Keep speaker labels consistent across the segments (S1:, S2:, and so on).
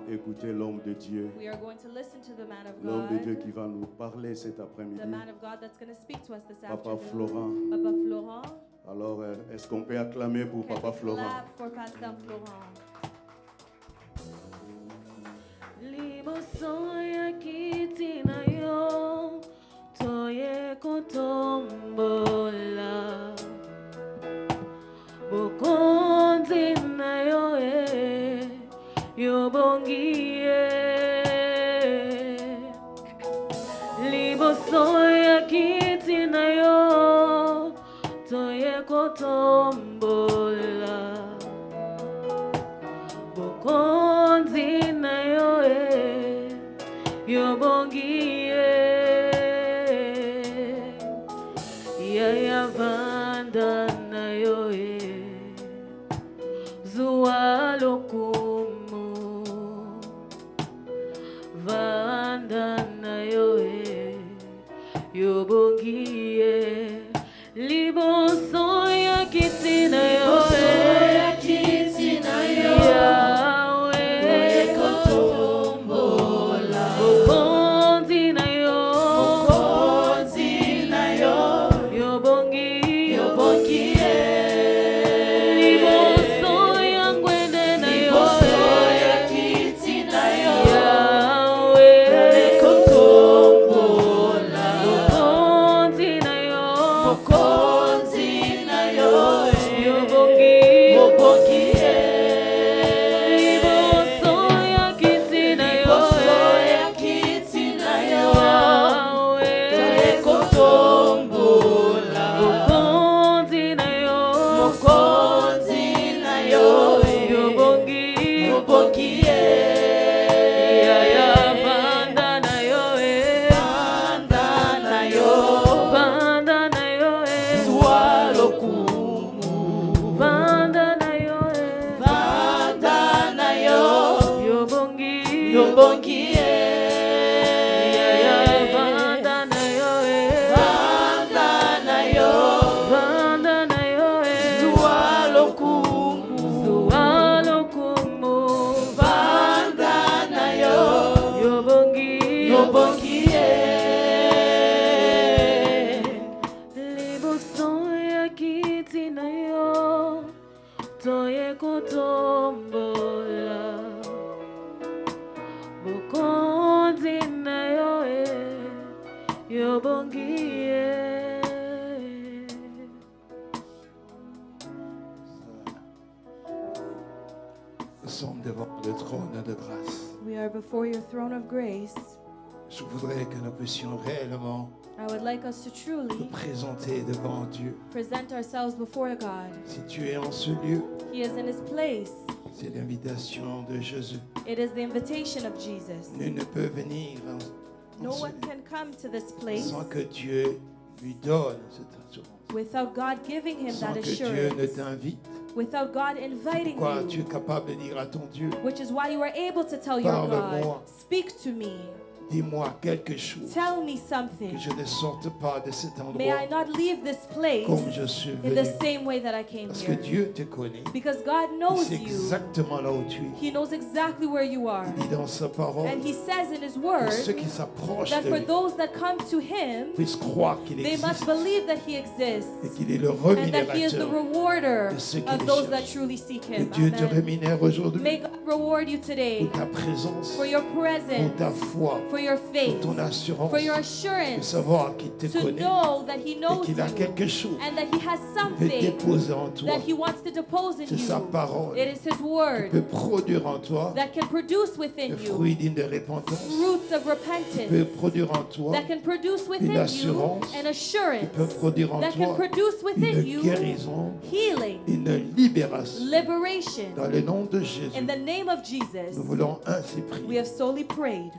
S1: allons écouter l'homme de Dieu.
S2: We are going to listen to the man of
S1: L'homme de Dieu
S2: God.
S1: qui va nous parler cet après-midi.
S2: The man of God that's going to speak to us this
S1: Papa
S2: afternoon.
S1: Florent.
S2: Papa Florent.
S1: Alors, est-ce qu'on peut acclamer pour
S2: Can
S1: Papa
S2: we
S1: Florent?
S2: clap for Pastor Florent?
S3: Liboso ya kiti na yo toye kotombola bokonzi na yo yobongie liboso ya kiti na yo toye kotombola bokonzi na yo yobongie ya vanda na yo zuwa lokumu vanda na yo yobongie liboso ya kiti na yo
S4: Nous sommes devant le trône de grâce.
S2: We are before your throne of grace.
S4: Je voudrais que nous puissions réellement
S2: I would like us to
S4: nous
S2: truly
S4: présenter devant Dieu.
S2: present ourselves before God.
S4: Si tu es en ce lieu,
S2: He is in his place.
S4: c'est l'invitation de Jésus.
S2: It is the invitation of Jesus.
S4: Nul ne peut venir
S2: No one can come to this place
S4: sans que Dieu lui donne cette assurance.
S2: without God giving him
S4: Sans
S2: that
S4: que Dieu ne
S2: assurance.
S4: t'invite.
S2: Without God inviting
S4: Pourquoi tu
S2: you.
S4: es capable de dire à ton Dieu,
S2: Which is why you are able to tell your
S4: Parle-moi.
S2: God, speak to me,
S4: dis-moi quelque chose,
S2: tell me
S4: que
S2: something.
S4: je ne sorte pas de cet
S2: May I
S4: endroit
S2: not leave this place
S4: comme je suis
S2: in the
S4: venu.
S2: same way that I came
S4: Parce que
S2: here.
S4: Dieu te connaît.
S2: Because God
S4: Il
S2: knows
S4: sait
S2: you.
S4: exactement là où tu es.
S2: He knows exactly where you are.
S4: Il dit dans sa parole
S2: And he says in his
S4: que
S2: word
S4: ceux qui s'approchent
S2: that
S4: de
S2: for
S4: lui
S2: those that come to him,
S4: puissent croire qu'il
S2: they must
S4: existe
S2: believe that he
S4: et
S2: exists
S4: qu'il est le
S2: and that he is the
S4: remunérateur.
S2: rewarder
S4: de ceux qui
S2: of
S4: le
S2: those that
S4: cherchent.
S2: truly seek
S4: Que
S2: him.
S4: Dieu te
S2: Amen.
S4: rémunère aujourd'hui
S2: May God reward you
S4: pour
S2: today
S4: ta présence,
S2: for your
S4: pour
S2: presence,
S4: ta foi,
S2: for your
S4: pour
S2: faith,
S4: ton assurance,
S2: for your
S4: de
S2: assurance,
S4: savoir qu'il te
S2: to
S4: connaît
S2: know that he
S4: et
S2: knows
S4: qu'il a
S2: you
S4: quelque chose
S2: and that he has
S4: qu'il peut
S2: something
S4: déposer en toi,
S2: that he wants to depose in
S4: c'est sa
S2: you.
S4: parole,
S2: It is his
S4: qui
S2: word
S4: peut produire en toi
S2: that can produce within
S4: le
S2: you
S4: fruit digne de repentance,
S2: fruits of
S4: qui peut
S2: repentance,
S4: produire en toi,
S2: that can produce within you
S4: assurance,
S2: an
S4: qui
S2: assurance,
S4: peut produire en
S2: that can
S4: toi
S2: produce within
S4: une
S2: you
S4: guérison,
S2: healing,
S4: une libération.
S2: liberation.
S4: Dans le nom de Jésus,
S2: In the name of Jesus,
S4: nous voulons ainsi
S2: we
S4: prier.
S2: have solely prayed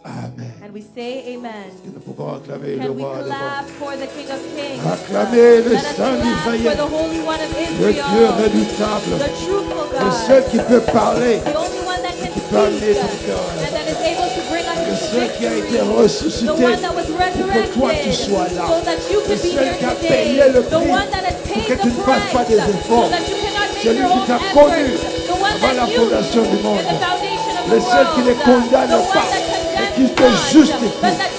S4: Amen.
S2: and we say amen.
S4: Que nous pouvons acclamer le
S2: Can we
S4: roi de
S2: clap for the King of Kings?
S4: Acclamez le
S2: Let us
S4: Saint
S2: clap for
S4: d'Israël,
S2: the Holy One of
S4: le Dieu
S2: Israel,
S4: redoutable,
S2: the truthful
S4: le seul
S2: God,
S4: qui peut parler,
S2: the only one that can
S4: qui peut amener
S2: speak
S4: ton cœur,
S2: and that is able to bring us
S4: le
S2: to
S4: seul qui a été
S2: victory. The
S4: ressuscité
S2: one that was
S4: pour que toi tu
S2: resurrected
S4: sois là,
S2: so that you
S4: le
S2: can be
S4: seul
S2: here
S4: qui a
S2: today.
S4: payé le
S2: The
S4: prix
S2: one that has
S4: pour
S2: paid
S4: que
S2: the
S4: tu ne fasses pas des
S2: price so
S4: efforts,
S2: that you cannot make
S4: celui
S2: your
S4: qui
S2: own
S4: t'a connu
S2: efforts. The one
S4: avant la
S2: that knew
S4: fondation du
S2: you
S4: monde.
S2: in the foundation of the
S4: Le seul qui ne
S2: world,
S4: condamne
S2: the one
S4: pas,
S2: that
S4: mais
S2: condemns
S4: qui te
S2: not,
S4: justifie.
S2: but that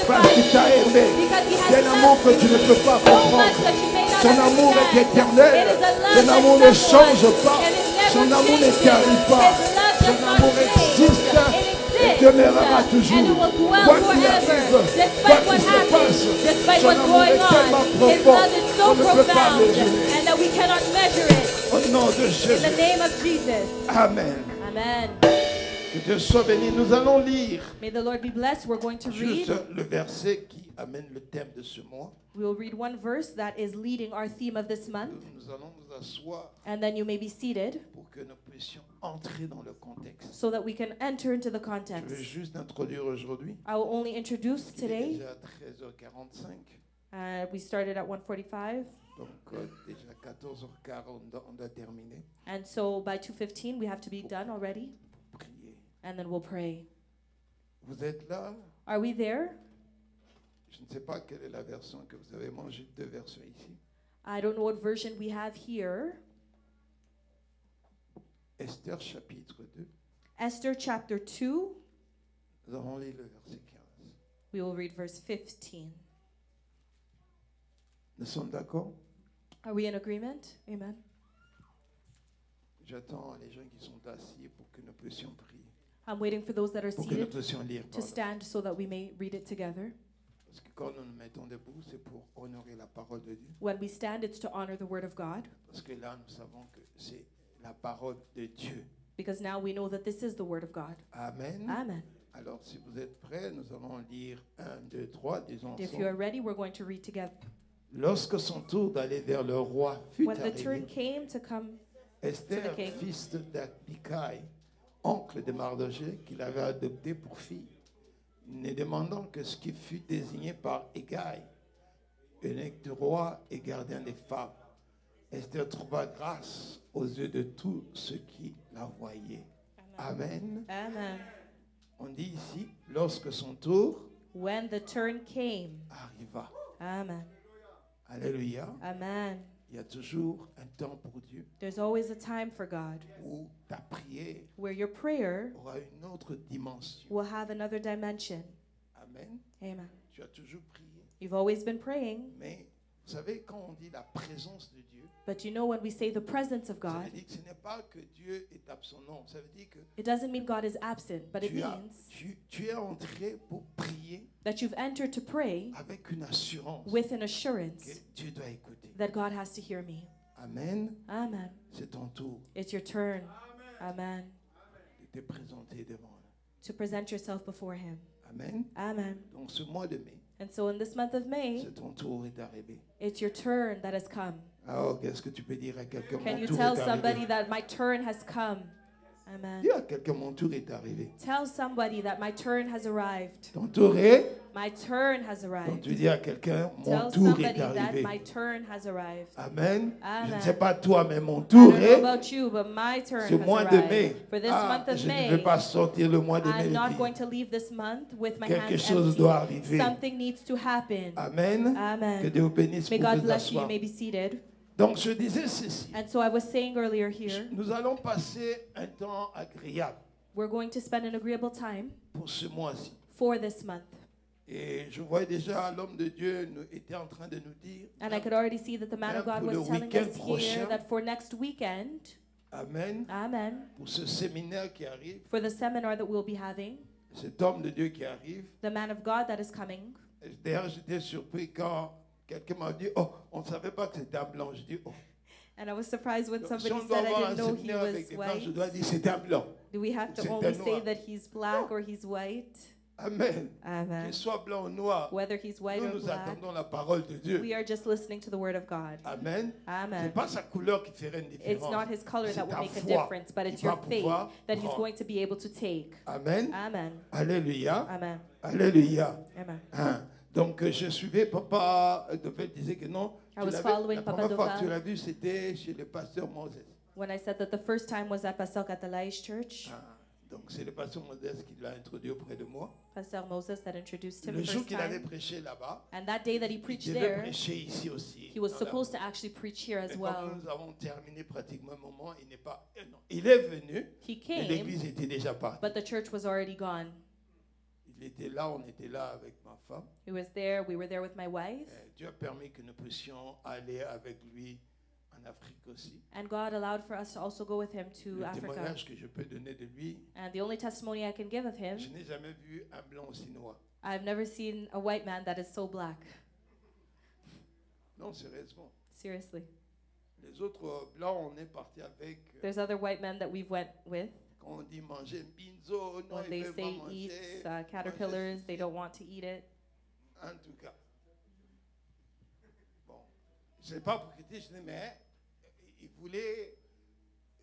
S4: Parce qu'il
S2: justifies
S4: t'a
S2: you,
S4: aimé.
S2: because he has
S4: C'est un amour que
S2: loved
S4: tu ne peux pas
S2: so much
S4: comprendre.
S2: that you may not
S4: Son amour est
S2: understand.
S4: éternel.
S2: It is a love
S4: Son
S2: that
S4: amour ne
S2: someone,
S4: change pas.
S2: and it never
S4: Son amour ne
S2: changes.
S4: tarit pas.
S2: His love
S4: Son
S2: does not
S4: amour
S2: change.
S4: existe
S2: It
S4: et
S2: exists,
S4: demeurera
S2: and
S4: toujours.
S2: it will dwell
S4: Quoi qu'il
S2: forever,
S4: arrive, quoi
S2: despite what
S4: qu'il se
S2: happens,
S4: passe,
S2: despite
S4: son
S2: what's
S4: amour
S2: going
S4: est tellement
S2: on. His
S4: profond
S2: love is so
S4: qu'on ne peut pas
S2: profound,
S4: mesurer.
S2: and that we cannot measure it.
S4: Au nom de
S2: In the
S4: Jésus.
S2: name of Jesus.
S4: Amen.
S2: Amen.
S4: Que Dieu soit béni. Nous allons lire
S2: May the Lord be blessed. We're going to
S4: juste
S2: read.
S4: le verset qui amène le thème de ce mois.
S2: We will read one verse that is leading our theme of this month,
S4: Nous allons nous asseoir
S2: and then you may be seated
S4: pour que nous puissions entrer dans le contexte.
S2: so that we can enter into the
S4: Je vais
S2: context.
S4: juste introduire aujourd'hui.
S2: I will only introduce
S4: Il est
S2: today.
S4: déjà 13h45.
S2: We started at 1:45,
S4: Donc déjà 14h40, on doit terminer.
S2: and so by 2:15 we have to be done already,
S4: Prier.
S2: and then we'll pray.
S4: Vous êtes là?
S2: Are we there?
S4: Je ne sais pas quelle est la version que vous avez mangé, 2 versions ici.
S2: I don't know what version we have here.
S4: Esther chapitre 2.
S2: Esther chapter 2,
S4: Nous allons lire le verset 15.
S2: we will read verse 15.
S4: Nous sommes d'accord?
S2: Are we in agreement? Amen.
S4: J'attends les gens qui sont assis pour que nous puissions prier.
S2: I'm waiting for those that are
S4: Pour que nous
S2: seated
S4: puissions lire.
S2: to
S4: pardon.
S2: stand so that we may read it together.
S4: Parce que quand nous nous mettons debout, c'est pour honorer la parole de Dieu.
S2: When we stand, it's to honor the word of God,
S4: Parce que là, nous savons que c'est la parole de Dieu.
S2: because now we know that this is the word of God.
S4: Amen.
S2: Amen.
S4: Alors, si vous êtes prêts, nous allons lire 1, 2, 3, disons
S2: If you are
S4: ensemble.
S2: ready, we're going to read together.
S4: Lorsque son tour d'aller vers le roi fut
S2: When the turn
S4: arrivé,
S2: came to come,
S4: Esther,
S2: to the king.
S4: fils d'Abikai, oncle de Mardochée, qu'il avait adopté pour fille, ne demandant que ce qui fut désigné par Hégai, eunuque du roi et gardien des femmes. Esther trouva grâce aux yeux de tous ceux qui la voyaient. Amen.
S2: Amen.
S4: On dit ici, lorsque son tour
S2: When the turn came,
S4: arriva.
S2: amen.
S4: Alléluia.
S2: Amen.
S4: Il y a toujours un temps pour Dieu
S2: There's always a time for God
S4: où ta prière
S2: where your prayer
S4: aura une autre dimension.
S2: will have another dimension.
S4: Amen.
S2: Amen.
S4: Tu as toujours prié.
S2: You've always been praying,
S4: Mais vous savez, quand on dit la présence de Dieu,
S2: but you know when we say the presence of
S4: ça
S2: God,
S4: veut dire que ce n'est pas que Dieu est absent. Non, ça veut dire que
S2: it doesn't mean God is absent, but it
S4: tu, as-
S2: means
S4: tu es entré pour prier
S2: that you've entered to pray
S4: avec une assurance
S2: with an
S4: que
S2: assurance
S4: Dieu doit écouter.
S2: that God has to hear me.
S4: Amen.
S2: Amen.
S4: C'est ton tour
S2: It's your turn. Amen.
S4: de te présenter devant lui.
S2: To present yourself before Him.
S4: Amen.
S2: Amen.
S4: Donc ce mois de mai,
S2: And so in this month of May,
S4: c'est ton tour est arrivé.
S2: it's your turn that has come.
S4: Alors, qu'est-ce que tu peux dire à quelqu'un?
S2: Can
S4: Mon
S2: you
S4: tour
S2: tell
S4: est
S2: somebody
S4: arrivé.
S2: that my turn has come? Amen.
S4: Dis à quelqu'un, mon tour est arrivé.
S2: Tell somebody that my turn has arrived.
S4: Ton tour est.
S2: My turn has
S4: Donc
S2: arrived.
S4: tu dis à quelqu'un, mon
S2: Tell
S4: tour
S2: somebody
S4: est
S2: that
S4: arrivé.
S2: my turn has arrived.
S4: Amen. Je
S2: Amen.
S4: ne sais pas toi, mais mon
S2: I
S4: tour
S2: don't know
S4: est.
S2: about you, but my turn
S4: Ce
S2: has
S4: mois de mai.
S2: arrived. For this
S4: Ah,
S2: month of
S4: je ne
S2: May,
S4: vais pas sortir le mois de mai.
S2: I'm
S4: les
S2: not
S4: filles.
S2: going to leave this month with my
S4: Quelque
S2: hands
S4: chose
S2: empty.
S4: doit arriver.
S2: Something needs to happen.
S4: Amen. Que
S2: Amen.
S4: Dieu vous bénisse
S2: May
S4: pour
S2: God
S4: vous
S2: bless you. You
S4: asseoir.
S2: may be seated.
S4: Donc je disais ceci.
S2: And so I was saying earlier here,
S4: Nous allons passer un temps agréable
S2: we're going to spend an agreeable time
S4: pour ce mois-ci.
S2: for this month.
S4: Et je voyais déjà l'homme de Dieu était en train de nous dire.
S2: And I could already see that the man of God
S4: Pour le
S2: was telling
S4: week-end
S2: us here
S4: prochain.
S2: that for next weekend,
S4: Amen.
S2: amen,
S4: Pour ce séminaire qui arrive,
S2: for the seminar that we'll be having,
S4: cet homme de Dieu qui arrive.
S2: the man of God that is coming.
S4: D'ailleurs, j'étais surpris quand quelqu'un m'a dit, oh, on ne savait pas que c'était un blanc. Je dis, oh.
S2: And I was surprised when
S4: Donc,
S2: somebody
S4: si on doit
S2: said I
S4: avoir un
S2: didn't know he
S4: séminaire avec
S2: was
S4: des blancs, je
S2: white.
S4: dois dire c'est un blanc.
S2: Do we have to
S4: C'est
S2: only
S4: un
S2: say
S4: noir.
S2: that he's black or he's white?
S4: Amen.
S2: Amen.
S4: Qu'il soit blanc ou noir,
S2: Whether he's white
S4: nous
S2: or
S4: nous
S2: black,
S4: attendons la parole de Dieu.
S2: we are just listening to the word of God.
S4: Amen. Ce n'est
S2: Amen.
S4: pas sa couleur qui ferait une
S2: It's
S4: différence.
S2: not his color
S4: C'est
S2: that will
S4: ta
S2: make a
S4: foi
S2: difference, but it's
S4: qui va
S2: your faith
S4: pouvoir
S2: that he's
S4: prendre.
S2: going to be able to take.
S4: Amen.
S2: Amen.
S4: Alléluia.
S2: Amen.
S4: Alléluia.
S2: Amen.
S4: Hein. Donc je suivais Papa Dovel disait que non.
S2: I was following
S4: La
S2: Papa
S4: première fois que tu
S2: Dovel.
S4: l'as vu, c'était chez le pasteur Moses.
S2: When I said that the first time was at Pasel Catalais Church,
S4: Ah. Donc c'est le pasteur Modeste qui l'a introduit auprès de moi.
S2: Pastor Moses that introduced him
S4: Le jour
S2: first
S4: qu'il avait
S2: time.
S4: prêché là-bas,
S2: And that day that he
S4: il
S2: preached
S4: devait
S2: there,
S4: prêcher ici aussi.
S2: he was
S4: dans la
S2: supposed to
S4: foule.
S2: actually preach here as
S4: Mais
S2: well.
S4: comme nous avons terminé pratiquement un moment, il n'est pas. Non, il est venu,
S2: He
S4: et
S2: came,
S4: l'église était déjà partie.
S2: but the church was already gone.
S4: Il était là, on était là avec ma femme.
S2: He was there, we were there with my wife,
S4: Dieu a permis que nous puissions aller avec lui en Afrique aussi.
S2: and God allowed for us to also go with him to
S4: Le
S2: Africa.
S4: témoignage que je peux donner de lui,
S2: And the only testimony I can give of him,
S4: je n'ai jamais vu un blanc aussi noir.
S2: I've never seen a white man that is so black.
S4: Non, sérieusement.
S2: Seriously.
S4: Les autres blancs, on est parti avec.
S2: There's other white men that we've went with.
S4: Quand on dit manger binzo, non,
S2: When
S4: ils
S2: they
S4: veulent
S2: say
S4: pas manger.
S2: eat caterpillars, they don't want to eat it.
S4: En tout cas. Bon, je ne sais pas pour critiquer, mais il voulait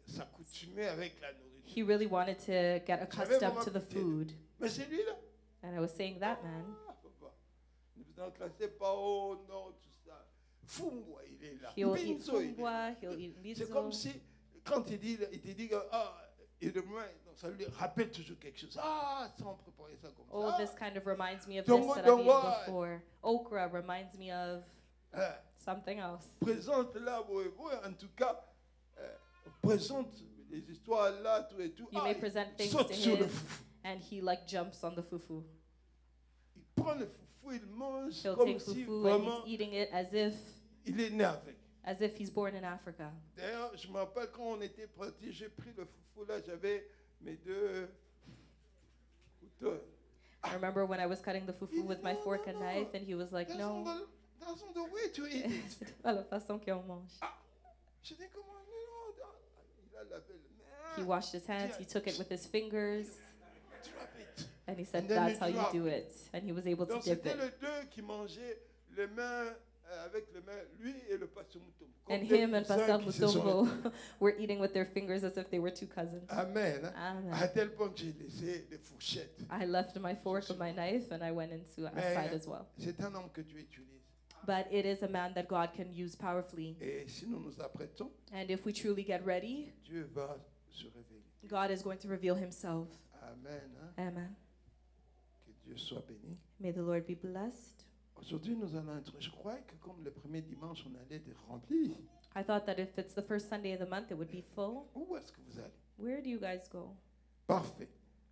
S4: s'accoutumer avec la nourriture.
S2: He really wanted to get accustomed to the food.
S4: Mais c'est lui là.
S2: And I was saying that man,
S4: Ah, papa. Ne vous enclassez pas, oh non, tout ça. Fumwa, il est là.
S2: he'll eat
S4: Binzo, il est là.
S2: fumbwa, he'll eat
S4: C'est comme
S2: mizo.
S4: si, quand il te dit que, ah, et demain, donc ça lui rappelle toujours quelque chose. Ah, ça, on préparait ça comme
S2: Oh,
S4: ça.
S2: this kind of reminds me of
S4: Don't
S2: this
S4: wa-
S2: that I've
S4: don't
S2: eaten
S4: wa-
S2: before. Okra reminds me of
S4: Ah,
S2: something else.
S4: présente là, en tout cas, présente les histoires là, tout et tout.
S2: You
S4: Ah,
S2: may
S4: il
S2: present things
S4: saute
S2: to
S4: sur le
S2: him,
S4: foufou.
S2: and he like jumps on the fufu.
S4: Il prend le foufou, il mange
S2: He'll
S4: comme
S2: take
S4: si
S2: fufu and
S4: vraiment
S2: he's eating it
S4: il est né avec.
S2: as if he's born in Africa.
S4: D'ailleurs, je me rappelle quand on était partis, j'ai pris le foufou là, j'avais mes deux couteaux.
S2: I remember when I was cutting the fufu with my fork and knife, and he was like,
S4: That's
S2: no,
S4: not the way to eat it.
S2: c'est pas la façon qu'on mange.
S4: Je dis comment non, il a lavé le main.
S2: He washed his hands, he took it with his fingers,
S4: Drop it.
S2: and he said,
S4: And then
S2: that's
S4: you
S2: how you
S4: drop
S2: do it. And he was able to
S4: Donc
S2: dip
S4: c'était
S2: it.
S4: les deux qui mangeaient les mains avec les mains, lui et le pasteur Moutombo. Comme
S2: And
S4: deux
S2: him and
S4: cousins
S2: Pastor
S4: qui se sont
S2: Mutombo were eating with their fingers as if they were two cousins.
S4: Amen. Hein?
S2: Amen.
S4: À tel point que j'ai laissé les fourchettes.
S2: I left my fork and my knife, and I went into aside as well.
S4: C'est un homme que Dieu utilise.
S2: But it is a man that God can use powerfully.
S4: Et si nous nous apprêtons,
S2: And if we truly get ready,
S4: Dieu va se révéler.
S2: God is going to reveal himself.
S4: Amen. Hein?
S2: Amen.
S4: Que Dieu soit béni.
S2: May the Lord be blessed.
S4: Aujourd'hui, nous allons être. Je croyais que comme le premier dimanche, on allait être rempli.
S2: I thought that if it's the first Sunday of the month, it would be full.
S4: Où est-ce que vous allez?
S2: Where do you guys go?
S4: Parfait.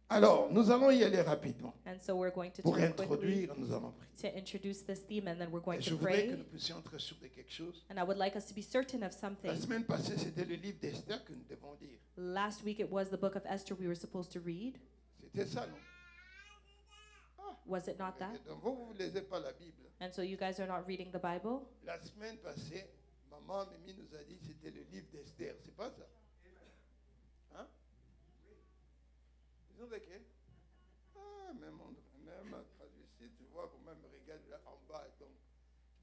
S4: Alors, nous allons y aller rapidement.
S2: And so we're going to
S4: Pour
S2: turn quickly
S4: introduire, nous allons prier.
S2: to introduce this theme, and then we're going
S4: Et je
S2: to
S4: voudrais que
S2: pray.
S4: nous puissions être sûrs de quelque chose.
S2: And I would like us to be certain of
S4: La
S2: something.
S4: semaine passée, c'était le livre d'Esther que nous devons lire.
S2: Last week, it was the book of Esther we were supposed to read.
S4: C'était ça, non?
S2: Was it not that?
S4: Donc, vous ne lisez pas la Bible.
S2: And so you guys are not reading the Bible?
S4: La semaine passée, maman Mimi nous a dit que c'était le livre d'Esther. C'est pas ça? Hein? Ils ont dit que? Ah, même traduit, tu vois, vous même regardez là en bas. Donc,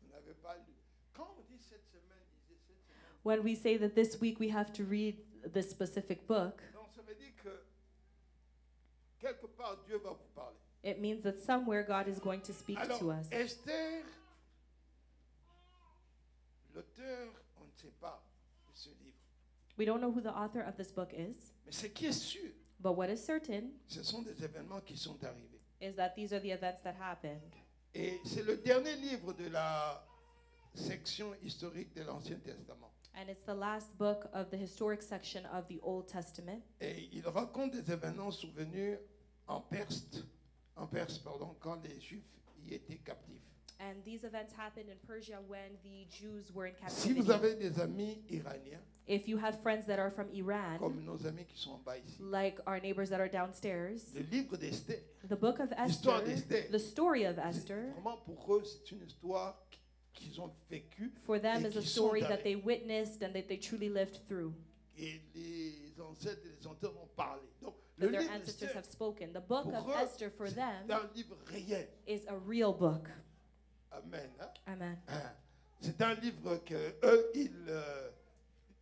S4: vous n'avez pas lu. Quand on dit cette semaine, disait cette semaine.
S2: When we say that this week we have to read this specific book,
S4: Donc, ça veut dire que quelque part, Dieu va vous parler.
S2: it means that somewhere God is going to speak
S4: Alors,
S2: to us.
S4: Esther, l'auteur, on ne sait pas de ce livre.
S2: We don't know who the author of this book is,
S4: Mais ce qui est sûr,
S2: but what is certain
S4: ce sont des événements qui sont arrivés.
S2: is that these are the events that happened.
S4: Et c'est le dernier livre de la section historique de l'Ancien Testament.
S2: And it's the last book of the historic section of the Old Testament.
S4: Et il raconte des événements survenus en Perse, quand les Juifs y étaient captifs.
S2: And these events happened in Persia when the Jews were in
S4: Si vous
S2: captivity.
S4: avez des amis iraniens,
S2: If you have friends that are from Iran,
S4: comme nos amis qui sont en bas ici,
S2: like our neighbors that are downstairs,
S4: le livre d'Esther,
S2: the book of
S4: L'histoire
S2: Esther,
S4: d'Esther.
S2: the story of
S4: c'est
S2: Esther,
S4: vraiment pour eux, c'est une histoire qu'ils ont vécue
S2: for them
S4: et
S2: is a
S4: qui
S2: story
S4: sont
S2: that they
S4: allés.
S2: witnessed and that they truly lived through,
S4: Et les ancêtres et les ancêtres ont parlé. Donc,
S2: that
S4: le
S2: their
S4: livre
S2: ancestors
S4: d'Esther,
S2: have spoken. The book
S4: pour
S2: of
S4: eux,
S2: Esther for
S4: c'est
S2: them
S4: un livre réel.
S2: is a real book.
S4: Amen. Hein?
S2: Amen.
S4: Hein. C'est un livre que eux ils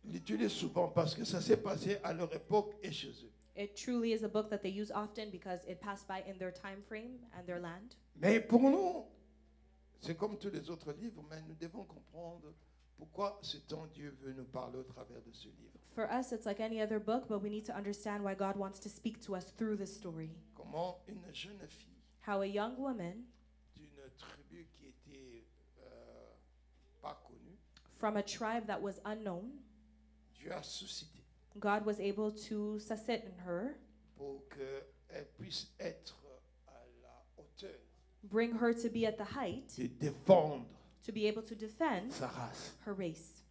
S4: l'utilisent souvent parce que ça s'est passé à leur époque et chez eux.
S2: It truly is a book that they use often because it passed by in their time frame and their land.
S4: Mais pour nous, c'est comme tous les autres livres, mais nous devons comprendre pourquoi ce temps Dieu veut nous parler au travers de ce livre.
S2: For us, it's like any other book, but we need to understand why God wants to speak to us through this story.
S4: Comment une jeune fille
S2: How a young woman
S4: d'une tribu qui était pas connue,
S2: from a tribe that was unknown,
S4: Dieu a suscité
S2: God was able to suscite in her,
S4: pour qu'elle puisse être à la hauteur
S2: bring her to be at the height,
S4: de défendre
S2: to be able to defend
S4: sa race.
S2: her race.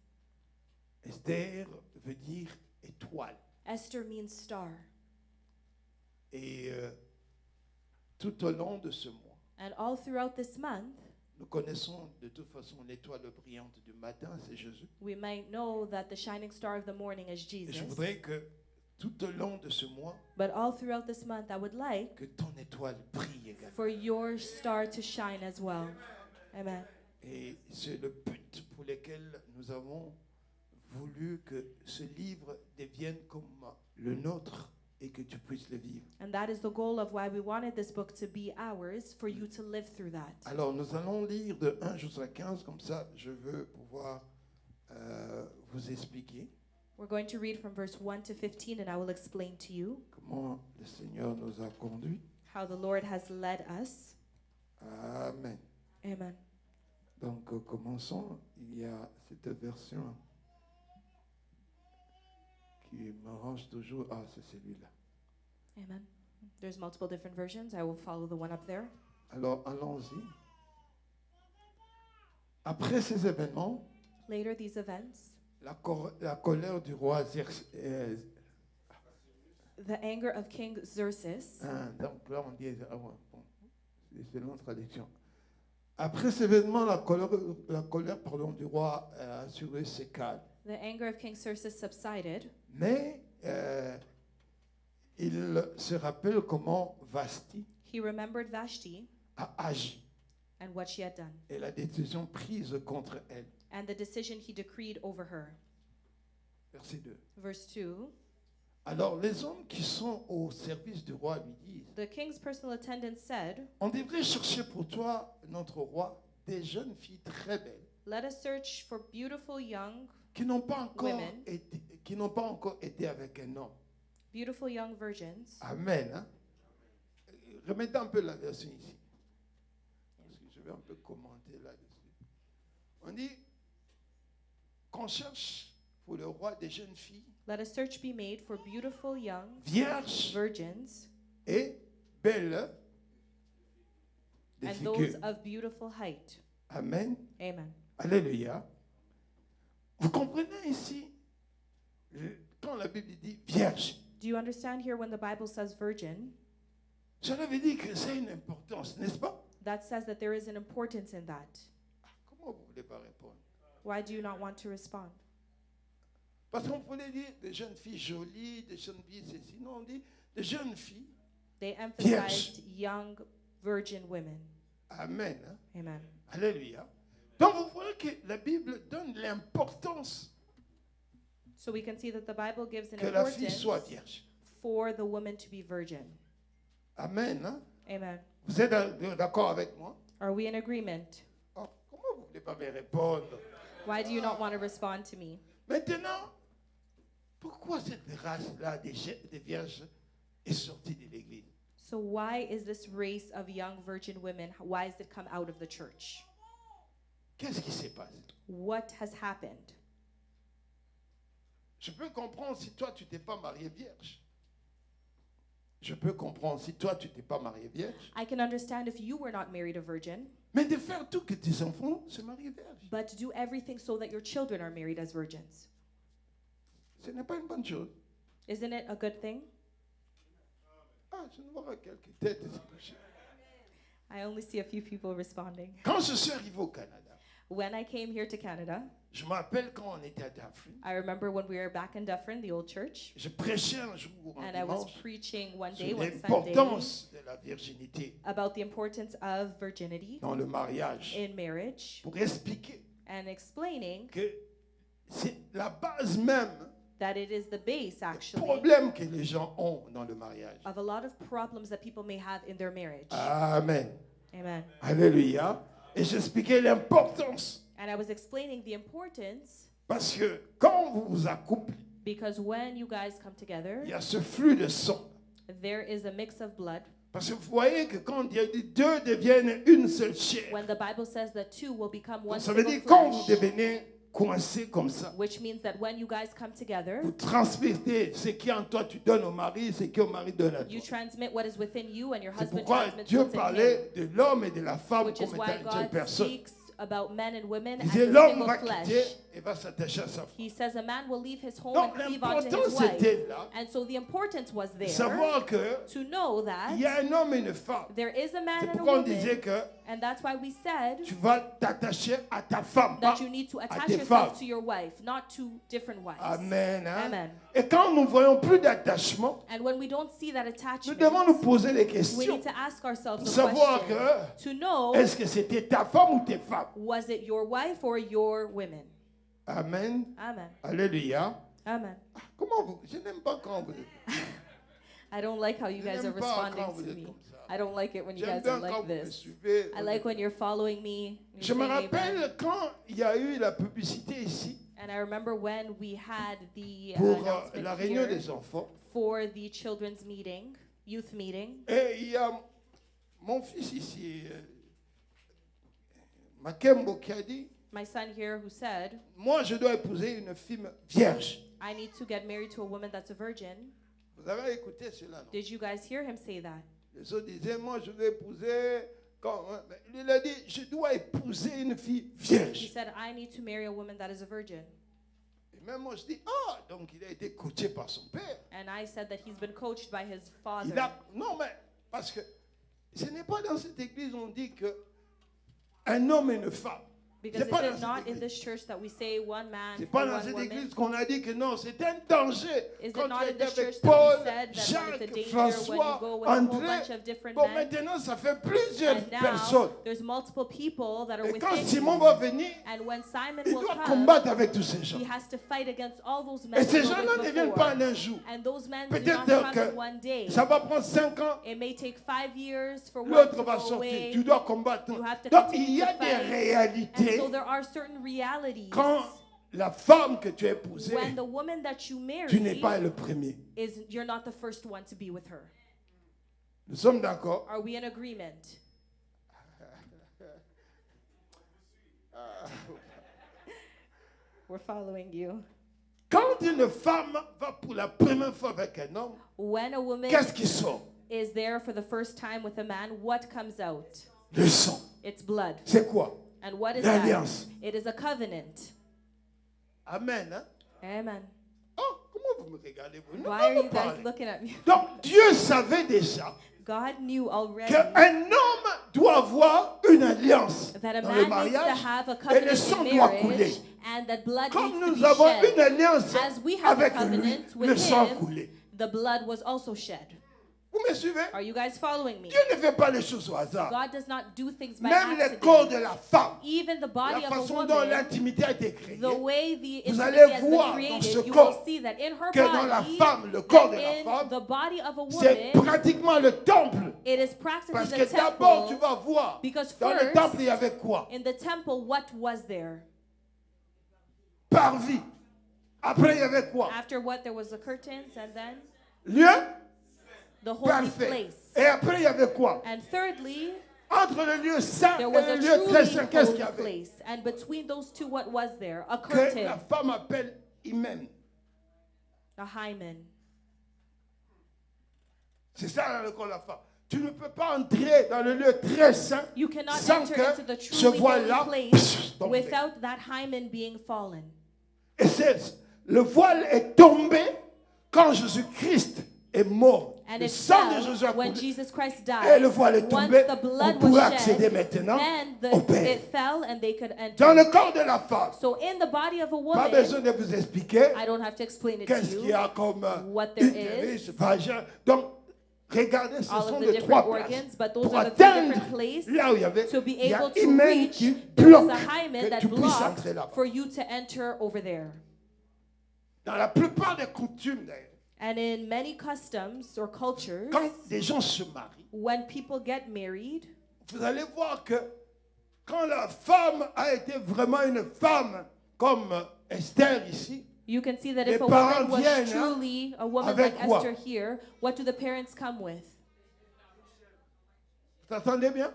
S4: Esther veut dire étoile.
S2: Esther means star.
S4: Et tout au long de ce mois,
S2: And all throughout this month,
S4: nous connaissons de toute façon l'étoile brillante du matin, c'est Jésus.
S2: we might know that the shining star of the morning is
S4: Et je
S2: Jesus.
S4: voudrais que tout au long de ce mois,
S2: But all throughout this month, I would like
S4: que ton étoile brille également.
S2: for your star to shine as well. Amen.
S4: Et c'est le but pour lequel nous avons voulu que ce livre devienne comme le nôtre et que tu puisses le vivre.
S2: And that is the goal of why we wanted this book to be ours, for you to live through that.
S4: Alors nous allons lire de 1 jusqu'à 15, comme ça je veux pouvoir vous expliquer
S2: We're going to read from verse 1 to 15, and I will explain to you
S4: comment le Seigneur nous a conduits.
S2: how the Lord has led us.
S4: Amen.
S2: Amen.
S4: Donc commençons. Il y a cette version qui m'arrange toujours. Ah, c'est celui-là.
S2: Amen. There's multiple different versions. I will follow the one up there.
S4: Alors allons-y. Après ces événements,
S2: Later, these events,
S4: la colère du roi
S2: the anger of King Xerxes.
S4: donc là on dit, bon, c'est selon la traduction. Après ces événements, la colère du roi Assuérus s'est calme.
S2: The anger of King Xerxes subsided,
S4: Mais il se rappelle comment Vashti
S2: he remembered Vashti
S4: a agi
S2: and what she had done,
S4: et la décision prise contre elle.
S2: and the decision he decreed over her.
S4: Verset 2.
S2: Verse 2,
S4: Alors les hommes qui sont au service du roi lui disent,
S2: the king's personal attendant said,
S4: on devrait chercher pour toi, notre roi, des jeunes filles très belles
S2: let us search for beautiful young
S4: qui n'ont pas encore
S2: Women.
S4: été avec un homme.
S2: beautiful young virgins.
S4: Amen. Hein? Remettez un peu la version ici. Parce que je vais un peu commenter là-dessus. On dit qu'on cherche pour le roi des jeunes filles
S2: Let a search be made for beautiful young
S4: vierges
S2: virgins
S4: et belles de
S2: and
S4: figure.
S2: those of beautiful height.
S4: Amen.
S2: Amen.
S4: Alléluia. Vous comprenez ici, quand la Bible dit vierge,
S2: Do you understand here when the Bible says virgin?
S4: cela veut dire que c'est une importance, n'est-ce pas?
S2: That says that there is an importance in that.
S4: Comment vous ne voulez pas répondre?
S2: Why do you not want to respond?
S4: Parce qu'on pourrait dire des jeunes filles jolies, des jeunes filles ceci. Non, on dit des jeunes filles.
S2: They emphasized young virgin women.
S4: Amen. Hein?
S2: Amen.
S4: Alléluia. Donc vous voyez que la Bible donne l'importance
S2: So we can see that the Bible gives an
S4: que la fille
S2: importance
S4: soit vierge.
S2: for the woman to be virgin.
S4: Amen. Hein?
S2: Amen.
S4: Vous êtes d'accord avec moi?
S2: Are we in agreement?
S4: Oh, comment vous ne voulez pas me répondre?
S2: Why do you not want to respond to me?
S4: Maintenant, pourquoi cette race-là des vierges est sortie de l'Église?
S2: So why is this race of young virgin women, why has it come out of the church?
S4: Qu'est-ce qui s'est passé?
S2: What has happened?
S4: Je peux comprendre si toi, tu t'es pas mariée vierge. Je peux comprendre si toi, tu t'es pas mariée vierge.
S2: I can understand if you were not married a virgin,
S4: Mais de faire tout que tes enfants se marient vierges,
S2: but to do everything so that your children are married as virgins.
S4: ce n'est pas une bonne chose.
S2: Isn't it a good thing?
S4: Ah, je ne vois pas quelques têtes se coucher.
S2: I only see a few people responding.
S4: Quand je suis arrivé au Canada,
S2: When I came here to Canada,
S4: je me rappelle quand on était à Dufferin,
S2: I remember when we were back in Dufferin, the old church,
S4: je prêchais un jour en
S2: and I was
S4: dimanche
S2: preaching one day,
S4: sur
S2: one Sunday,
S4: l'importance de la virginité
S2: about the importance of virginity
S4: dans le mariage
S2: in marriage
S4: pour expliquer
S2: and explaining
S4: que c'est la base même
S2: that it is the base,
S4: des
S2: actually,
S4: problèmes que les gens ont dans le mariage.
S2: of a lot of problems that people may have in their marriage.
S4: Amen.
S2: Amen.
S4: Alléluia. Et j'expliquais l'importance.
S2: And I was explaining the importance
S4: Parce que quand vous vous accouplez
S2: Because when you guys come together,
S4: il y a ce flux de sang.
S2: there is a mix of blood.
S4: Parce que vous voyez que quand Dieu dit deux deviennent une seule chair,
S2: When the Bible says that two will become one
S4: ça veut
S2: single
S4: dire quand vous
S2: flesh,
S4: devenez coincés comme ça,
S2: which means that when you guys come together,
S4: vous transmettez ce qui est en toi, tu donnes au mari, ce qui est au mari donne à toi.
S2: you transmit what is within you, and your
S4: C'est
S2: husband
S4: pourquoi
S2: transmits
S4: Dieu
S2: what's in him.
S4: parlait de l'homme et de la femme
S2: Which is
S4: comme
S2: why
S4: étant une seule
S2: God
S4: personne.
S2: speaks about men and women
S4: Il
S2: as
S4: disait
S2: a
S4: l'homme
S2: single
S4: va quitter
S2: flesh.
S4: et va s'attacher à sa femme.
S2: He says a man will leave his home
S4: Donc
S2: and cleave onto
S4: l'important
S2: his wife.
S4: c'était là,
S2: And so the importance was
S4: de
S2: there
S4: savoir que
S2: to know
S4: il y
S2: that
S4: a un homme et une femme.
S2: there is a man
S4: C'est
S2: and a
S4: pourquoi on disait
S2: woman.
S4: que
S2: And that's why we said
S4: tu vas t'attacher à ta femme, pas
S2: that you need to
S4: à
S2: attach
S4: tes
S2: yourself
S4: femmes.
S2: to your wife, not to different wives.
S4: Amen. Hein?
S2: Amen.
S4: Et quand nous voyons plus d'attachement,
S2: And when we don't see that
S4: nous
S2: attachment,
S4: devons nous poser des
S2: we
S4: questions
S2: need to ask ourselves
S4: pour
S2: a
S4: savoir
S2: question
S4: que
S2: to know,
S4: est-ce que c'était ta femme ou tes femmes.
S2: was it your wife or your women?
S4: Amen.
S2: Amen.
S4: Alléluia.
S2: Amen.
S4: Ah, comment vous... Je n'aime pas quand vous...
S2: I don't like how you guys are
S4: J'aime pas quand
S2: responding
S4: vous
S2: to
S4: êtes
S2: me.
S4: comme ça.
S2: I don't like it when you
S4: J'aime
S2: guys are
S4: bien quand
S2: like
S4: vous me
S2: this.
S4: suivez.
S2: I like when you're following me. you
S4: Je me
S2: say amen.
S4: rappelle quand il y a eu la publicité ici
S2: And I remember when we had the
S4: pour
S2: announcement
S4: la réunion
S2: here
S4: des enfants.
S2: for the children's meeting, youth meeting.
S4: Et il y a mon fils ici, Makembo, qui a dit,
S2: My son here who said,
S4: moi je dois épouser une fille vierge.
S2: I need to get married to a woman that's a virgin.
S4: Vous avez écouté cela, non?
S2: Did you guys hear him say that?
S4: Les autres disaient, moi je dois épouser... Il a dit, je dois épouser une fille
S2: He
S4: vierge.
S2: said, I need to marry a woman that is a virgin.
S4: Et même moi je dis, ah, donc il a été coaché par son père.
S2: And I said that he's been coached by his father.
S4: Non, mais parce que ce n'est pas dans cette église où on dit que un homme et une femme.
S2: Because
S4: C'est pas
S2: is
S4: dans
S2: it not
S4: cette
S2: in
S4: église.
S2: this church that we say one man
S4: C'est
S2: and
S4: pas dans
S2: one
S4: cette
S2: woman?
S4: église qu'on a dit que non, c'est un danger.
S2: Is it
S4: Quand
S2: not
S4: tu
S2: in
S4: étais
S2: this church
S4: avec
S2: that
S4: Paul,
S2: we said that it's a
S4: Jacques,
S2: danger when you
S4: François,
S2: go with a whole
S4: André.
S2: bunch of different
S4: Bon,
S2: men?
S4: maintenant, ça fait plusieurs
S2: And now
S4: personnes.
S2: there's multiple people that are
S4: Et quand
S2: within
S4: Simon
S2: you.
S4: va venir,
S2: And when Simon
S4: il
S2: will
S4: doit
S2: come,
S4: combattre avec tous ces gens.
S2: he has to fight against all those men
S4: Et
S2: that
S4: ces
S2: were
S4: gens-là
S2: with
S4: ne viennent pas en
S2: before.
S4: un jour.
S2: And those men do
S4: Peut-être
S2: not come in
S4: que
S2: one day.
S4: ça va prendre 5 ans.
S2: It may take 5 years for one
S4: L'autre
S2: to
S4: va
S2: go
S4: sortir.
S2: away.
S4: Tu dois combattre.
S2: You have to
S4: Donc,
S2: continue
S4: il y a
S2: to
S4: des
S2: fight. And
S4: réalités.
S2: so there are certain realities.
S4: Quand la femme que tu as épousée,
S2: When the woman that you
S4: tu n'es
S2: marry
S4: pas le premier.
S2: you're not the first one to be with her.
S4: Nous sommes d'accord?
S2: Are we in agreement? We're following you.
S4: Quand une femme va pour la première fois avec un homme,
S2: When a woman
S4: qu'est-ce qui sort?
S2: is there for the first time with a man, what comes out?
S4: Le sang.
S2: It's blood.
S4: C'est quoi?
S2: And what is that?
S4: L'alliance.
S2: It is a covenant.
S4: Amen. Hein?
S2: Amen.
S4: Oh, comment vous me regardez? Vous ne
S2: Why are
S4: me
S2: you guys
S4: parlez.
S2: looking at me?
S4: Donc, Dieu savait déjà
S2: God knew already
S4: qu'un homme doit avoir une alliance
S2: that a
S4: dans le
S2: man needs to
S4: mariage
S2: have a
S4: et le
S2: covenant
S4: sang
S2: in
S4: doit
S2: marriage
S4: couler.
S2: and that blood
S4: Comme
S2: needs to
S4: nous
S2: be
S4: avons
S2: shed.
S4: une alliance
S2: As we have a
S4: avec lui,
S2: covenant
S4: le
S2: with
S4: sang a
S2: him,
S4: coulé.
S2: the blood was also shed.
S4: Vous me suivez?
S2: Are you guys following me?
S4: Dieu ne fait pas les choses au hasard.
S2: God does not do things by
S4: Même le corps de
S2: accident.
S4: la femme,
S2: Even the
S4: la
S2: body of a
S4: façon dont
S2: woman,
S4: l'intimité a été créée,
S2: the way the
S4: vous
S2: intimacy
S4: allez
S2: has
S4: voir
S2: been
S4: dans
S2: created,
S4: ce
S2: you
S4: corps
S2: will see that in her
S4: que dans la
S2: body,
S4: femme, le corps
S2: and
S4: de la
S2: in
S4: femme,
S2: the body of a
S4: c'est
S2: woman,
S4: pratiquement le temple.
S2: it is practically
S4: Parce
S2: the
S4: que d'abord, tu
S2: temple.
S4: vas voir,
S2: Because
S4: dans le
S2: first,
S4: temple, il y avait quoi?
S2: in the temple, what was there?
S4: Parvis. Après, il y avait quoi?
S2: After what, there was the curtains, and then
S4: Lieu
S2: the holy
S4: parfait.
S2: place.
S4: Et après, il y avait quoi?
S2: And thirdly,
S4: Entre le lieu saint et
S2: there was
S4: le
S2: a
S4: lieu très
S2: truly
S4: saint, qu'est-ce qu'il y
S2: holy
S4: avait?
S2: place. And between those two, what was there? A
S4: Que la
S2: curtain,
S4: femme appelle hymen.
S2: a hymen.
S4: C'est ça dans le corps de la femme. Tu ne peux pas entrer dans le lieu très saint
S2: You cannot
S4: sans
S2: enter
S4: que
S2: into the
S4: ce
S2: truly holy
S4: voile-là
S2: place
S4: tombe.
S2: without that hymen being fallen.
S4: Et le voile est tombé quand Jésus-Christ est mort.
S2: And
S4: Le
S2: it
S4: sang de Jésus a
S2: fell when
S4: coulé.
S2: Jesus Christ
S4: Et
S2: died.
S4: le voile est
S2: Once
S4: tombé,
S2: the
S4: on
S2: blood
S4: pouvait
S2: was
S4: accéder
S2: shed,
S4: maintenant
S2: then
S4: au Père.
S2: it fell and they could
S4: Dans
S2: enter.
S4: le corps de la femme,
S2: So in the body of a
S4: pas
S2: woman,
S4: besoin de vous expliquer
S2: I don't have to explain it to
S4: qu'est-ce qu'il y
S2: you,
S4: a comme
S2: what there
S4: utérus,
S2: is,
S4: vagin. Donc, regardez, ce
S2: all
S4: sont
S2: of the
S4: de
S2: different
S4: trois places.
S2: organs, but those
S4: Pour
S2: are the three
S4: atteindre
S2: different places.
S4: là où il y avait,
S2: To be
S4: il y a
S2: able to
S4: hymen
S2: reach,
S4: qui
S2: there was
S4: bloque
S2: a hymen
S4: que
S2: that
S4: tu puisses
S2: blocked
S4: entrer là-bas.
S2: for you to enter over there.
S4: Dans la plupart des coutumes, d'ailleurs,
S2: And in many customs or cultures,
S4: quand des gens se marient,
S2: when people get married,
S4: vous allez voir que quand la femme a été vraiment une femme comme Esther ici,
S2: You can see that
S4: Les
S2: if a
S4: parents
S2: woman was
S4: viennent, hein,
S2: truly a woman
S4: avec
S2: like
S4: quoi?
S2: Esther here, what do the parents come with?
S4: Vous entendez bien?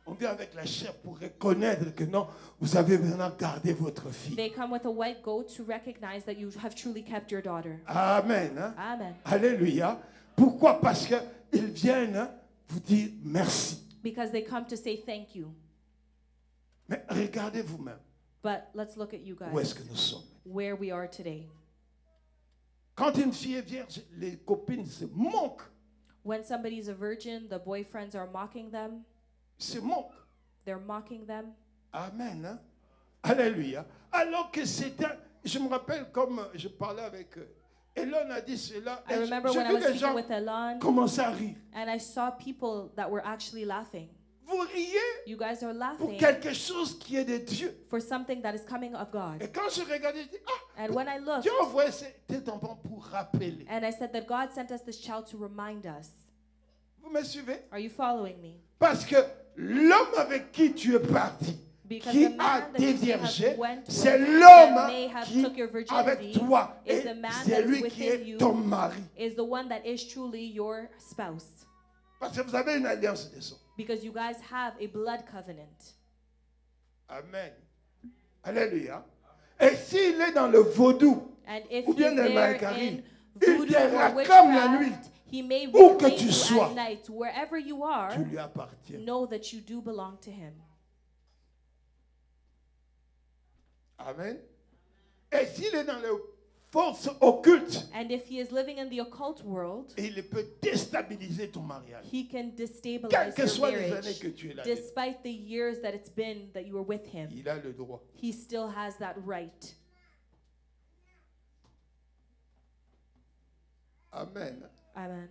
S4: On vient avec la chair pour reconnaître que non, vous avez maintenant gardé votre fille.
S2: They come with a white goat to recognize that you have truly kept your daughter.
S4: Amen. Hein?
S2: Amen.
S4: Alléluia. Pourquoi? Parce qu'ils viennent, hein, vous dire merci.
S2: Because they come to say thank you.
S4: Mais regardez vous-même.
S2: But let's look at you
S4: Où est-ce
S2: guys,
S4: que nous sommes?
S2: where we are today.
S4: Quand une fille est vierge, les copines se moquent.
S2: When somebody's a virgin, the boyfriends are mocking them.
S4: Se moquent.
S2: They're mocking them.
S4: Amen. Hein? Alléluia. Alors que c'était, je me rappelle comme je parlais avec Elon a dit cela.
S2: I
S4: Et
S2: remember
S4: j'ai
S2: when I
S4: vu
S2: was
S4: les
S2: speaking
S4: gens
S2: with Elon,
S4: commencer à rire.
S2: and I saw people that were actually laughing.
S4: Vous riez
S2: You guys are
S4: pour
S2: laughing
S4: quelque chose qui est de Dieu.
S2: for something that is coming of God.
S4: Et quand je regardais, je dis, ah,
S2: And when I looked,
S4: Dieu a envoyé cet enfant pour rappeler.
S2: and I said that God sent us this child to remind us.
S4: Vous me suivez?
S2: Are you following me?
S4: Parce que l'homme avec qui tu es parti,
S2: Because
S4: qui
S2: the
S4: a
S2: man that you
S4: déviergé,
S2: have went
S4: c'est
S2: with,
S4: l'homme
S2: that may have
S4: qui
S2: took your
S4: avec
S2: virginity,
S4: toi
S2: is
S4: et
S2: the man
S4: c'est
S2: that is
S4: lui qui
S2: within
S4: est
S2: you,
S4: ton mari.
S2: is the one that is truly your spouse.
S4: Parce que vous avez une alliance de sang.
S2: Because you guys have a blood covenant.
S4: Amen. Alléluia. Et s'il est dans le vaudou,
S2: And if
S4: ou
S2: he's
S4: bien dans la
S2: there
S4: margarine,
S2: in
S4: il
S2: voodoo
S4: te
S2: or
S4: raconte la nuit.
S2: witchcraft, he may
S4: Où que
S2: relate
S4: tu
S2: you
S4: sois,
S2: at night. Wherever you are,
S4: tu lui appartiens.
S2: know that you do belong to him.
S4: Amen. Et s'il est dans les forces occultes,
S2: And if he is living in the occult world,
S4: il peut déstabiliser ton mariage.
S2: he can
S4: Quelles
S2: destabilize
S4: que
S2: your
S4: soient les années
S2: marriage.
S4: que tu es là,
S2: Despite the years that it's been that you were with him,
S4: il a le droit.
S2: he still has that right.
S4: Amen.
S2: Amen.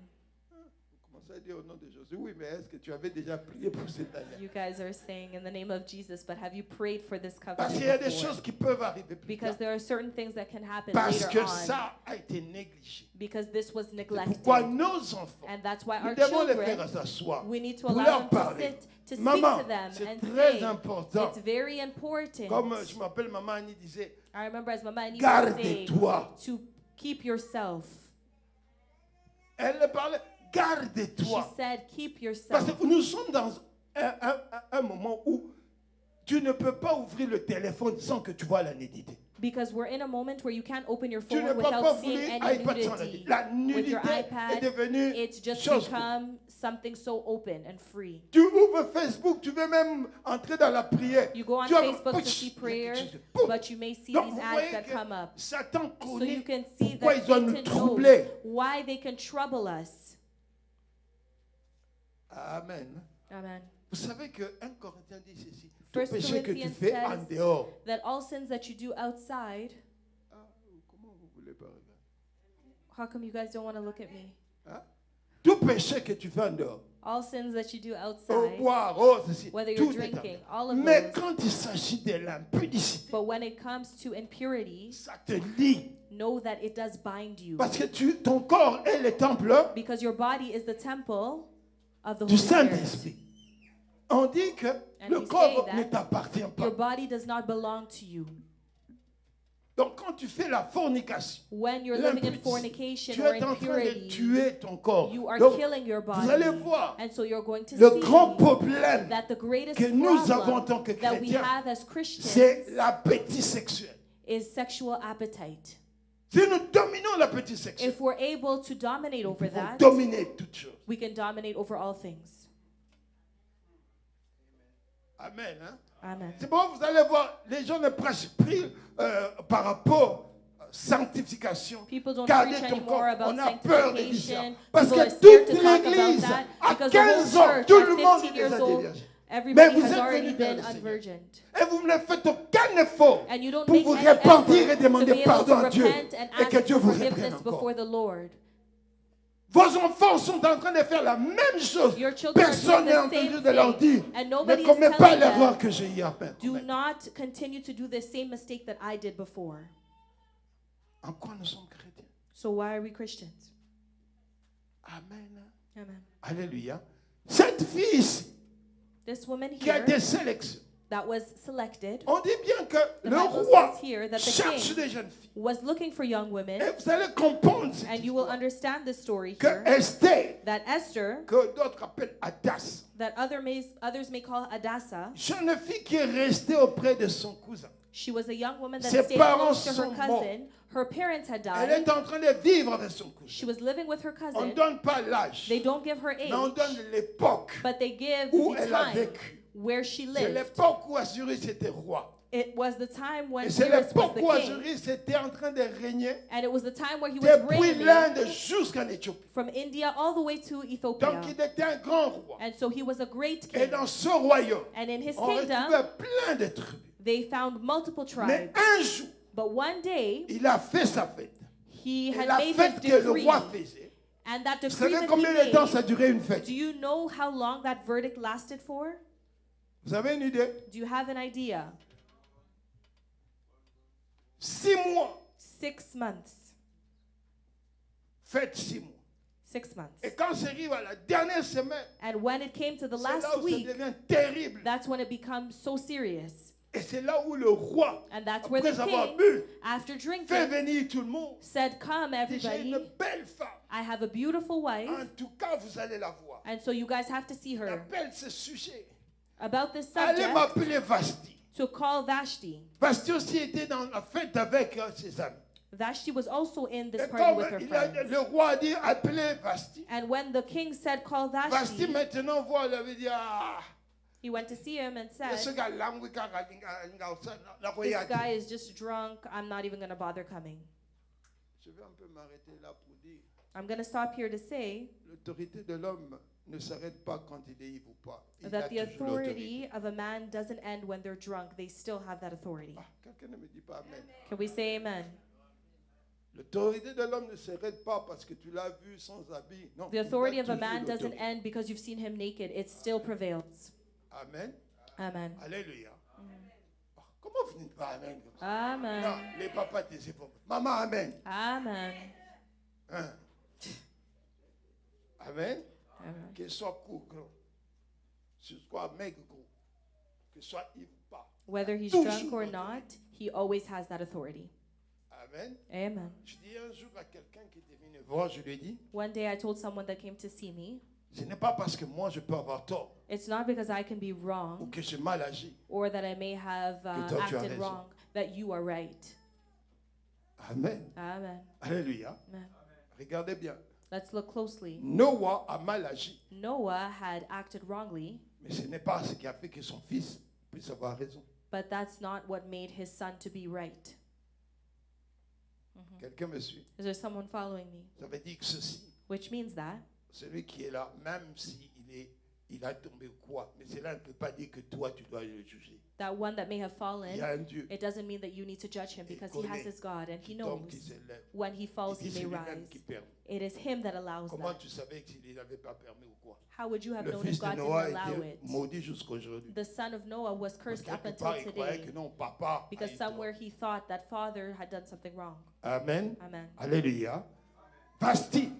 S4: Vous commencez à dire au nom de Jésus, oui, mais est-ce que tu avais déjà prié pour cette alliance?
S2: You guys are saying in the name of Jesus, but have you prayed for this
S4: Parce
S2: covenant
S4: qu'il y a des
S2: before?
S4: choses qui peuvent arriver plus
S2: Because
S4: tard.
S2: there are certain things that can happen
S4: Parce
S2: later
S4: que
S2: on.
S4: ça a été négligé.
S2: Because this was
S4: C'est
S2: neglected.
S4: pourquoi nos enfants,
S2: And that's why
S4: nous
S2: our
S4: devons les faire
S2: children,
S4: s'asseoir
S2: we need to
S4: pour
S2: allow
S4: leur
S2: them to
S4: parler.
S2: sit, to speak
S4: Maman,
S2: to them
S4: c'est
S2: and
S4: très
S2: say,
S4: important.
S2: it's very important.
S4: Comme je m'appelle Maman Annie disait,
S2: I remember as Mama Annie would say,
S4: garde-toi.
S2: to keep yourself.
S4: Elle parlait,
S2: She
S4: garde-toi.
S2: said, keep
S4: Parce
S2: yourself.
S4: que nous sommes dans un moment où tu ne peux pas ouvrir le téléphone sans que tu vois la nudité.
S2: Because we're in a moment where you can't open your
S4: Tu ne
S2: phone
S4: peux pas
S2: without seeing
S4: ouvrir
S2: any
S4: iPad sans la
S2: nudity.
S4: nudité. La
S2: With your
S4: nudité est
S2: iPad,
S4: devenue
S2: it's just
S4: chose.
S2: become something so open and free.
S4: Tu ouvres Facebook, tu veux même entrer dans la prière.
S2: You go on
S4: Tu vas-
S2: Facebook to see prayer,
S4: Boum.
S2: but you may see
S4: Donc,
S2: these
S4: vous
S2: ads
S4: voyez
S2: that
S4: que
S2: come up.
S4: Satan
S2: So you
S4: connaît
S2: can see
S4: pourquoi
S2: that
S4: ils doivent nous
S2: Satan knows
S4: troubler.
S2: why they can trouble us.
S4: Amen.
S2: Amen.
S4: Vous savez que 1 Corinthiens dit ceci. Tout
S2: First
S4: péché que tu
S2: Corinthians
S4: fais en
S2: says
S4: dehors.
S2: that all sins that you do outside,
S4: Ah, comment vous voulez pas regarder?
S2: how come you guys don't want to look at me?
S4: Hein? Tout péché que tu fais en dehors.
S2: All sins that you do
S4: Au
S2: outside,
S4: boire, oh, ceci.
S2: whether you're
S4: Tout est en
S2: drinking,
S4: dehors.
S2: all of
S4: Mais
S2: those.
S4: quand il s'agit de l'impudicité,
S2: But when it comes to impurity,
S4: ça te lie.
S2: know that it does bind you.
S4: Parce que ton corps est le temple
S2: Because your body is the temple of the
S4: du
S2: Holy Spirit.
S4: Saint-Esprit. On dit que
S2: And
S4: le
S2: we
S4: corps
S2: say
S4: ne
S2: that
S4: t'appartient pas.
S2: Your body does not belong to you.
S4: Donc quand tu fais la fornication,
S2: When you're living in
S4: l'impudicité,
S2: fornication
S4: tu
S2: or
S4: es en train de
S2: impurity,
S4: tuer ton corps.
S2: you are
S4: Donc,
S2: killing your
S4: vous
S2: body.
S4: allez voir
S2: And so you're going to
S4: le
S2: see
S4: grand problème
S2: that the greatest
S4: que nous avons en
S2: problem
S4: tant que
S2: that we
S4: chrétiens,
S2: have as Christians
S4: c'est l'appétit sexuel.
S2: is sexual appetite.
S4: Si nous dominons l'appétit sexuel,
S2: If we're able to dominate over
S4: nous pouvons
S2: that,
S4: dominer toutes choses.
S2: we can dominate over all things.
S4: Amen. Hein?
S2: Amen.
S4: C'est bon, vous allez voir, les gens ne prêchent plus par rapport à sanctification.
S2: People don't
S4: Garder
S2: preach
S4: ton corps.
S2: anymore about
S4: On a peur de dire ça.
S2: sanctification.
S4: Parce
S2: People are
S4: que
S2: scared
S4: toute
S2: to talk about
S4: l'église,
S2: that
S4: à
S2: because the
S4: 15
S2: whole
S4: ans,
S2: church
S4: tout
S2: at
S4: le monde
S2: 15
S4: est
S2: years
S4: déjà
S2: old,
S4: déviergé. Mais
S2: everybody
S4: vous
S2: has
S4: êtes
S2: already
S4: venus vers
S2: been
S4: le Seigneur.
S2: unvirgined.
S4: Et vous ne faites aucun effort
S2: And you don't
S4: pour
S2: make
S4: vous
S2: any
S4: repentir et
S2: effort to
S4: demander
S2: be able to
S4: pardon à Dieu
S2: repent and
S4: et que
S2: ask
S4: Dieu
S2: for
S4: vous reprenne
S2: forgiveness
S4: encore.
S2: before the Lord.
S4: Vos enfants sont en train de faire la même chose.
S2: Your children are
S4: Personne
S2: doing
S4: n'est en
S2: the
S4: train
S2: same
S4: de leur dire,
S2: thing, and
S4: ne
S2: nobody is
S4: commets pas
S2: telling
S4: l'erreur
S2: them,
S4: que j'ai hier.
S2: do not continue to do the same mistake that I did before.
S4: En quoi nous sommes chrétiens?
S2: So why are we Christians?
S4: Amen.
S2: Amen.
S4: Alléluia. Cette fille ici,
S2: This woman
S4: qui a
S2: here
S4: des sélections,
S2: that was selected.
S4: On dit bien que
S2: The
S4: le
S2: Bible
S4: roi
S2: says here that the
S4: cherche
S2: king
S4: des jeunes filles.
S2: was looking for young women,
S4: Et vous allez comprendre cette
S2: and you will
S4: histoire.
S2: understand this story
S4: Que
S2: here,
S4: Esther,
S2: that Esther,
S4: que d'autres appellent Hadass,
S2: that others may call Hadassah,
S4: jeune fille qui est restée auprès de son cousin.
S2: she was a young woman that
S4: Ses
S2: stayed
S4: parents
S2: close to her
S4: sont morts.
S2: cousin. Her parents had
S4: Elle
S2: died.
S4: est en train de vivre avec son
S2: She
S4: cousin.
S2: was living with her
S4: On ne
S2: cousin.
S4: donne pas l'âge,
S2: They don't give her
S4: mais on
S2: age,
S4: donne l'époque
S2: but they give
S4: où
S2: the
S4: elle a
S2: time
S4: vécu.
S2: where she
S4: C'est
S2: lived.
S4: l'époque où Azuris était roi.
S2: It was the time when
S4: Et c'est
S2: Cyrus was
S4: l'époque
S2: the
S4: où
S2: king,
S4: Azuris était en train de régner
S2: and it was the time where he was
S4: depuis
S2: reigning
S4: l'Inde jusqu'en Éthiopie.
S2: from India all the way to Ethiopia.
S4: Donc il était un grand roi.
S2: And so he was a great
S4: Et
S2: king.
S4: dans ce royaume,
S2: And in his
S4: on
S2: kingdom,
S4: retrouvait plein de tribus.
S2: they found multiple
S4: Mais
S2: tribes.
S4: un jour,
S2: But one day,
S4: il a fait sa fête.
S2: he
S4: Et
S2: had
S4: la
S2: made his
S4: fête que le
S2: decree.
S4: roi faisait.
S2: And that
S4: Vous
S2: decree
S4: savez
S2: that
S4: combien
S2: he
S4: de temps
S2: made,
S4: ça a duré une fête?
S2: do you know how long that verdict lasted for?
S4: Vous avez une idée?
S2: Do you have an idea?
S4: 6 mois.
S2: 6 months.
S4: Fête 6 mois.
S2: 6 months.
S4: Et quand ça arrive à la dernière semaine,
S2: And when it came to the
S4: c'est là
S2: last
S4: où ça
S2: week,
S4: devient terrible.
S2: that's when it becomes so serious.
S4: Et c'est là où le roi,
S2: And that's where
S4: après
S2: the
S4: avoir
S2: king,
S4: bu,
S2: after
S4: fait
S2: drinking,
S4: venir tout le monde.
S2: said, "Come,
S4: Dit, j'ai
S2: everybody.
S4: une belle femme.
S2: I have a beautiful wife."
S4: En tout cas, vous allez la voir.
S2: And so you guys have to see
S4: Il
S2: her.
S4: appelle ce sujet.
S2: About this
S4: Allez
S2: subject,
S4: m'appeler Vashti.
S2: to call Vashti.
S4: Vashti aussi était dans la fête avec ses amis.
S2: Vashti was also in this
S4: Et
S2: party
S4: comme
S2: with her friends.
S4: le roi a dit appelez Vashti.
S2: And when the king said, "Call
S4: Vashti
S2: Vashti,"
S4: maintenant voit, elle avait dit ah.
S2: he went to see him and
S4: Ce
S2: said,
S4: gars là, la
S2: "This
S4: regarde.
S2: guy is just drunk. I'm not even going to bother coming."
S4: Je vais un peu m'arrêter là pour dire
S2: I'm going to stop here to say
S4: l'autorité de l'homme ne s'arrête pas quand il est ivre ou pas. Il a
S2: that the
S4: toujours l'autorité.
S2: authority of a man doesn't end when they're drunk. They still have that authority.
S4: Ah, quelqu'un ne me dit pas amen.
S2: Can we say amen?
S4: L'autorité de l'homme ne s'arrête pas parce que tu l'as vu sans habit. Non.
S2: The
S4: il a
S2: authority of a
S4: toujours
S2: man doesn't
S4: l'autorité.
S2: end because you've seen him naked. It still prevails.
S4: Amen.
S2: Amen.
S4: Alléluia. Ah, comment vous dites pas amen comme ça?
S2: Amen.
S4: Non, les papas disaient pas. Maman, amen.
S2: Amen.
S4: Hein? Amen.
S2: Amen.
S4: Qu'il soit court, gros. Que soit maigre, gros. Que soit ivre ou pas.
S2: Whether he's
S4: Toujours
S2: drunk or
S4: l'autorité.
S2: not, he always has that authority.
S4: Amen.
S2: Amen.
S4: Je dis un jour à quelqu'un qui était venu me voir, je lui ai dit,
S2: One day I told someone that came to see me,
S4: ce n'est pas parce que moi je peux avoir tort
S2: it's not because I can be
S4: ou
S2: wrong
S4: que j'ai mal agi.
S2: or that I may have
S4: Que toi, tu as
S2: acted
S4: raison.
S2: wrong, that you are right.
S4: Amen.
S2: Amen.
S4: Alléluia.
S2: Amen.
S4: Regardez bien.
S2: Let's look closely.
S4: Noah a mal agi,
S2: Noah had acted wrongly,
S4: mais ce n'est pas ce qui a fait que son fils puisse avoir raison.
S2: but that's not what made his son to be right.
S4: Quelqu'un me suit.
S2: Is there someone following me?
S4: Ça veut dire que ceci,
S2: Which means that
S4: celui qui est là, même il a tombé ou quoi, mais cela ne peut pas dire que toi tu dois le juger.
S2: that one that may have
S4: Il
S2: fallen,
S4: y a un Dieu
S2: it doesn't mean that you need to judge him because he has his God and he
S4: qui tombe, qui
S2: knows
S4: s'élève.
S2: when he falls
S4: Il dit,
S2: he
S4: c'est
S2: may
S4: lui-même
S2: rise.
S4: qui permet.
S2: It is him that allows
S4: Comment
S2: that.
S4: tu savais qu'il n'avait pas permis ou quoi?
S2: How would you have
S4: Le
S2: known if
S4: fils de
S2: God didn't
S4: Noah
S2: allow
S4: était
S2: it?
S4: maudit jusqu'aujourd'hui.
S2: The son of Noah was
S4: Parce
S2: cursed
S4: que
S2: up
S4: quelque
S2: until
S4: part, il croyait que
S2: today
S4: non, papa a
S2: because
S4: eu tort.
S2: somewhere he thought that father had done something wrong.
S4: Amen.
S2: Amen.
S4: Alléluia. Vashti.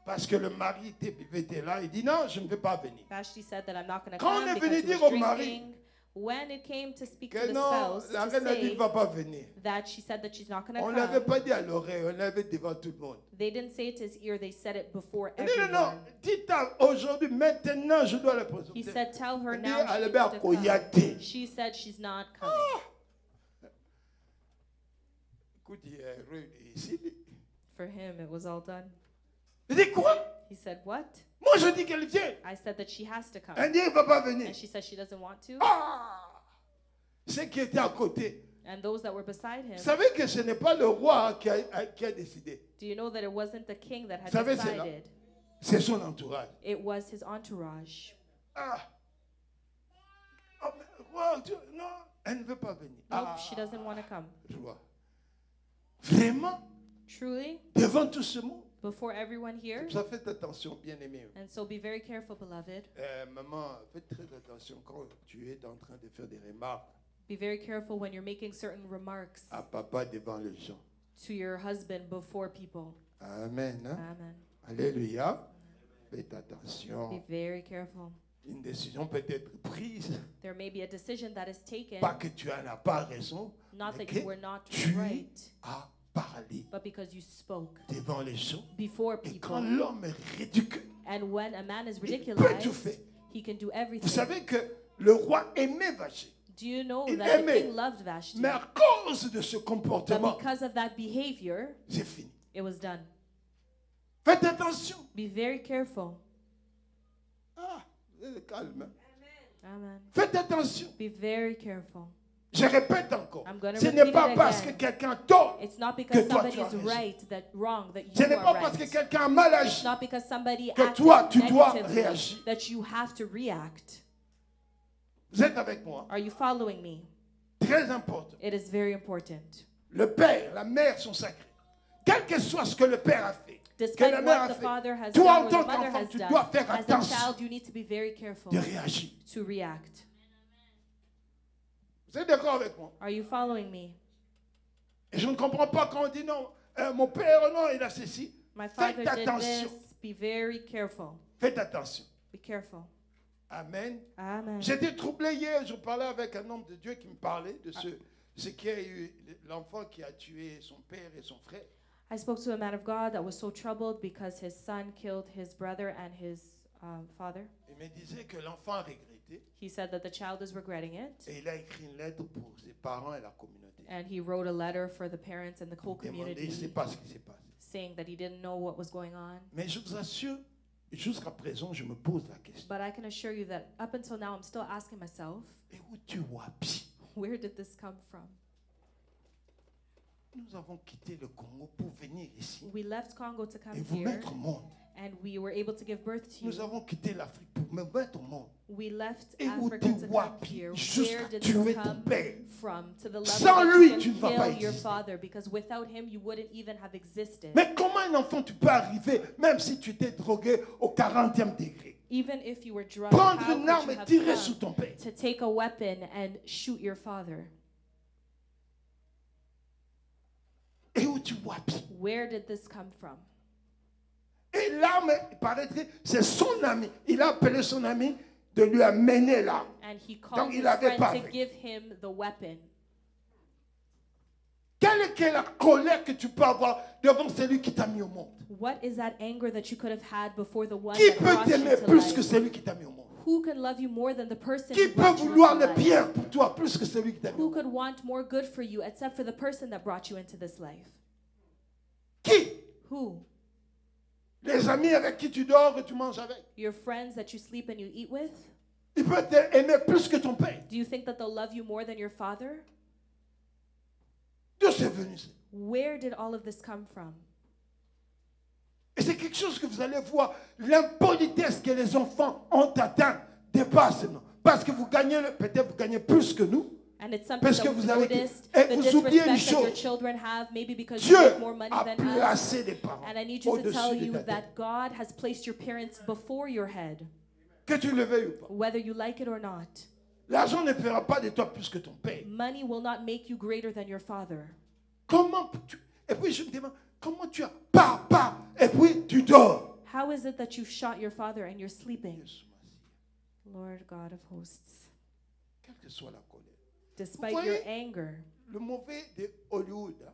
S4: Parce que le mari était là, il dit non, je ne vais pas venir.
S2: Vashti said that I'm not going to
S4: Quand on
S2: come
S4: est
S2: because
S4: venu
S2: he
S4: dire
S2: was
S4: au mari
S2: drinking. When it came to speak to
S4: Que
S2: the
S4: non,
S2: spouse,
S4: la
S2: to
S4: reine a dit qu'il
S2: say
S4: ne va pas venir.
S2: that she said that she's not going
S4: On
S2: to
S4: ne l'avait
S2: come,
S4: pas dit à l'oreille, on l'avait devant tout le monde.
S2: they didn't say it to his ear, they said it before
S4: Il dit non, non,
S2: everyone.
S4: dites-à aujourd'hui, maintenant, je dois le présenter.
S2: He said, tell her
S4: Il dit,
S2: now
S4: elle
S2: she
S4: est à
S2: needs to come.
S4: Koyate.
S2: She said she's not coming.
S4: Écoute, il est heureux ici.
S2: For him, it was all done.
S4: Il dit quoi?
S2: He said, what?
S4: Moi, je dis qu'elle vient.
S2: I said that she has to come.
S4: Elle dit, il ne va pas venir.
S2: And she said she doesn't want to.
S4: Ah! Ceux qui étaient à côté.
S2: And those that were beside him,
S4: Vous savez que ce n'est pas le roi qui a décidé.
S2: do you know that it wasn't the king that had
S4: Savez cela?
S2: decided?
S4: C'est son entourage.
S2: It was his entourage.
S4: Ah! Oh, mais, roi, non, elle ne veut pas venir.
S2: Nope, she doesn't want to come.
S4: Je vois. Vraiment?
S2: Truly,
S4: Devant tout ce monde?
S2: before everyone here.
S4: Ça fait attention, bien aimé.
S2: And so be very careful, beloved.
S4: Maman, faites très attention quand tu es en train de faire des remarques
S2: Be very careful when you're making certain remarks
S4: à papa devant les gens.
S2: to your husband before people.
S4: Amen. Hein?
S2: Amen.
S4: Alléluia. Faites
S2: Be
S4: attention.
S2: very careful.
S4: Une décision peut être prise,
S2: There may be a decision that is taken,
S4: pas que tu n'en as pas raison,
S2: not
S4: mais
S2: that you
S4: que
S2: were not
S4: tu
S2: right,
S4: as parlé
S2: but because you spoke
S4: devant les gens.
S2: before
S4: Et quand
S2: people.
S4: l'homme est ridicule,
S2: And when a man is
S4: il peut tout
S2: ridiculized,
S4: faire.
S2: he can do
S4: Vous
S2: everything.
S4: savez que le roi aimait Vashti,
S2: Do you know
S4: il
S2: that the
S4: aimait.
S2: king loved Vashti?
S4: mais à cause de ce
S2: But
S4: comportement,
S2: because of that behavior,
S4: c'est fini.
S2: it was done.
S4: Faites attention.
S2: Be very careful.
S4: Ah, vous êtes calme.
S2: Amen.
S4: Faites attention.
S2: Be very careful.
S4: Je répète encore.
S2: I'm gonna
S4: Ce
S2: repeat
S4: n'est pas
S2: it
S4: parce que
S2: again.
S4: quelqu'un tort.
S2: It's not
S4: Que
S2: because
S4: toi,
S2: somebody
S4: tu as
S2: is
S4: raison.
S2: right that wrong that
S4: Ce
S2: you
S4: n'est pas
S2: are
S4: parce que
S2: right.
S4: quelqu'un a mal
S2: It's
S4: agi
S2: not because somebody
S4: que
S2: acted
S4: toi, tu dois
S2: negatively
S4: réagir.
S2: that you have to react.
S4: Vous êtes avec moi?
S2: Are you following me?
S4: Très important.
S2: It is very important.
S4: Le père, la mère sont sacrés. Quel que soit ce que le père a fait, que
S2: Despite
S4: la mère
S2: what
S4: a
S2: the
S4: fait,
S2: father has
S4: toi
S2: done
S4: en
S2: or the
S4: tant
S2: mother
S4: qu'enfant,
S2: has
S4: tu
S2: done,
S4: dois faire
S2: as a
S4: attention
S2: child, you need to be very careful
S4: de réagir.
S2: to react.
S4: Vous êtes d'accord avec moi?
S2: Are you following me?
S4: Et je ne comprends pas quand on dit non, mon père, non, il a ceci.
S2: My father
S4: Faites
S2: did
S4: attention.
S2: this. Be very careful.
S4: Faites attention.
S2: Be careful.
S4: Amen.
S2: Amen.
S4: J'étais troublé hier, je parlais avec un homme de Dieu qui me parlait de ce qui a eu l'enfant qui a tué son père et son frère.
S2: I spoke to a man of God that was so troubled because his son killed his brother and his father.
S4: Il me disait que l'enfant a regretté
S2: He said that the child is regretting it,
S4: et il a écrit une lettre pour ses parents et la communauté.
S2: and he wrote a letter for the parents and the whole
S4: Demandez, il ne
S2: community
S4: sait pas ce qui s'est passé.
S2: saying that he didn't know what was going on.
S4: Mais je vous assure, jusqu'à présent, je me pose la question.
S2: But I can assure you that up until now, I'm still asking myself,
S4: Et où tu vois bien?
S2: where did this come from?
S4: Nous avons quitté le Congo pour venir ici
S2: We left Congo to come
S4: et vous
S2: here,
S4: mettre au monde.
S2: and we were able to give birth to
S4: Nous
S2: you.
S4: avons quitté l'Afrique pour me mettre au monde.
S2: We left
S4: Et où
S2: Africa
S4: tu
S2: to
S4: vois
S2: come
S4: bien
S2: here. Where
S4: jusqu'à
S2: did
S4: tuer
S2: this
S4: ton
S2: come
S4: père.
S2: from? To the level
S4: Sans
S2: that
S4: lui,
S2: you
S4: tu ne
S2: can
S4: vas pas
S2: kill your
S4: exister.
S2: father, because without him, you wouldn't even have existed.
S4: Mais comment un enfant tu peux arriver, même si tu étais drogué au 40e degré,
S2: Even if you were drugged,
S4: prendre
S2: how
S4: une
S2: could
S4: arme
S2: you
S4: et
S2: have
S4: tirer
S2: come
S4: sur ton père?
S2: to take a weapon and shoot your father?
S4: Et où tu vois bien?
S2: Where did this come from?
S4: Et l'arme, il paraîtrait, c'est son ami. Il a appelé son ami de lui amener l'arme.
S2: And he
S4: Donc,
S2: called
S4: il
S2: his
S4: avait
S2: friend
S4: pas
S2: to
S4: fait.
S2: give him the weapon.
S4: Quelle est la colère que tu peux avoir devant celui qui t'a mis au monde?
S2: What is that anger that you could have had before the one
S4: Qui
S2: that
S4: peut
S2: brought you
S4: t'aimer
S2: to
S4: plus que
S2: life?
S4: celui qui t'a mis au monde?
S2: Who can love you more than the person
S4: Qui
S2: who
S4: peut
S2: brought you
S4: vouloir
S2: into
S4: le
S2: life?
S4: bien pour toi plus que celui qui t'a mis au
S2: Who
S4: monde?
S2: could want more good for you except for the person that brought you into this life?
S4: Qui?
S2: Who?
S4: Les amis avec qui tu dors et tu manges avec.
S2: Your friends that you sleep and you eat with?
S4: Il peut t'aimer plus que ton père.
S2: Do you think that they'll love you more than your father?
S4: D'où c'est venu ça?
S2: Where did all of this come from?
S4: Et c'est quelque chose que vous allez voir. L'impolitesse que les enfants ont atteint dépasse nous. Parce que vous gagnez, peut-être vous gagnez plus que nous.
S2: And it's something
S4: Parce
S2: that
S4: que
S2: we've
S4: vous avez...
S2: noticed,
S4: Et
S2: the
S4: vous oubliez une
S2: disrespect that your
S4: chose.
S2: children have, maybe because
S4: Dieu
S2: you make more money
S4: a
S2: than us.
S4: placé des parents
S2: And I need you to tell
S4: au-dessus de
S2: you
S4: ta tête.
S2: that God has placed your parents before your head,
S4: Que tu le veuilles ou pas.
S2: whether you like it or not.
S4: L'argent ne fera pas de toi plus que ton père.
S2: Money will not make you greater than your father.
S4: Comment tu... Et puis je me demande, comment tu as papa et puis tu dors?
S2: How is it that you shot your father and you're sleeping? Lord God of hosts,
S4: Quelle que soit la colère.
S2: despite
S4: voyez?
S2: your anger,
S4: Le mauvais de Hollywood, hein,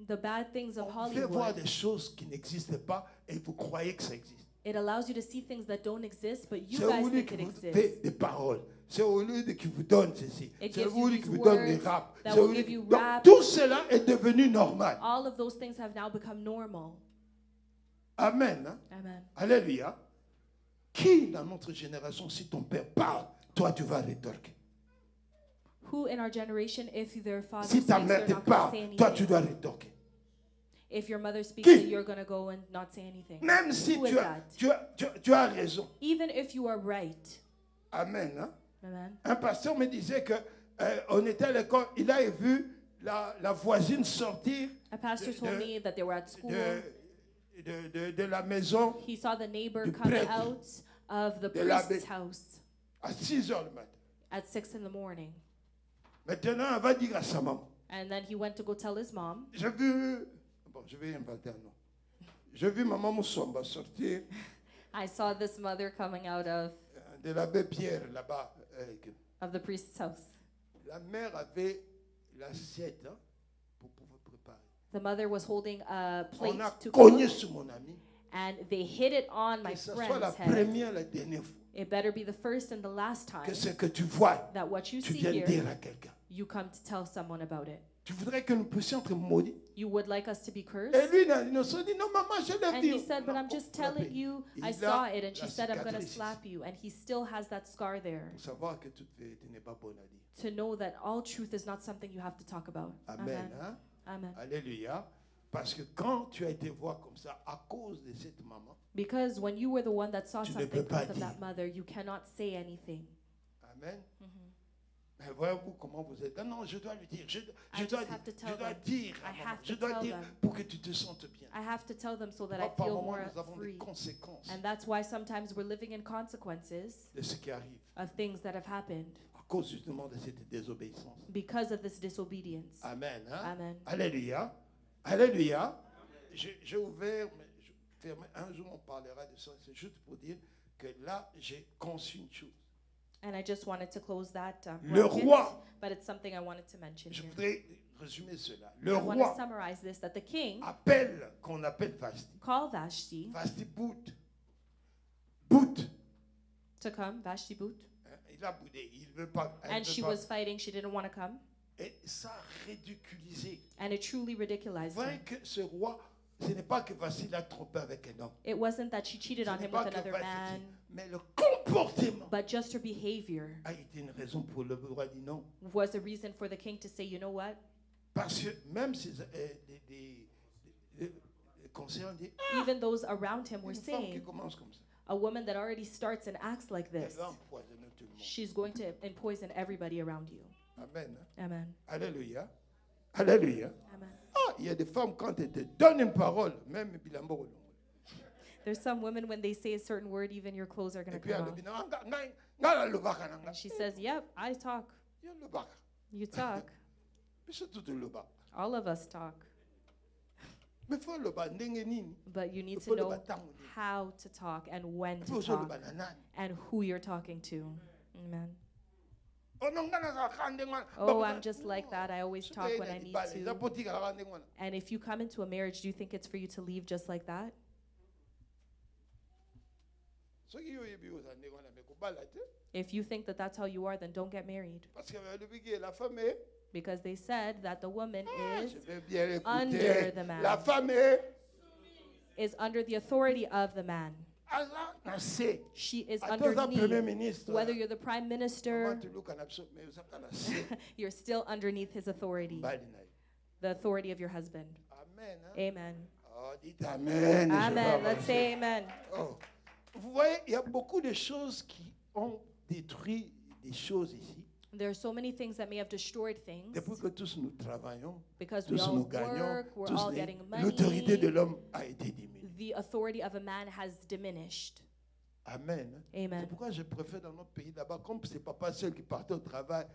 S2: the bad things of
S4: on fait voir
S2: Hollywood,
S4: des choses qui n'existent pas et vous croyez que ça existe.
S2: it allows you to see things that don't exist, but you
S4: C'est
S2: guys
S4: Hollywood
S2: think
S4: qui
S2: it
S4: vous
S2: exists.
S4: fait des paroles. C'est Hollywood qui vous donne ceci.
S2: It
S4: C'est
S2: gives you
S4: Hollywood
S2: these
S4: qui vous donne des
S2: words
S4: rap.
S2: that
S4: C'est
S2: will
S4: Hollywood-
S2: give you
S4: Donc,
S2: rap.
S4: tout cela est devenu normal.
S2: All of those things have now become normal.
S4: Amen. Hein?
S2: Amen.
S4: Alléluia. Qui dans notre génération, si ton père parle, toi tu vas rétorquer.
S2: Who in our generation, if their father
S4: Si ta
S2: speaks,
S4: mère
S2: they're
S4: te
S2: not going to
S4: parle,
S2: say
S4: toi tu
S2: anything?
S4: dois rétorquer.
S2: If your mother speaks,
S4: Qui?
S2: then you're going to go and not say anything.
S4: Même si
S2: Who is
S4: tu as,
S2: that?
S4: tu as raison.
S2: Even if you are right.
S4: Amen. Hein?
S2: Amen.
S4: Un pasteur me disait que on était à l'école, il a vu la voisine sortir
S2: A pastor told
S4: de-
S2: me that they were at school.
S4: de la maison
S2: He saw the neighbor
S4: du
S2: come
S4: prêtre,
S2: out of the
S4: de l'abbé.
S2: priest's house
S4: à 6 heures le matin.
S2: at 6 in the morning.
S4: Maintenant, elle va dire à sa maman,
S2: And then he went to go tell his mom.
S4: j'ai vu, bon, je vais inventer un nom. J'ai vu ma maman Moussamba sortir
S2: I saw this mother coming out of
S4: de l'abbé Pierre, là-bas,
S2: of the priest's house.
S4: la mère avait l'assiette hein, pour pouvoir préparer.
S2: The mother was holding a plate
S4: On a
S2: to
S4: cogné
S2: cook,
S4: sur mon ami.
S2: and they hit it on my
S4: Que ce soit la
S2: friend's head.
S4: première, la dernière fois.
S2: It better be the first and the last time
S4: Que ce que tu vois,
S2: that what you
S4: tu
S2: see
S4: viens
S2: here,
S4: dire à quelqu'un.
S2: you come to tell someone about it.
S4: Tu voudrais que nous puissions être maudits.
S2: You would like us to be cursed?
S4: Et lui, il nous a dit, non, maman, je l'ai
S2: And
S4: vu.
S2: he said, but
S4: On a
S2: I'm just
S4: frappé.
S2: telling you,
S4: Il
S2: I
S4: a
S2: saw it. And she
S4: la
S2: said, I'm going to
S4: cicatrice
S2: slap
S4: ici.
S2: you. And he still has that scar there.
S4: Pour savoir que toute vérité n'est pas bonne à dire.
S2: To know that all truth is not something you have to talk about.
S4: Amen. Hein?
S2: Amen.
S4: Alléluia. Parce que quand tu as été voir comme ça, à cause de cette maman,
S2: Because when you were the one that saw
S4: Tu ne
S2: something
S4: peux pas
S2: because of that
S4: dire.
S2: mother, you cannot say anything.
S4: Amen. Mais voyez-vous comment vous êtes. Non, je dois lui dire. Je
S2: I
S4: dois
S2: just have to
S4: dire.
S2: tell
S4: Je dois
S2: them.
S4: dire. à
S2: I
S4: maman,
S2: have
S4: Je
S2: to
S4: dois
S2: tell
S4: dire
S2: them.
S4: pour que tu te sentes bien.
S2: I have to tell them so that I
S4: Par
S2: feel
S4: moment,
S2: more
S4: nous avons des
S2: free.
S4: conséquences
S2: And that's why sometimes we're living in consequences
S4: de ce qui arrive
S2: of things that have happened
S4: à cause justement de cette désobéissance.
S2: because of this disobedience.
S4: Amen. Hein?
S2: Amen.
S4: Alléluia. Alléluia. J'ai ouvert, mais je fermé. Un jour, on parlera de ça. C'est juste pour dire que là, j'ai conçu une chose.
S2: And I just wanted to close that
S4: Le
S2: bracket,
S4: roi.
S2: but it's something I wanted to mention
S4: Je
S2: here.
S4: voudrais résumer cela. Le
S2: I want to
S4: roi
S2: summarize this, that the king
S4: appelle, qu'on appelle Vashti.
S2: called Vashti
S4: Vashti bout. Bout.
S2: to come, Vashti boot,
S4: Hein, il a boudé. Il veut pas. elle
S2: and
S4: veut
S2: she
S4: pas.
S2: was fighting, she didn't want to come,
S4: Et ça a ridiculisé.
S2: and it truly
S4: Vous
S2: ridiculized
S4: voyez
S2: him.
S4: que ce roi, ce n'est pas que Vashti l'a trompé avec un homme.
S2: It wasn't that she cheated
S4: Ce
S2: on
S4: n'est
S2: him
S4: pas
S2: with
S4: que
S2: another
S4: Vashti-
S2: man,
S4: mais le comportement
S2: but just her behavior
S4: a été une raison pour le roi dit non.
S2: was a reason for the king to say, you know what?
S4: Parce que même si les conseillers disent,
S2: Even those around him were
S4: une femme qui
S2: saying,
S4: commence comme ça,
S2: a woman that already starts and acts like
S4: elle
S2: this,
S4: va empoisonner tout le monde.
S2: she's going to poison everybody around you.
S4: Amen.
S2: Amen.
S4: Alléluia. Alléluia.
S2: Amen.
S4: Ah, il y a des femmes, quand elles te donnent une parole, même Bilambo Olongo.
S2: There's some women, when they say a certain word, even your clothes are going
S4: Et
S2: to
S4: puis elle
S2: come
S4: dit,
S2: off.
S4: non, nga lobaka nanga.
S2: And she says, yep, I talk.
S4: Yo lobaka.
S2: You talk.
S4: Mais surtout tu lobaka.
S2: All of us talk.
S4: Mais faut loba ndenge nini?
S2: But you need
S4: Faut
S2: to know
S4: loba tango nini?
S2: how to talk and when
S4: Faut
S2: to
S4: so
S2: talk
S4: loba na nani?
S2: and who you're talking to. Amen.
S4: Oh non, nga nazalaka ndenge wana.
S2: Oh, I'm just like that. I always talk when I need
S4: Eza
S2: to.
S4: po tikalaka ndenge wana.
S2: And if you come into a marriage, do you think it's for you to leave just like that?
S4: Soki yo yebi oza ndenge wana, mais kobala te.
S2: If you think that that's how you are, then don't get married.
S4: Parce que balobi ke la femme est,
S2: Because they said that the woman is
S4: je vais bien
S2: under
S4: l'écouter.
S2: the man.
S4: La femme est
S2: under the authority of the man.
S4: aza na se.
S2: She is
S4: Ata oza premier
S2: underneath.
S4: ministre.
S2: Whether you're the prime minister,
S4: Mama tuluka na biso, mais ozaka na se.
S2: you're still underneath his authority,
S4: Mbali na ye.
S2: the authority of your husband.
S4: Amen. Hein?
S2: Amen.
S4: Oh, dites amen. Je vais
S2: Amen. Let's
S4: avancer.
S2: say amen.
S4: Oh. Vous voyez, il y a beaucoup de choses qui ont détruit des choses ici.
S2: There are so many things that may have destroyed things
S4: Depuis que tous nous travaillons,
S2: because we
S4: tous
S2: all
S4: nous gagnons,
S2: work, we're all getting
S4: l'autorité de
S2: money.
S4: l'homme a été diminuée.
S2: The authority of a man has diminished.
S4: Amen.
S2: Amen.
S4: C'est pourquoi je préfère dans notre pays là-bas, comme c'est papa seul qui partait au travail,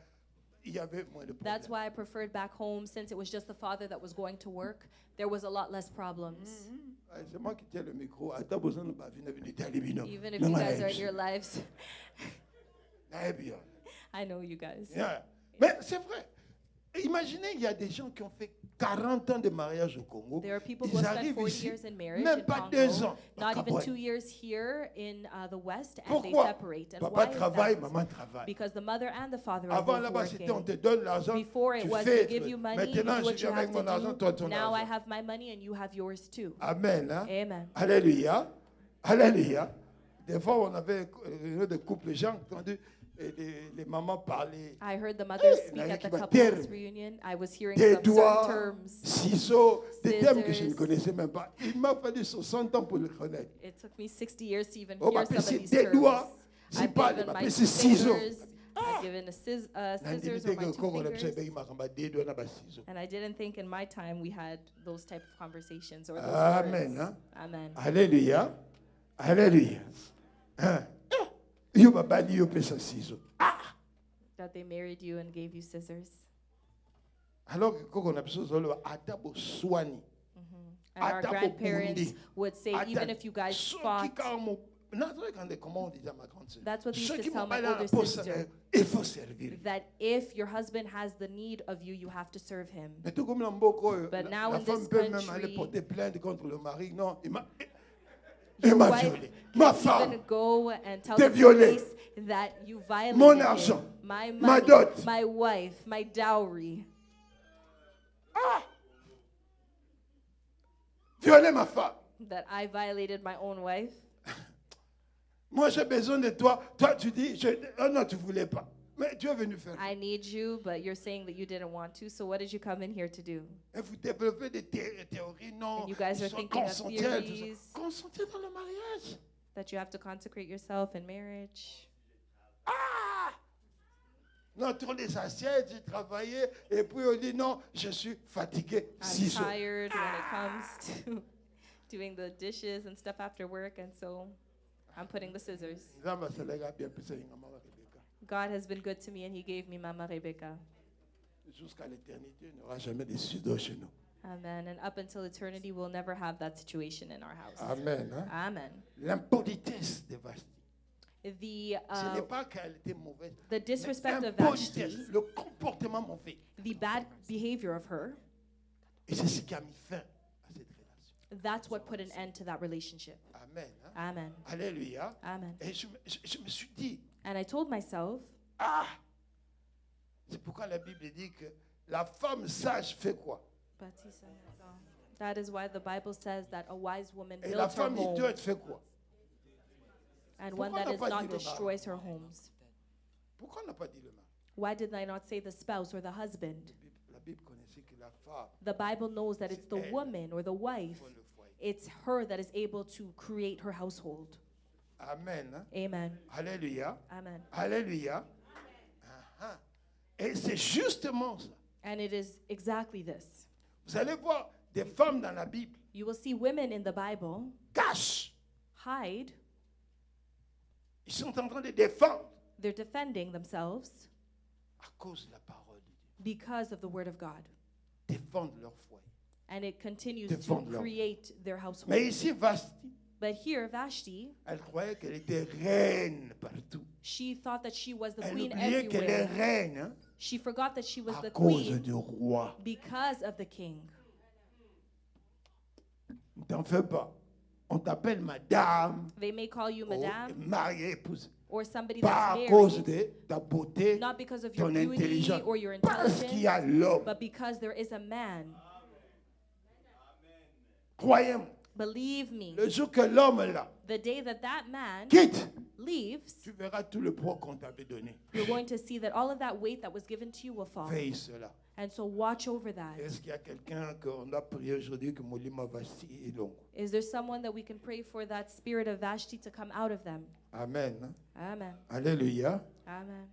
S4: il y avait moins de
S2: That's
S4: problèmes.
S2: why I preferred back home, since it was just the father that was going to work. There was a lot less problems.
S4: Ah, c'est moi qui tiens le micro. Attends, besoin de ma vie,
S2: Even if you guys are in your lives, I know you guys.
S4: Mais c'est vrai. Imaginez, il y a des gens qui ont fait 40 ans de mariage au Congo.
S2: There are people who
S4: Ils
S2: have spent
S4: arrivent
S2: 40
S4: ici,
S2: years in marriage
S4: même
S2: in
S4: pas 2
S2: Congo,
S4: ans.
S2: not even
S4: Kaboué.
S2: 2 years here in the West, and they
S4: Pourquoi?
S2: separate. And
S4: Papa
S2: why is
S4: travaille,
S2: that?
S4: maman travaille.
S2: Because the mother and the father are
S4: Avant
S2: both
S4: là-bas, c'était on
S2: working.
S4: te donne l'argent,
S2: Before it
S4: tu
S2: was
S4: fais.
S2: they give you money, you
S4: Maintenant,
S2: do
S4: je
S2: what you
S4: viens avec
S2: have
S4: mon argent,
S2: to
S4: toi
S2: do.
S4: ton
S2: Now I
S4: argent.
S2: have my money and you have yours too.
S4: Amen. Hein?
S2: Amen.
S4: Alléluia. Alléluia. Des fois, on avait des couples, les gens qui ont dit, les mamans parlaient.
S2: I heard the mothers
S4: Hey,
S2: speak
S4: là,
S2: at the
S4: qui va
S2: couples
S4: taire.
S2: reunion. I was hearing
S4: Des
S2: some certain
S4: doigts,
S2: terms.
S4: ciseaux, des termes que je ne
S2: Scissors.
S4: connaissais même pas. Il m'a fallu 60 ans pour les connaître.
S2: It took me 60 years to even
S4: On
S2: hear
S4: m'appelle
S2: some of
S4: c'est
S2: these
S4: des
S2: terms.
S4: doigts. C'est
S2: I've
S4: pas,
S2: given
S4: on
S2: my
S4: m'appelle c'est ciseaux.
S2: fingers. I've given a scissors or my two fingers. And I didn't think in my time we had those type of conversations or those
S4: Amen.
S2: words.
S4: Hein?
S2: Amen.
S4: Alléluia. Alléluia. Hein? Yo baba dit yo pesa ciseaux.
S2: That they married you and gave you scissors.
S4: Alors que quand on a besoin de atabo soigni.
S2: And our
S4: Ata
S2: grandparents
S4: bobundi.
S2: would say, even if you guys fought,
S4: Regardez comment on disait à ma grande sœur.
S2: That's what they
S4: Ceux
S2: used
S4: qui
S2: to tell
S4: m'ont
S2: my
S4: parlé dans la
S2: older
S4: poste,
S2: sister.
S4: il faut servir.
S2: That if your husband has the need of you, you have to serve him.
S4: Mais tout comme dans Mboko,
S2: But now
S4: la
S2: in
S4: femme
S2: this
S4: peut même
S2: country,
S4: aller porter plainte contre le mari. Non, il m'a
S2: Your wife
S4: violé. Ma
S2: can
S4: femme.
S2: even go and tell
S4: T'es
S2: the
S4: violé.
S2: police that you violated
S4: Mon
S2: him.
S4: argent.
S2: My money,
S4: Ma dot.
S2: my wife, my dowry.
S4: Violer ma femme.
S2: That I violated my own wife.
S4: Moi, j'ai besoin de toi. Toi, tu dis, oh non, tu voulais pas. Mais Dieu est venu faire.
S2: I need you, but you're saying that you didn't want to. So what did you come in here to do?
S4: Et vous développez des théories, non.
S2: And you guys
S4: ils
S2: are
S4: sont
S2: thinking of
S4: consentis, tout ça.
S2: theories.
S4: Consentis dans le mariage.
S2: That you have to consecrate yourself in marriage.
S4: Non, tourne les assiettes, j'ai travaillé. Et puis on dit, non, je suis fatigué.
S2: I'm
S4: 6 heures.
S2: tired when it comes to doing the dishes and stuff after work, and so I'm putting the scissors.
S4: Nzambe asalela bien pesa yenga mama Rebecca.
S2: God has been good to me, and He gave me Mama Rebecca.
S4: Jusqu'à l'éternité, il n'y aura jamais de sudo chez nous.
S2: Amen. And up until eternity, we'll never have that situation in our house.
S4: Amen. Hein?
S2: Amen.
S4: L'impolitesse de Vashti.
S2: The
S4: Ce n'est pas qu'elle était mauvaise.
S2: the disrespect of
S4: L'impolitesse,
S2: Vashti,
S4: le comportement mauvais.
S2: the bad behavior of her,
S4: Et c'est ce qui a mis fin à cette relation.
S2: that's what put an end to that relationship.
S4: Amen. Hein?
S2: Amen.
S4: Alléluia.
S2: Amen.
S4: Et je me suis dit,
S2: And I told myself,
S4: c'est pourquoi la Bible dit que la femme sage fait quoi?
S2: that is why the Bible says that a wise woman
S4: Et la
S2: builds her
S4: femme
S2: home,
S4: idiote fait quoi?
S2: and one
S4: Pourquoi
S2: that
S4: on n'a
S2: is
S4: pas
S2: not
S4: dit le mari?
S2: destroys her homes.
S4: Pourquoi on n'a pas dit le mari?
S2: Why did I not say the spouse or the husband?
S4: La Bible connaissait que la femme
S2: The Bible knows that it's the
S4: elle.
S2: woman or the wife.
S4: pour le foyer.
S2: It's her that is able to create her household.
S4: Amen. Hein?
S2: Amen.
S4: Alléluia.
S2: Amen.
S4: Alléluia. Ah. Et c'est justement ça.
S2: And it is exactly this.
S4: Vous allez voir des femmes dans la Bible
S2: You will see women in the Bible
S4: cachent.
S2: hide.
S4: Ils sont en train de défendre
S2: They're defending themselves
S4: à cause de la parole de Dieu.
S2: because of the word of God.
S4: Défendre leur foyer.
S2: And it continues to
S4: Défendre leur-
S2: create their household.
S4: Mais ici, Vashti,
S2: But here, Vashti,
S4: elle croyait qu'elle était reine partout.
S2: she thought that she was the
S4: Elle
S2: queen
S4: oubliait qu'elle est
S2: everywhere.
S4: reine hein,
S2: She forgot that she was
S4: à
S2: the
S4: cause
S2: queen
S4: du roi.
S2: because of the king.
S4: Ne t'en fais pas. On t'appelle madame,
S2: They may call you
S4: ou
S2: madame
S4: mariée, épouse.
S2: or somebody
S4: Pas
S2: that's
S4: à cause
S2: married,
S4: de ta beauté,
S2: not because of your
S4: ton
S2: beauty
S4: intelligence.
S2: or your
S4: Parce qu'il y a
S2: intelligence,
S4: l'homme.
S2: but because there is a man.
S4: Croyez-moi,
S2: Believe me,
S4: le jour que l'homme est là,
S2: the day that that man
S4: quitte,
S2: leaves,
S4: tu verras tout le poids qu'on t'avait donné.
S2: you're going to see that all of that weight that was given to you will fall.
S4: Veille cela.
S2: And so watch over that.
S4: Est-ce qu'il y a quelqu'un qu'on doit prier aujourd'hui que Molima Vashti est long?
S2: Is there someone that we can pray for that spirit of Vashti to come out of them?
S4: Amen. hein?
S2: Amen.
S4: Alléluia.
S2: Amen.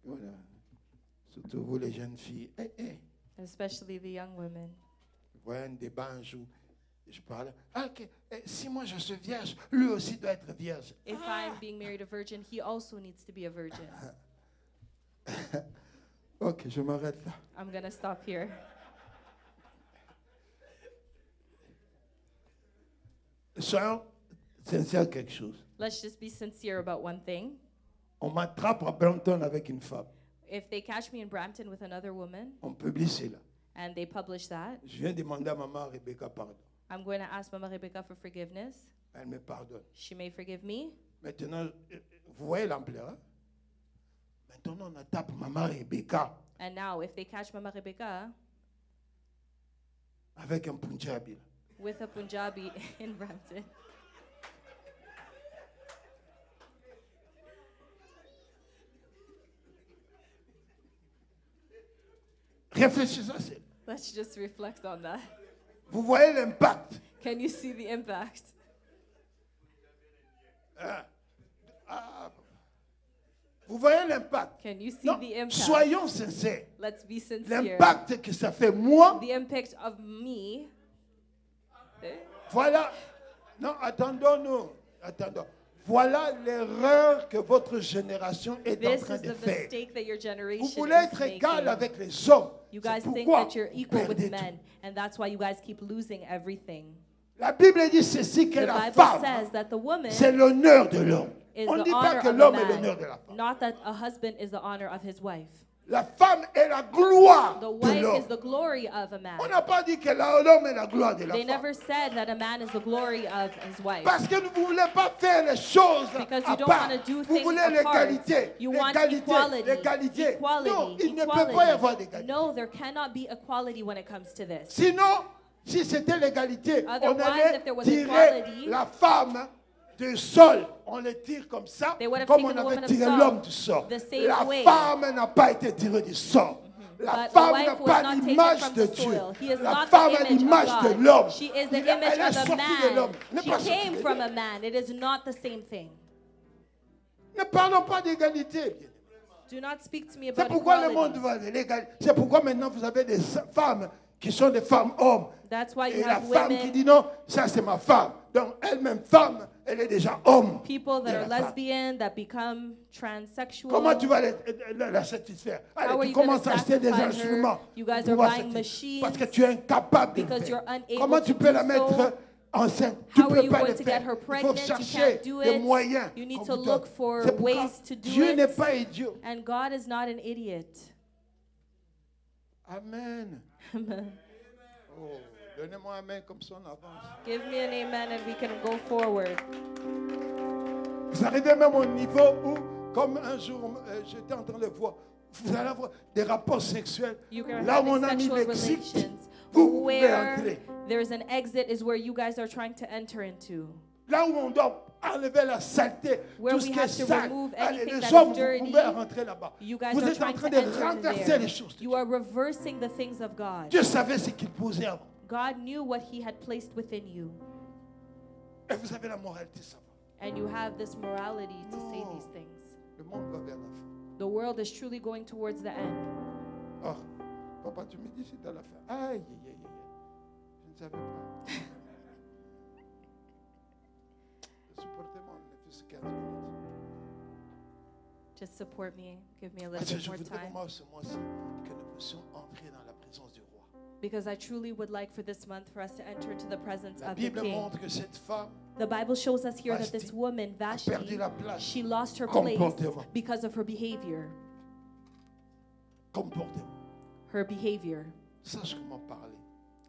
S4: Voilà. Surtout vous les jeunes filles.
S2: Especially the young women.
S4: Vous voyez un débat un jour. Je parle. Ok. Si moi je suis vierge, lui aussi doit être vierge.
S2: If I'm being married a virgin, he also needs to be a virgin.
S4: Ok, je m'arrête là.
S2: I'm going to stop here.
S4: Soyons sincères quelque chose.
S2: Let's just be sincere about one thing.
S4: On m'attrape à Brampton avec une femme.
S2: If they catch me in Brampton with another woman
S4: On publie cela.
S2: and they publish that,
S4: Je viens demander à maman Rebecca pardon.
S2: I'm going to ask Mama Rebecca for forgiveness.
S4: Elle me pardonne.
S2: She may forgive me.
S4: Maintenant, vous voyez l'ampleur. Hein? Maintenant, on attaque maman Rebecca
S2: And now, if they catch Mama Rebecca
S4: avec un Punjabi.
S2: with a Punjabi in Brampton,
S4: Réfléchissez à cela.
S2: let's just reflect on that.
S4: Vous voyez l'impact.
S2: Can you see the impact?
S4: Vous voyez l'impact.
S2: Can you see
S4: Non,
S2: the impact?
S4: soyons sincères.
S2: Let's be sincere.
S4: L'impact que ça fait moi,
S2: The impact of me.
S4: voilà. Non, attendons-nous. Attendons. Voilà l'erreur que votre génération est en
S2: This
S4: train
S2: is
S4: de
S2: the
S4: faire.
S2: mistake that your
S4: Vous
S2: generation
S4: voulez
S2: is
S4: être égal
S2: making.
S4: avec les hommes.
S2: You
S4: C'est
S2: guys think
S4: pourquoi
S2: that you're
S4: vous
S2: equal with
S4: perdez
S2: men, and that's why you guys keep losing everything.
S4: tout. La Bible dit ceci, que
S2: The
S4: la
S2: Bible
S4: femme,
S2: says that the woman
S4: c'est l'honneur de l'homme.
S2: is
S4: On ne
S2: the
S4: dit pas
S2: honor
S4: que
S2: of a
S4: l'homme est l'honneur de la
S2: man,
S4: femme.
S2: not that a husband is the honor of his wife.
S4: La femme est la gloire
S2: The
S4: de
S2: wife is
S4: l'homme.
S2: the glory of a man.
S4: On n'a pas dit que l'homme est la gloire de la
S2: They
S4: femme.
S2: never said that a man is the glory of his wife.
S4: Parce que vous ne voulez pas faire les choses
S2: Because
S4: à
S2: you don't
S4: part.
S2: want to do
S4: Vous
S2: things
S4: voulez
S2: apart.
S4: l'égalité.
S2: You want
S4: L'égalité.
S2: equality.
S4: L'égalité.
S2: Equality.
S4: Non, il ne peut
S2: Equality.
S4: pas y avoir d'égalité.
S2: No, there cannot be equality when it comes to this.
S4: Sinon, si c'était l'égalité, on
S2: Otherwise,
S4: allait
S2: if there was
S4: tirer
S2: equality,
S4: la femme du sol. On le tire comme ça,
S2: They would have
S4: comme
S2: taken
S4: on
S2: the
S4: avait
S2: woman of
S4: tiré
S2: Saul
S4: l'homme du sol.
S2: the same
S4: La
S2: way.
S4: femme n'a pas été tirée du sol. La
S2: But the
S4: femme
S2: wife
S4: n'a
S2: was
S4: pas
S2: not taken
S4: l'image
S2: from
S4: de
S2: the
S4: Dieu.
S2: soil. He is
S4: La
S2: not
S4: femme
S2: the
S4: a
S2: image of
S4: l'image de
S2: God.
S4: l'homme.
S2: She is the
S4: Elle a
S2: image of a
S4: sorti de l'homme.
S2: man.
S4: N'est
S2: She
S4: pas sorti
S2: came
S4: de
S2: from
S4: l'homme.
S2: a man. It is not the same thing.
S4: Ne parlons pas d'égalité.
S2: Do not speak to me
S4: C'est
S2: about
S4: pourquoi le monde
S2: equality.
S4: va vers l'égalité. C'est pourquoi maintenant vous avez des femmes qui sont des femmes hommes.
S2: That's why
S4: Et
S2: you
S4: la
S2: have
S4: femme qui
S2: women,
S4: dit non, ça c'est ma femme. Donc elle-même femme, elle est déjà homme.
S2: people
S4: de
S2: that
S4: la
S2: are
S4: femme.
S2: lesbian, that become transsexual.
S4: Comment tu vas la satisfaire?
S2: How are
S4: Allez, tu
S2: you gonna
S4: commences à acheter des
S2: satisfy her?
S4: instruments.
S2: You guys
S4: pour
S2: are
S4: pouvoir
S2: buying
S4: satisfaire.
S2: machines
S4: Parce que tu es incapable de le
S2: because
S4: faire.
S2: you're unable
S4: Comment
S2: to
S4: tu peux
S2: do
S4: la
S2: so.
S4: mettre enceinte? Tu
S2: How
S4: ne
S2: are
S4: peux
S2: you
S4: pas
S2: going
S4: le
S2: to
S4: faire.
S2: get her
S4: Il faut
S2: pregnant? You
S4: chercher
S2: can't do
S4: des
S2: it.
S4: moyens.
S2: You need
S4: qu'on
S2: to
S4: vous
S2: look
S4: donne.
S2: for
S4: C'est pourquoi
S2: ways to do
S4: Dieu
S2: it.
S4: n'est pas idiot.
S2: And God is not an idiot.
S4: Amen. Oh, donnez-moi un amen comme ça on avance.
S2: Give me an amen and we can go forward.
S4: Vous arrivez même au niveau où, comme un jour, j'étais en train de voir, vous allez avoir des rapports sexuels.
S2: You can
S4: Là où on
S2: have
S4: a mis
S2: sexual
S4: l'exit,
S2: relations
S4: vous pouvez
S2: where
S4: entrer.
S2: there's an exit is where you guys are trying to enter into.
S4: Là où on doit enlever la saleté,
S2: Where
S4: tout ce
S2: we
S4: qui est
S2: have to
S4: sale.
S2: remove
S4: Allez,
S2: anything
S4: les
S2: that
S4: hommes,
S2: is
S4: vous
S2: dirty.
S4: pouvez rentrer là-bas.
S2: You guys
S4: Vous
S2: are
S4: êtes en
S2: trying
S4: train
S2: to
S4: de
S2: enter in
S4: renverser
S2: there.
S4: les choses.
S2: You are reversing the things of God.
S4: Dieu savait ce qu'il posait avant.
S2: God knew what He had placed within you.
S4: Et vous avez la moralité, ça va.
S2: And you have this morality to say
S4: No.
S2: these things.
S4: Le monde va vers la fin.
S2: The world is truly going towards the end.
S4: Oh, papa, tu me dis c'est à la fin. Aïe, aïe, aïe, aïe. Je ne savais pas. Supportez-moi, ne fût-ce 15 minutes.
S2: Just support me. Give me a little
S4: Parce que
S2: bit
S4: je
S2: more
S4: voudrais
S2: time.
S4: vraiment ce mois-ci que nous puissions entrer dans la présence du roi.
S2: Because I truly would like for this month for us to enter into the presence
S4: La
S2: of the
S4: Bible
S2: King.
S4: montre que cette femme
S2: The Bible shows us here that this
S4: Vashti
S2: woman,
S4: a perdu
S2: Vashti,
S4: la place.
S2: she lost her place
S4: Comportement.
S2: because of her behavior.
S4: Comportement.
S2: Her behavior.
S4: Sache comment parler.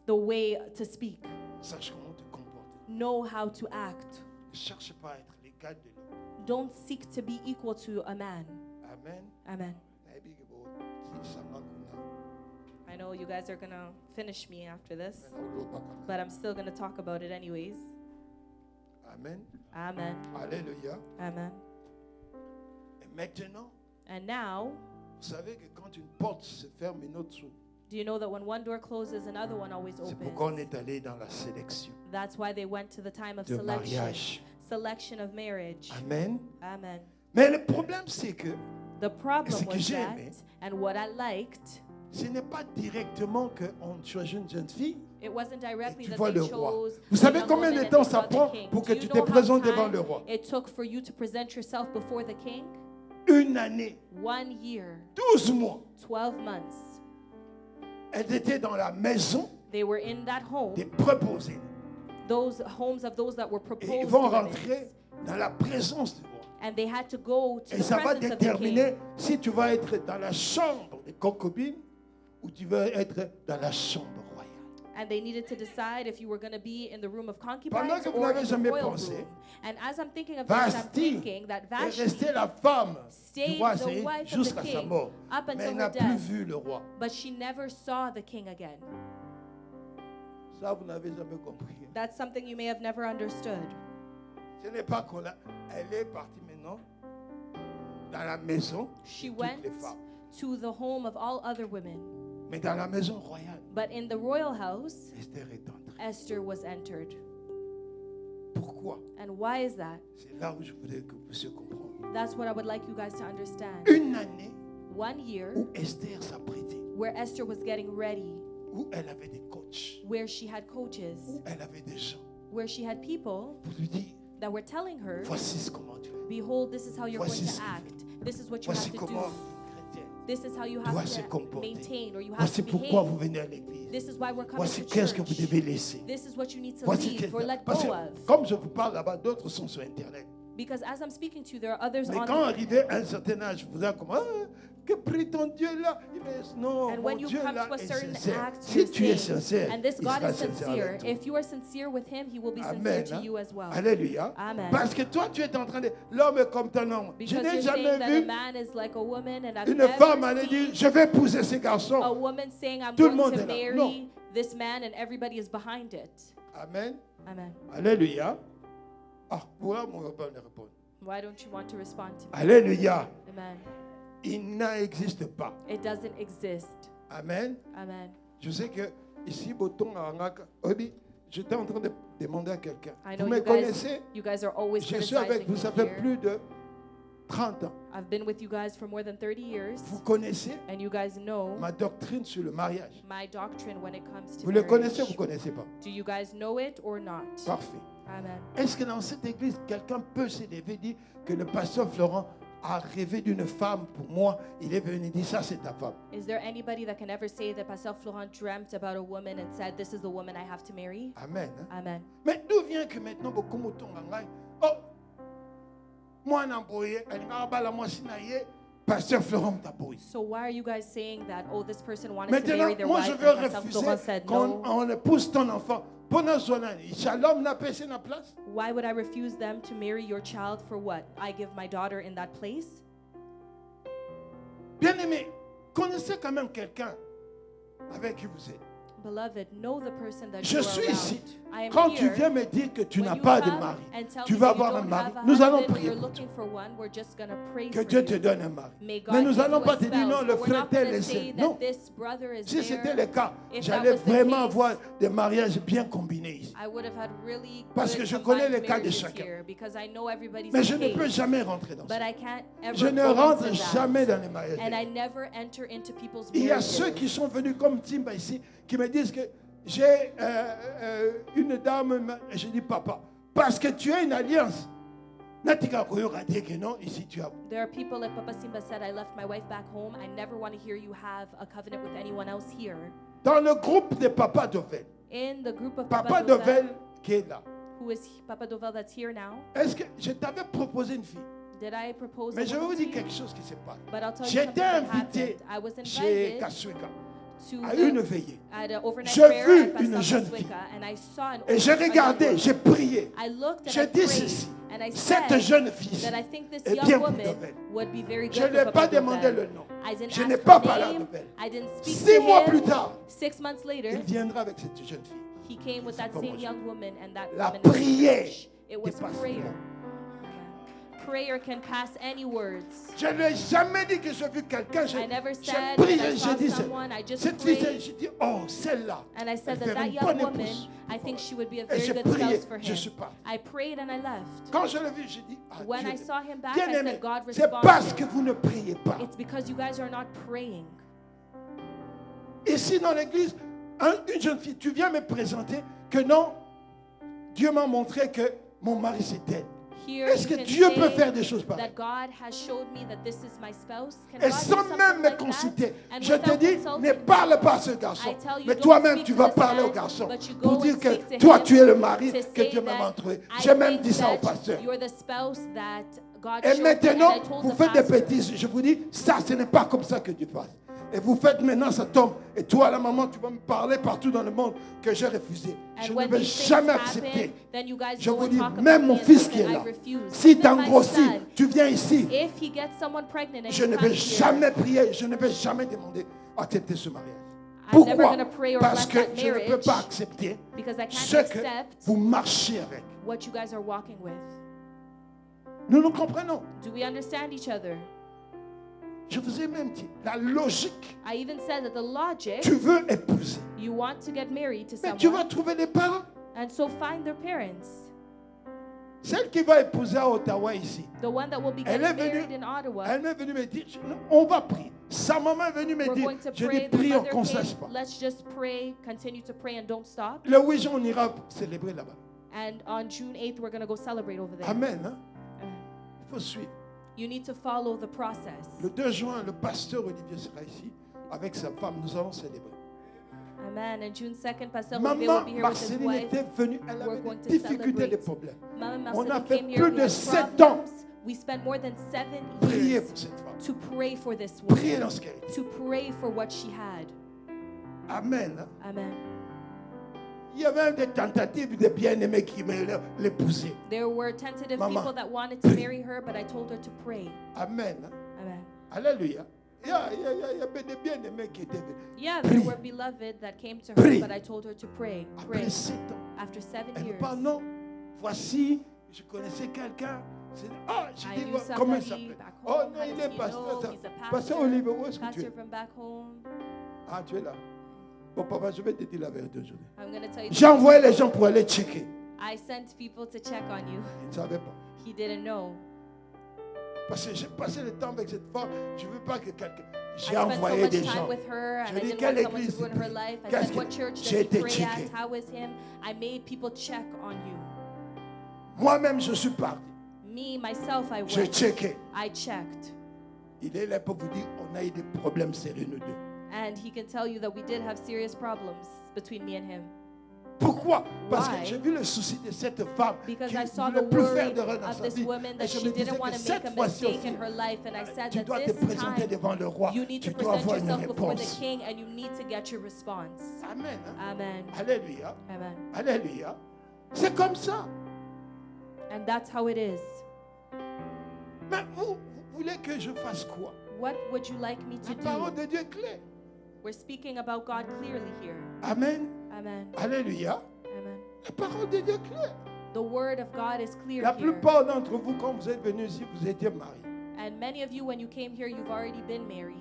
S2: The way to speak.
S4: Sache comment te comporter.
S2: Know how to act.
S4: Ne cherche pas à être l'égal de l'homme.
S2: Don't seek to be equal to a man.
S4: Amen.
S2: Amen.
S4: Nayebi ke bo- ti sanga kuna.
S2: I know you guys are going to finish me after this,
S4: Mena uloba kaka.
S2: but I'm still going to talk about it anyways.
S4: Amen.
S2: Amen.
S4: Alléluia.
S2: Amen.
S4: Et maintenant,
S2: And now,
S4: vous savez que quand une porte se ferme, une autre s'ouvre.
S2: do you know that when one door closes, another one always
S4: C'est pourquoi on
S2: opens?
S4: est allé dans la sélection
S2: That's why they went to the time of
S4: de
S2: selection.
S4: mariage.
S2: Selection of marriage.
S4: Amen.
S2: Amen.
S4: Mais le problème, c'est que
S2: The problem
S4: ce que
S2: was
S4: j'ai
S2: that,
S4: aimé,
S2: and what I liked,
S4: ce n'est pas directement qu'on choisit une jeune fille.
S2: it wasn't directly
S4: tu
S2: that
S4: vois
S2: they
S4: le roi.
S2: chose
S4: Vous
S2: a
S4: savez
S2: young
S4: combien
S2: woman
S4: de
S2: and
S4: temps
S2: they
S4: ça
S2: brought
S4: prend
S2: the king.
S4: pour que
S2: Do
S4: tu
S2: you
S4: te
S2: know how
S4: présentes devant
S2: time
S4: le roi?
S2: it took for you to present yourself before the king?
S4: Une année,
S2: 1 year,
S4: 12 mois.
S2: 12 months.
S4: Elles étaient dans la maison
S2: They were in that home,
S4: des préposés.
S2: those homes of those that were
S4: Et
S2: proposed
S4: ils vont
S2: to women.
S4: rentrer dans la présence du roi.
S2: And they had to go to
S4: Et
S2: the
S4: ça va
S2: presence of the
S4: déterminer
S2: king.
S4: si tu vas être dans la chambre des concubines ou tu vas être dans la chambre royale.
S2: And they needed to decide if you were going to be in the room of
S4: Pendant
S2: concubines
S4: que vous
S2: or
S4: n'avez
S2: in the
S4: jamais
S2: royal
S4: pensé,
S2: room. And as I'm thinking of this, I'm
S4: Vashti
S2: thinking that
S4: est
S2: Vashti
S4: restée la femme du
S2: stayed
S4: roi
S2: the
S4: Assyrie
S2: wife of the
S4: jusqu'à sa
S2: king
S4: mort.
S2: up
S4: Mais
S2: until
S4: elle
S2: her
S4: n'a plus
S2: death,
S4: vu le roi.
S2: but she never saw the king again.
S4: Ça, vous n'avez jamais compris.
S2: That's something you may have never understood.
S4: Ce n'est pas qu'on l'a... Elle est partie maintenant dans la maison
S2: She
S4: de toutes
S2: went
S4: les femmes.
S2: to the home of all other women,
S4: Mais dans la maison royale,
S2: but in the royal house,
S4: Esther est entrée.
S2: Esther was entered.
S4: Pourquoi?
S2: And why is that?
S4: C'est là où je voudrais que vous puissiez comprendre.
S2: That's what I would like you guys to understand.
S4: Une année
S2: 1 year
S4: où Esther s'apprêtait,
S2: where Esther was getting ready,
S4: où elle avait des coachs,
S2: where she had coaches,
S4: où elle avait des gens
S2: where she had people
S4: pour lui dire,
S2: that were telling her,
S4: voici comment tu es.
S2: behold, this is how you're going
S4: Voici
S2: to
S4: ce qu'il
S2: act. This is what you
S4: Voici
S2: have to
S4: comment
S2: do.
S4: une chrétien
S2: This is how you
S4: doit
S2: have
S4: se
S2: to
S4: comporter.
S2: maintain, or you have
S4: Voici
S2: to
S4: pourquoi vous
S2: behave.
S4: venez à l'église.
S2: This is why we're coming
S4: Voici
S2: to
S4: qu'est-ce que vous
S2: church.
S4: devez laisser.
S2: This is what you need to
S4: Voici
S2: leave or let
S4: parce
S2: go
S4: que,
S2: of.
S4: comme je vous parle là-bas, d'autres sont sur Internet.
S2: Because as I'm speaking to you, there are others
S4: Mais
S2: on
S4: quand
S2: the
S4: arrivé à un certain âge, vous allez comme que prie ton Dieu là. Il dit, non,
S2: And
S4: mon
S2: when you
S4: Dieu
S2: come
S4: là
S2: to a
S4: est
S2: certain
S4: sincère.
S2: act,
S4: Si
S2: you're
S4: tu es
S2: saying,
S4: sincère,
S2: and this
S4: il
S2: God
S4: sera
S2: is
S4: sincère
S2: sincere.
S4: avec toi.
S2: If you are sincere with Him, He will be sincere
S4: Amen.
S2: to you as well.
S4: Alléluia.
S2: Amen.
S4: Parce que toi, tu es en train de l'homme est comme ton homme. Je
S2: Because
S4: n'ai
S2: you're saying
S4: jamais
S2: that a
S4: vu
S2: man is like a woman, and I've
S4: une
S2: never
S4: femme aller dire
S2: seen
S4: je vais épouser ces
S2: a
S4: garçons.
S2: woman saying, I'm
S4: Tout le
S2: going
S4: monde
S2: to
S4: est là.
S2: marry
S4: Non.
S2: this man, and everybody is behind it.
S4: Amen.
S2: Amen.
S4: Alléluia. Ah, voilà mon papa me répond.
S2: Why don't you want to respond to me?
S4: Alléluia.
S2: Amen.
S4: Il n'existe pas.
S2: It doesn't exist.
S4: Amen.
S2: Amen.
S4: Je sais que ici, Boton à Angaka, j'étais en train de demander à quelqu'un.
S2: I
S4: Vous
S2: know
S4: me
S2: you
S4: connaissez?
S2: guys are always
S4: Je suis avec
S2: criticizing
S4: vous,
S2: me
S4: ça fait
S2: here.
S4: plus de 30 ans.
S2: I've been with you guys for more than 30 years,
S4: Vous connaissez
S2: and you guys know
S4: ma doctrine sur le mariage.
S2: my doctrine when it comes to
S4: Vous le
S2: marriage.
S4: connaissez ou vous ne connaissez pas?
S2: Do you guys know it or not?
S4: Parfait.
S2: Amen.
S4: Est-ce que dans cette église, quelqu'un peut se lever et dire que le pasteur Florent a rêvé d'une femme pour moi? Il est venu dire ça, c'est ta femme.
S2: Is there anybody that can ever say that Pastor Florent dreamt about a woman and said, this is the woman I have to marry?
S4: Amen. Hein?
S2: Amen.
S4: Mais d'où vient que maintenant, beaucoup de temps, oh, moi, n'emboyé, moi, sinaye, pasteur Florent t'abouille.
S2: So why are you guys saying that, oh, this person wanted to
S4: Maintenant,
S2: marry their
S4: moi,
S2: wife
S4: je
S2: and
S4: veux
S2: Pastor
S4: refuser
S2: Florent said
S4: qu'on
S2: no?
S4: on épouse ton enfant. Pendant son année, Shalom n'a pas na place.
S2: Why would I refuse them to marry your child for what? I give my daughter in that place?
S4: Bien aimé, connaissez quand même quelqu'un avec qui vous êtes.
S2: Beloved, know the person that
S4: Je
S2: you
S4: suis
S2: are
S4: ici.
S2: around. I am
S4: Quand tu
S2: here.
S4: viens me dire que tu
S2: When
S4: n'as
S2: you
S4: pas de
S2: come
S4: mari,
S2: and tell
S4: tu
S2: me
S4: vas
S2: that you
S4: avoir un
S2: don't
S4: mari.
S2: have a
S4: Nous allons
S2: husband,
S4: prier
S2: you're
S4: pour toi.
S2: looking for one, we're just going to pray
S4: Que
S2: for
S4: Dieu
S2: you.
S4: te donne un mari.
S2: May God
S4: Mais nous
S2: give
S4: allons
S2: you
S4: pas
S2: a
S4: te dire non,
S2: spouse,
S4: le
S2: but we're
S4: frère
S2: not
S4: tel
S2: gonna
S4: est
S2: say
S4: seul.
S2: that
S4: Non.
S2: this brother is
S4: Si c'était
S2: there.
S4: le cas,
S2: If
S4: j'allais
S2: that was the
S4: vraiment
S2: case,
S4: avoir des mariages bien combinés ici.
S2: I would have had really
S4: Parce
S2: good
S4: que je connais
S2: combined
S4: les cas de
S2: marriages
S4: chacun.
S2: here because I know everybody's
S4: Mais je ne
S2: case.
S4: peux jamais rentrer dans
S2: But
S4: ça.
S2: I can't ever
S4: Je ne
S2: go
S4: rentre
S2: into that.
S4: jamais dans les mariages.
S2: And I never enter into people's
S4: Il y a
S2: marriages.
S4: ceux qui sont venus comme Timba ici, qui me disent que j'ai une dame, et je dis papa, parce que tu as une alliance. Natika Koyora dit que non, ici tu as.
S2: There are people like Papa Simba said, I left my wife back home. I never want to hear you have a covenant with anyone else here.
S4: Dans le groupe de Papa Dovel,
S2: In the group of
S4: Papa
S2: Papa
S4: Dovel qui est là,
S2: who is Papa Dovel that's here now,
S4: est-ce que je t'avais proposé une fille?
S2: did I propose
S4: Mais
S2: a
S4: je vais vous
S2: woman
S4: dire
S2: to you?
S4: quelque chose qui se passe.
S2: But I'll tell you
S4: J'étais
S2: something that
S4: invité
S2: happened. I was
S4: chez
S2: invited
S4: Kasuika
S2: to
S4: à une
S2: the,
S4: veillée.
S2: at an overnight
S4: J'ai
S2: prayer
S4: vu
S2: at Pastor
S4: une jeune
S2: Maswika, and I saw an
S4: Et j'ai
S2: a young
S4: regardé,
S2: woman.
S4: j'ai prié.
S2: I looked and
S4: J'ai
S2: I
S4: dit
S2: prayed,
S4: ceci.
S2: and I
S4: Cette
S2: said
S4: jeune fille
S2: that I think this
S4: est
S2: young
S4: bien pour
S2: woman
S4: Dovel.
S2: would be very good
S4: Je
S2: for
S4: n'ai
S2: Papa
S4: pas demandé
S2: Dovel.
S4: le nom.
S2: I didn't
S4: Je
S2: ask
S4: n'ai
S2: her
S4: pas parlé à
S2: name.
S4: Dovel.
S2: I didn't speak
S4: 6
S2: to
S4: mois
S2: him.
S4: plus tard,
S2: 6 months later,
S4: il viendra avec cette jeune fille.
S2: he came with that
S4: Comment
S2: same
S4: je-
S2: young woman, and that
S4: La
S2: woman was
S4: prière
S2: Jewish. It was
S4: dépasse le
S2: prayer.
S4: monde.
S2: Prayer can pass any words.
S4: Je n'ai jamais dit que j'ai vu quelqu'un.
S2: I never
S4: J'ai
S2: said
S4: prié,
S2: that I saw
S4: j'ai dit
S2: someone. I just
S4: cette fille,
S2: prayed.
S4: j'ai dit, oh, celle-là.
S2: And I said
S4: elle
S2: that
S4: ferait
S2: that
S4: une
S2: young
S4: bonne
S2: woman,
S4: épouse.
S2: I think she would be a
S4: Et
S2: very
S4: j'ai
S2: good
S4: prié,
S2: spouse for
S4: je
S2: him.
S4: suis parti.
S2: I prayed and I left.
S4: Quand je l'ai vu, j'ai dit, ah,
S2: When
S4: Dieu
S2: I saw him back,
S4: bien
S2: I
S4: aimé,
S2: said, God
S4: c'est parce que
S2: responded.
S4: vous ne priez pas.
S2: It's because you guys are not praying.
S4: Ici dans l'église, une jeune fille, tu viens me présenter que non, Dieu m'a montré que mon mari c'est elle.
S2: Here
S4: Est-ce
S2: you
S4: que
S2: can
S4: Dieu
S2: say
S4: peut faire des choses pareilles?
S2: that God has showed me that this is my spouse. Can
S4: Et
S2: God do
S4: sans
S2: something
S4: même me
S2: like
S4: consulter,
S2: that? And
S4: je te
S2: without
S4: dis,
S2: consulting
S4: ne parle
S2: me,
S4: pas à ce garçon.
S2: I tell you,
S4: Mais
S2: don't
S4: toi-même,
S2: speak
S4: tu
S2: to
S4: vas
S2: this
S4: parler au
S2: man,
S4: garçon
S2: but you
S4: pour
S2: go
S4: dire
S2: and
S4: que
S2: speak to
S4: toi,
S2: him
S4: tu es le mari
S2: to
S4: que
S2: say
S4: Dieu m'a
S2: that
S4: montré.
S2: I
S4: J'ai même
S2: think
S4: dit ça au
S2: that
S4: pasteur.
S2: you're the spouse that God
S4: Et
S2: showed me, and
S4: maintenant,
S2: I told
S4: vous
S2: the
S4: faites des
S2: pastor.
S4: bêtises. Je vous dis, ça, ce n'est pas comme ça que Dieu passe. Et vous faites maintenant, ça tombe. Et toi, la maman, tu vas me parler partout dans le monde que j'ai refusé. Je
S2: And
S4: ne
S2: when
S4: vais
S2: these things
S4: jamais
S2: happen,
S4: accepter.
S2: then you guys
S4: Je
S2: go
S4: vous
S2: and
S4: dis,
S2: talk
S4: même
S2: about
S4: mon
S2: me and
S4: fils
S2: say
S4: qui est
S2: that I
S4: là,
S2: refuse.
S4: si
S2: Even
S4: tu
S2: my
S4: engrossis,
S2: son,
S4: tu viens ici.
S2: if he gets someone pregnant and
S4: Je
S2: he
S4: ne
S2: comes
S4: vais
S2: here,
S4: jamais prier, je ne vais jamais demander d'accepter ce mariage.
S2: I'm never
S4: Pourquoi?
S2: gonna pray or
S4: Parce
S2: bless
S4: que
S2: that
S4: je ne peux
S2: marriage
S4: pas accepter
S2: because I can't
S4: ce que
S2: accept
S4: vous marchez avec.
S2: what you guys are walking with.
S4: Nous nous comprenons.
S2: Do we understand each other?
S4: Je vous ai même dit, la logique,
S2: I even said that the logic,
S4: tu veux épouser.
S2: you want to get married to
S4: Mais tu vas
S2: someone,
S4: trouver des parents.
S2: and so find their parents.
S4: Celle qui va épouser à Ottawa ici,
S2: The one that will be
S4: Elle
S2: getting
S4: est venue-
S2: married in Ottawa,
S4: elle m'est venue me dire, on va prier. Sa maman est venue me
S2: we're
S4: dire,
S2: going to
S4: je
S2: pray.
S4: dis,
S2: The
S4: prions,
S2: mother
S4: qu'on ne
S2: came,
S4: cesse pas.
S2: let's just pray, continue to pray and don't stop.
S4: Le 8 juin, on ira célébrer là-bas.
S2: And on June 8th, we're going to go celebrate over there.
S4: Amen. Hein?
S2: Amen.
S4: Il faut suivre.
S2: You need to follow the process.
S4: Le 2 juin, le pasteur Olivier sera ici avec sa femme. Nous allons célébrer.
S2: Amen. And June 2nd, Pastor Olivier will
S4: Maman
S2: be here with his
S4: Marceline
S2: wife.
S4: était venue, elle
S2: We're
S4: avait
S2: going
S4: des
S2: to
S4: difficultés, des
S2: celebrate.
S4: problèmes.
S2: Mama
S4: On a
S2: Marceline
S4: fait
S2: came here.
S4: plus
S2: We
S4: de
S2: had
S4: 7 ans.
S2: problems. We spent more than 7
S4: Priez
S2: years
S4: pour cette femme.
S2: to pray for this
S4: Priez
S2: woman,
S4: dans ce qu'elle est.
S2: to pray for what she had.
S4: Amen.
S2: Amen.
S4: Il y avait même des tentatives de bien-aimés qui voulaient l'épouser.
S2: There were tentative
S4: Mama,
S2: people that wanted to marry her, but I told her to pray.
S4: Amen.
S2: Amen.
S4: Alléluia. Il y avait des bien-aimés qui étaient venus.
S2: Yeah, there
S4: Prie.
S2: were beloved that came to her,
S4: Prie.
S2: but I told her to pray.
S4: Après
S2: Pray.
S4: 7 ans.
S2: After 7
S4: Elle me
S2: years,
S4: parle, non, voici, je connaissais quelqu'un. Ah, je
S2: I
S4: dis,
S2: knew
S4: comment il
S2: somebody
S4: s'appelle?
S2: back
S4: Oh
S2: home.
S4: non,
S2: How
S4: il
S2: does
S4: est
S2: he
S4: pasteur.
S2: know?
S4: ça.
S2: He's a
S4: Pasteur
S2: pastor.
S4: Olivier, où est-ce que tu
S2: Pastor
S4: es?
S2: from back home.
S4: Ah, tu es là. Bon, papa, je vais te dire la vérité aujourd'hui.
S2: I'm going to tell you. the
S4: J'ai
S2: truth.
S4: envoyé les gens pour aller checker.
S2: I sent people to check on you.
S4: Ils ne savaient pas.
S2: He didn't know.
S4: Parce que j'ai passé le temps avec cette femme. Je ne veux pas que quelqu'un.
S2: I
S4: J'ai
S2: spent so
S4: envoyé
S2: much
S4: des
S2: time
S4: gens.
S2: with her,
S4: Je
S2: and I
S4: dis,
S2: didn't
S4: quelle
S2: want someone to
S4: église
S2: ruin
S4: il
S2: her
S4: prie?
S2: life. I
S4: Qu'est-ce
S2: said,
S4: que-
S2: what church does
S4: J'ai
S2: he
S4: été
S2: pray
S4: checké.
S2: at? How is him? I made people check on you.
S4: Moi-même, je suis parti.
S2: Me, myself, I
S4: J'ai
S2: went.
S4: checké.
S2: I checked.
S4: Il est là pour vous dire, on a eu des problèmes sérieux, nous deux.
S2: And he can tell you that we did have serious problems between me and him.
S4: Pourquoi? Parce que
S2: Why?
S4: j'ai vu le souci de cette femme
S2: Because
S4: qui
S2: I
S4: ne
S2: saw the
S4: voulait plus
S2: worry
S4: faire d'erreur dans
S2: of
S4: sa
S2: this
S4: vie.
S2: woman
S4: Et
S2: that
S4: je
S2: she
S4: me disais
S2: didn't want
S4: que
S2: to make
S4: cette
S2: a
S4: fois-ci
S2: mistake
S4: aussi,
S2: in her life. And I said
S4: tu
S2: that
S4: dois te
S2: this
S4: présenter
S2: time
S4: devant le roi.
S2: you need
S4: Tu
S2: to
S4: dois
S2: present
S4: avoir une
S2: yourself before the
S4: réponse.
S2: king and you need to get your response.
S4: Amen. hein?
S2: Amen.
S4: Alléluia.
S2: Amen.
S4: Alléluia. C'est comme ça.
S2: And that's how it is.
S4: Mais vous voulez que je fasse quoi?
S2: What would you like me to
S4: La parole
S2: do?
S4: de Dieu est claire.
S2: We're speaking about God clearly here.
S4: Amen.
S2: Amen.
S4: Alléluia.
S2: Amen.
S4: La parole de Dieu est claire.
S2: The word of God is clear
S4: La
S2: here.
S4: plupart d'entre vous, quand vous êtes venus ici, vous étiez mariés.
S2: And many of you, when you came here, you've already been married.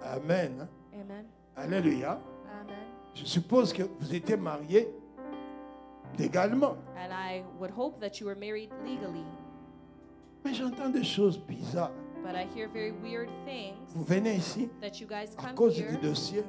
S4: Amen. hein?
S2: Amen.
S4: Alléluia.
S2: Amen.
S4: Je suppose que vous étiez mariés légalement.
S2: And I would hope that you were married legally.
S4: Mais j'entends des choses bizarres.
S2: But I hear very weird things
S4: Vous venez ici,
S2: that you guys
S4: à
S2: come
S4: cause
S2: here
S4: du dossier,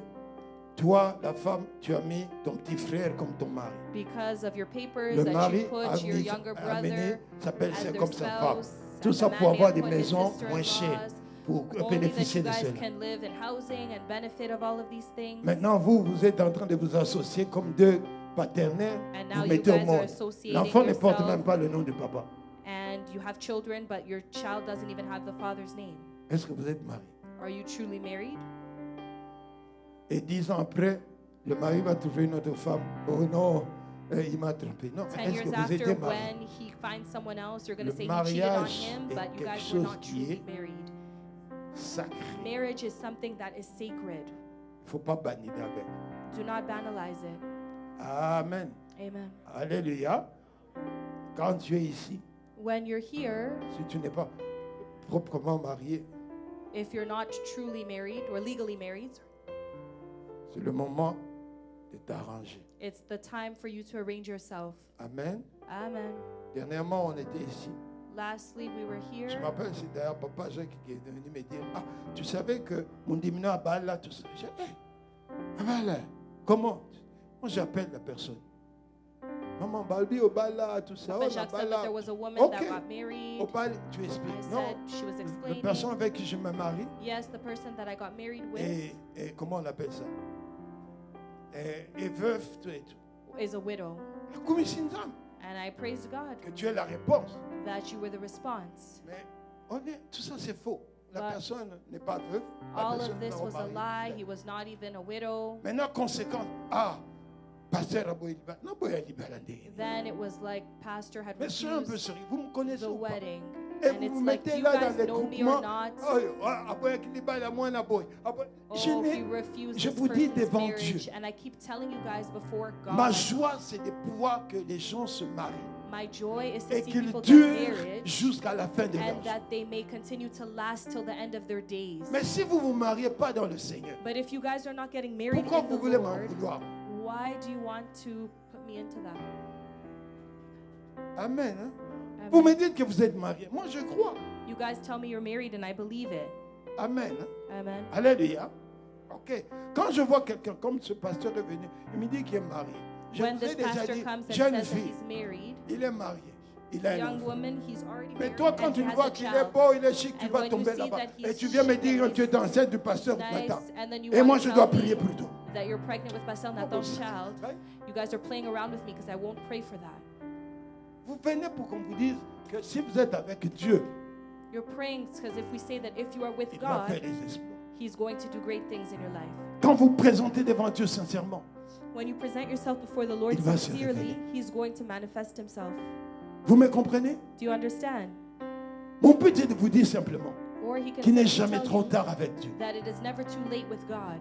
S4: toi, la femme, tu as mis ton petit frère comme ton mari.
S2: because of your papers
S4: Le
S2: that
S4: mari
S2: you
S4: a
S2: put your
S4: mis,
S2: younger
S4: a amené
S2: brother
S4: sa
S2: as
S4: belle-sœur
S2: their
S4: comme sa femme.
S2: spouse.
S4: Tout
S2: and
S4: ça
S2: the
S4: pour
S2: man
S4: avoir
S2: may
S4: des
S2: put his
S4: maisons moins chères,
S2: sister-in-laws,
S4: pour
S2: only that
S4: bénéficier
S2: you
S4: de
S2: guys
S4: cela.
S2: can live in housing and benefit of all of these things.
S4: Maintenant, vous êtes en train de vous associer comme deux partenaires.
S2: And now
S4: Vous
S2: you
S4: mettez au
S2: guys are
S4: monde.
S2: associating
S4: L'enfant ne porte
S2: yourself.
S4: même pas le nom de papa.
S2: And you have children, but your child doesn't even have the father's name.
S4: Est-ce que vous êtes marié?
S2: Are you truly married?
S4: Et 10 ans après, le mari va trouver une autre femme. Oh non, il m'a trompé. Non,
S2: 10
S4: est-ce que
S2: years
S4: vous
S2: after,
S4: étiez marié?
S2: when he finds someone else, you're going
S4: Le
S2: to say he cheated on
S4: mariage
S2: him,
S4: est
S2: but you
S4: quelque
S2: guys were
S4: chose
S2: not
S4: qui
S2: truly
S4: est
S2: married.
S4: Sacré.
S2: Marriage is something that is sacred.
S4: Il ne faut pas bannir avec.
S2: Do not banalize it.
S4: Amen.
S2: Amen.
S4: Alléluia. Quand tu es ici,
S2: When you're here,
S4: si tu n'es pas proprement marié,
S2: if you're not truly married or legally married,
S4: c'est le moment de t'arranger.
S2: it's the time for you to arrange yourself.
S4: Amen.
S2: Amen.
S4: Dernièrement, on était ici.
S2: Lastly, we were
S4: Je
S2: here.
S4: m'appelle, c'est d'ailleurs papa Jacques qui est venu me dire, ah, tu savais que mon diminuant a balle là, tout ça. J'ai dit, ah, voilà. Comment? Moi, j'appelle la personne. Maman, Balbi au bal là, tout ça.
S2: Papa
S4: Oh, la
S2: Jacques
S4: balle
S2: said that
S4: là.
S2: there was a woman
S4: Ok.
S2: that got married.
S4: Au bal, tu
S2: I
S4: expliques. Non,
S2: said she was
S4: la
S2: explaining.
S4: personne avec qui je me marie,
S2: Yes, the person that I got married with
S4: et comment on appelle ça? Et veuve, tout et tout.
S2: is a widow.
S4: La commission d'âme,
S2: And I praised God
S4: que tu es la réponse.
S2: that you were the response.
S4: Mais tout ça c'est faux. La
S2: But
S4: personne n'est pas veuve. La
S2: All
S4: personne
S2: of
S4: n'est
S2: this
S4: pas
S2: was a
S4: mariée.
S2: lie. He was not even a widow.
S4: Maintenant, conséquence. Ah, pasteur Aboy Liba. Non, Aboy Liba,
S2: Then it was like Pastor had
S4: mais soyez un peu
S2: refused
S4: sérieux. Vous me connaissez
S2: the
S4: ou pas?
S2: wedding.
S4: Et
S2: And
S4: vous
S2: it's
S4: vous
S2: like,
S4: mettez
S2: you
S4: là dans
S2: guys
S4: les
S2: know me
S4: groupements.
S2: or not?
S4: Oh, Aboy Liba, la moine Aboy. Je
S2: Oh, he
S4: n'ai-
S2: refused
S4: je
S2: this
S4: vous dis
S2: person's
S4: devant
S2: marriage.
S4: Dieu.
S2: And I keep telling you guys before
S4: Ma
S2: God,
S4: joie, c'est de pouvoir que les gens se marient
S2: my joy is to
S4: et
S2: see
S4: qu'ils
S2: people get
S4: durent
S2: married
S4: jusqu'à la fin de leur
S2: and
S4: vie.
S2: that they may continue to last till the end of their days.
S4: Mais si vous ne vous mariez pas dans le Seigneur,
S2: But if you guys are not getting married
S4: pourquoi
S2: in
S4: vous
S2: the
S4: voulez m'en
S2: Lord,
S4: vouloir?
S2: why do you want to put me into that?
S4: Amen. hein?
S2: Amen.
S4: Vous me dites que vous êtes mariés. Moi, je crois.
S2: You guys tell me you're married and I believe it.
S4: Amen. hein?
S2: Amen.
S4: Alléluia. Ok. Quand je vois quelqu'un comme ce pasteur est venu, il me dit qu'il est marié. Je
S2: When
S4: vous ai
S2: this
S4: déjà
S2: pastor
S4: dit,
S2: comes and
S4: jeune
S2: says that
S4: fille,
S2: he's married,
S4: il est marié. Il a un
S2: young
S4: enfant.
S2: woman, he's already
S4: Mais
S2: married
S4: toi, quand
S2: and
S4: tu
S2: he
S4: le
S2: has
S4: vois
S2: a
S4: qu'il est
S2: child.
S4: beau, il est chic, tu
S2: And
S4: vas
S2: when you
S4: tomber
S2: see
S4: là-bas.
S2: that he's
S4: Et tu viens me
S2: chic
S4: dire
S2: and
S4: que tu es enceinte du pasteur
S2: nice,
S4: Nathan.
S2: and then you
S4: Et
S2: want
S4: moi,
S2: to
S4: je
S2: tell
S4: dois
S2: me
S4: prier pour toi.
S2: that you're pregnant with Pastor Nathan's child.
S4: Right?
S2: You guys are playing around with me because I won't pray for that.
S4: Vous venez pour qu'on vous dise que si vous êtes avec Dieu,
S2: You're praying because if we say that if you are with
S4: il va faire
S2: God,
S4: des exploits.
S2: He's going to do great things in your life.
S4: Quand vous présentez devant Dieu sincèrement,
S2: When you present yourself before the Lord
S4: Il va se
S2: sincerely,
S4: révéler.
S2: He's going to manifest Himself.
S4: vous me comprenez?
S2: Do you understand?
S4: Mon but est de vous dire simplement
S2: Or He can
S4: qu'il n'est
S2: simply
S4: jamais
S2: tell
S4: trop
S2: you
S4: tard avec Dieu.
S2: that it is never too late with God.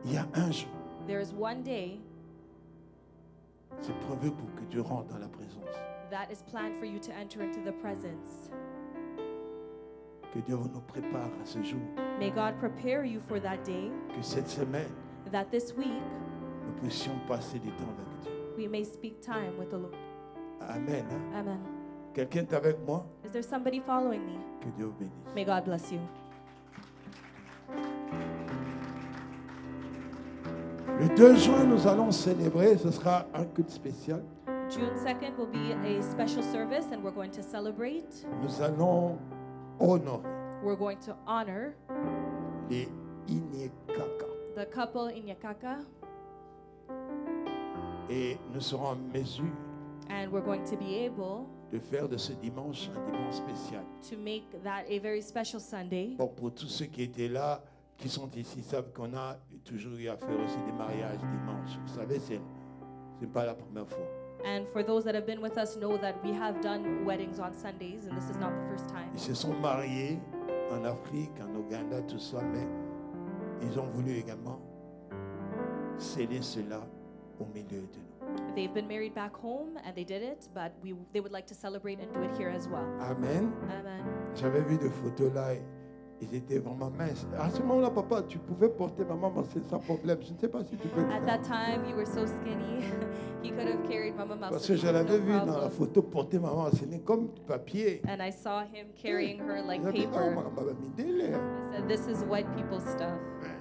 S4: Il y a un jour,
S2: There is one day
S4: c'est prévu pour que Dieu rentre dans la présence.
S2: that is planned for you to enter into the presence.
S4: Que Dieu nous prépare à ce jour.
S2: May God prepare you for that day,
S4: Que cette semaine,
S2: that this week
S4: nous puissions passer du temps avec Dieu.
S2: we may speak time with the Lord.
S4: Amen. Hein?
S2: Amen.
S4: Quelqu'un est avec moi?
S2: Is there somebody following me?
S4: Que Dieu vous bénisse.
S2: May God bless you.
S4: Le 2 juin, nous allons célébrer, ce sera un culte spécial.
S2: June 2nd will be a special service and we're going to celebrate.
S4: Nous allons honorer
S2: We're going to honor
S4: les Inyekaka.
S2: the couple in Yakaka
S4: Et nous serons en mesure
S2: and we're going to be able
S4: de faire de ce dimanche un dimanche spécial.
S2: to make that a very special Sunday.
S4: Bon, pour tous ceux qui étaient là, qui sont ici, savent qu'on a toujours eu à faire aussi des mariages dimanche. Vous savez, c'est pas la première fois.
S2: And for those that have been with us know that we have done weddings on Sundays and this is not the first time.
S4: Ils se sont mariés en Afrique, en Ouganda, tout ça, mais ils ont voulu également sceller cela au milieu de nous.
S2: They've been married back home and they did it, but they would like to celebrate and do it here as well.
S4: Amen.
S2: Amen.
S4: J'avais vu des photos là, ils étaient vraiment minces. À ce moment-là, papa, tu pouvais porter maman, mais c'est sans problème. Je ne sais pas si tu peux le
S2: At
S4: faire.
S2: that time, you were so skinny. He could have carried Mama Mouse.
S4: Parce que je l'avais vu dans la
S2: problem.
S4: photo porter maman, c'est comme du papier.
S2: And I saw him carrying her like
S4: J'avais dit, oh,
S2: paper.
S4: maman, Mindele,
S2: I said, this is white people stuff,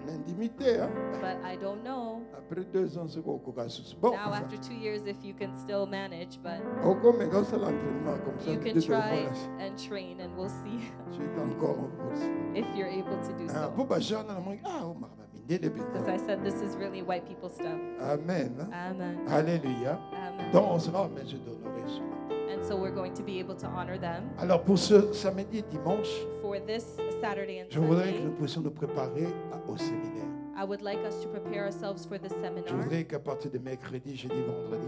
S4: l'intimité. Hein?
S2: but I don't know.
S4: Après 2 ans, c'est quoi au Caucasus? Bon,
S2: Now,
S4: enfin,
S2: after 2 years, if you can still manage, but
S4: au Congo, mais dans l'entraînement, comme ça,
S2: you
S4: de
S2: can
S4: devant
S2: try
S4: là,
S2: and train, and we'll see
S4: je suis encore en force.
S2: if you're able to do
S4: Ah,
S2: so.
S4: bon, bah, j'ai un amour. Ah, oh, maman, Mindele,
S2: Because I said this is really white people stuff.
S4: Amen. Hein?
S2: Amen.
S4: Alléluia.
S2: Amen.
S4: Donc, on sera en mesure d'honorer cela.
S2: And so we're going to be able to honor them.
S4: Alors, pour ce samedi et dimanche,
S2: For this Saturday and
S4: je voudrais que
S2: Sunday,
S4: nous puissions nous préparer au séminaire.
S2: I would like us to prepare ourselves for this
S4: Je
S2: seminar.
S4: voudrais qu'à partir de mercredi, jeudi, vendredi,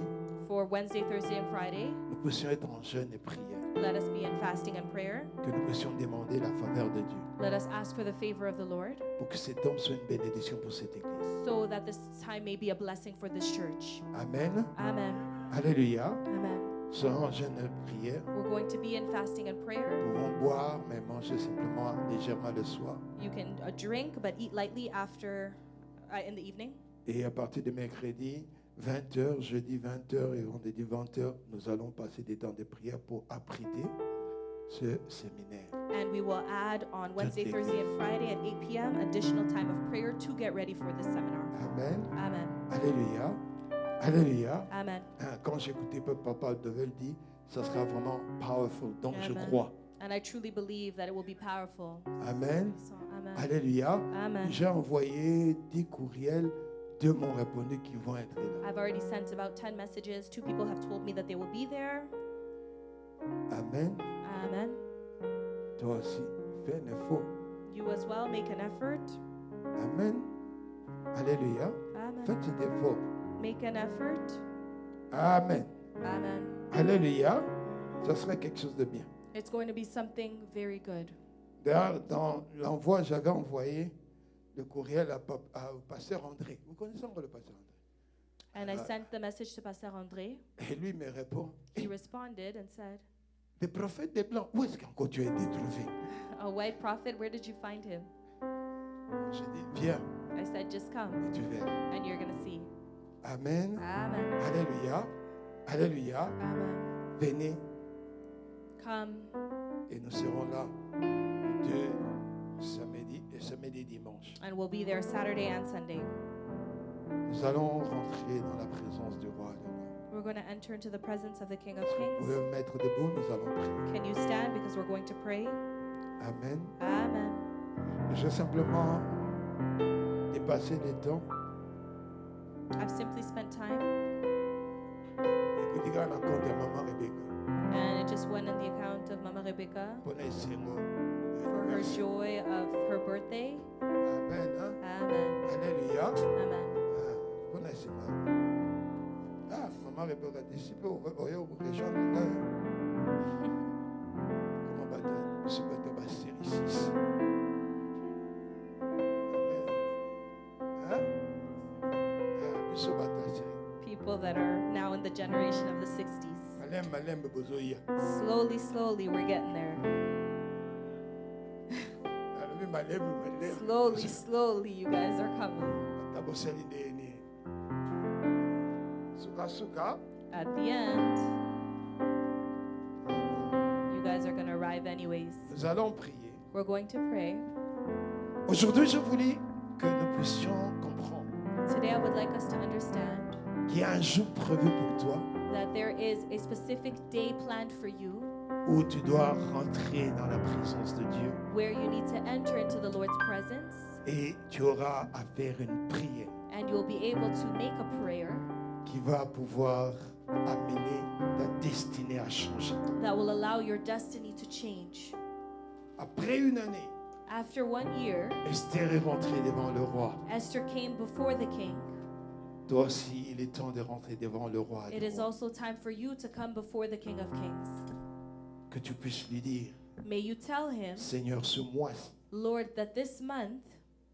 S2: For Wednesday, Thursday, and Friday,
S4: nous puissions être en jeûne et prière.
S2: let us be in fasting and prayer.
S4: Que nous puissions demander la faveur de Dieu.
S2: Let us ask for the favor of the Lord
S4: Pour que cet homme soit une bénédiction pour cette église.
S2: so that this time may be a blessing for this church.
S4: Amen.
S2: Amen.
S4: Alléluia.
S2: Amen.
S4: Nous serons en jeûne et prière.
S2: We're going to be in fasting and prayer.
S4: Nous pouvons boire, mais manger simplement légèrement le soir.
S2: You can drink, but eat lightly after, in the evening.
S4: Et à partir de mercredi, 20h, jeudi 20h et vendredi 20h, nous allons passer des temps de prière pour abriter ce séminaire.
S2: And we will add on Wednesday, Thursday, and Friday at 8 p.m. additional time of prayer to get ready for this seminar.
S4: Amen.
S2: Amen.
S4: Alléluia. Alléluia.
S2: Amen.
S4: Hein, quand j'écoutais Papa Devel dire, ça sera vraiment powerful. Donc je
S2: Amen.
S4: crois.
S2: And I truly believe that it will be powerful.
S4: Amen.
S2: So, amen.
S4: Alléluia.
S2: Amen.
S4: J'ai envoyé 10 courriels, 2 m'ont répondu qu'ils vont être là.
S2: I've already sent about 10 messages. 2 people have told me that they will be there.
S4: Amen.
S2: Amen.
S4: Toi aussi, fais un effort.
S2: You as well, make an effort.
S4: Amen. Alléluia.
S2: Amen.
S4: Faites cet effort.
S2: Make an effort.
S4: Amen.
S2: Amen.
S4: Alléluia. Ça serait quelque chose de bien.
S2: It's going to be something very good.
S4: D'ailleurs, dans l'envoi, j'avais envoyé le courriel au pasteur André. Vous connaissez encore le pasteur André?
S2: And I sent the message to Pastor André.
S4: Et lui me répond,
S2: He responded and said,
S4: le prophète des Blancs, où est-ce qu'encore tu as été trouvé?
S2: a white prophet, where did you find him?
S4: J'ai dit, viens
S2: I said, just come
S4: et tu verras.
S2: and you're going to see.
S4: Amen.
S2: Amen.
S4: Alléluia. Alléluia.
S2: Amen.
S4: Venez
S2: Come
S4: et nous serons là le 2 samedi et dimanche.
S2: and we'll be there Saturday and Sunday.
S4: Nous allons rentrer dans la présence du roi.
S2: We're going to enter into the presence of the King of
S4: Vous
S2: Kings.
S4: pouvez vous mettre debout, nous allons prier.
S2: Can you stand because we're going to pray?
S4: Amen.
S2: Amen.
S4: J'ai simplement dépassé les temps.
S2: I've simply spent time,
S4: Écoutez, quand on compte à maman Rebecca,
S2: and it just went in the account of Mama Rebecca
S4: pour essayer
S2: for her joy of her birthday.
S4: Amen. Hein?
S2: Amen.
S4: Alléluia.
S2: Amen.
S4: Pour essayer maman Rebecca dissipe au rejoindre là. Comment va-t-elle? Je vais te passer ici.
S2: People that are now in the generation of the 60s. Slowly, slowly, we're getting there. Slowly, slowly, you guys are coming. At the end, you guys are going to arrive anyways.
S4: Nous allons prier.
S2: We're going to pray.
S4: Aujourd'hui, je voulais que nous puissions comprendre
S2: Today, I would like us to understand
S4: qu'il y a un jour prévu pour toi
S2: that there is a specific day planned for you
S4: où tu dois rentrer dans la présence de Dieu
S2: where you need to enter into the Lord's presence,
S4: et tu auras à faire une prière
S2: and you'll be able to make a prayer
S4: qui va pouvoir amener ta destinée à changer.
S2: that will allow your destiny to change.
S4: Après une année,
S2: After 1 year,
S4: Esther est rentrée devant le roi.
S2: Esther came before the king.
S4: Toi aussi, il est temps de rentrer devant le roi.
S2: It is also time for you to come before the King of Kings.
S4: Que tu puisses lui dire,
S2: May you tell him,
S4: Seigneur, ce mois-ci
S2: Lord, that this month,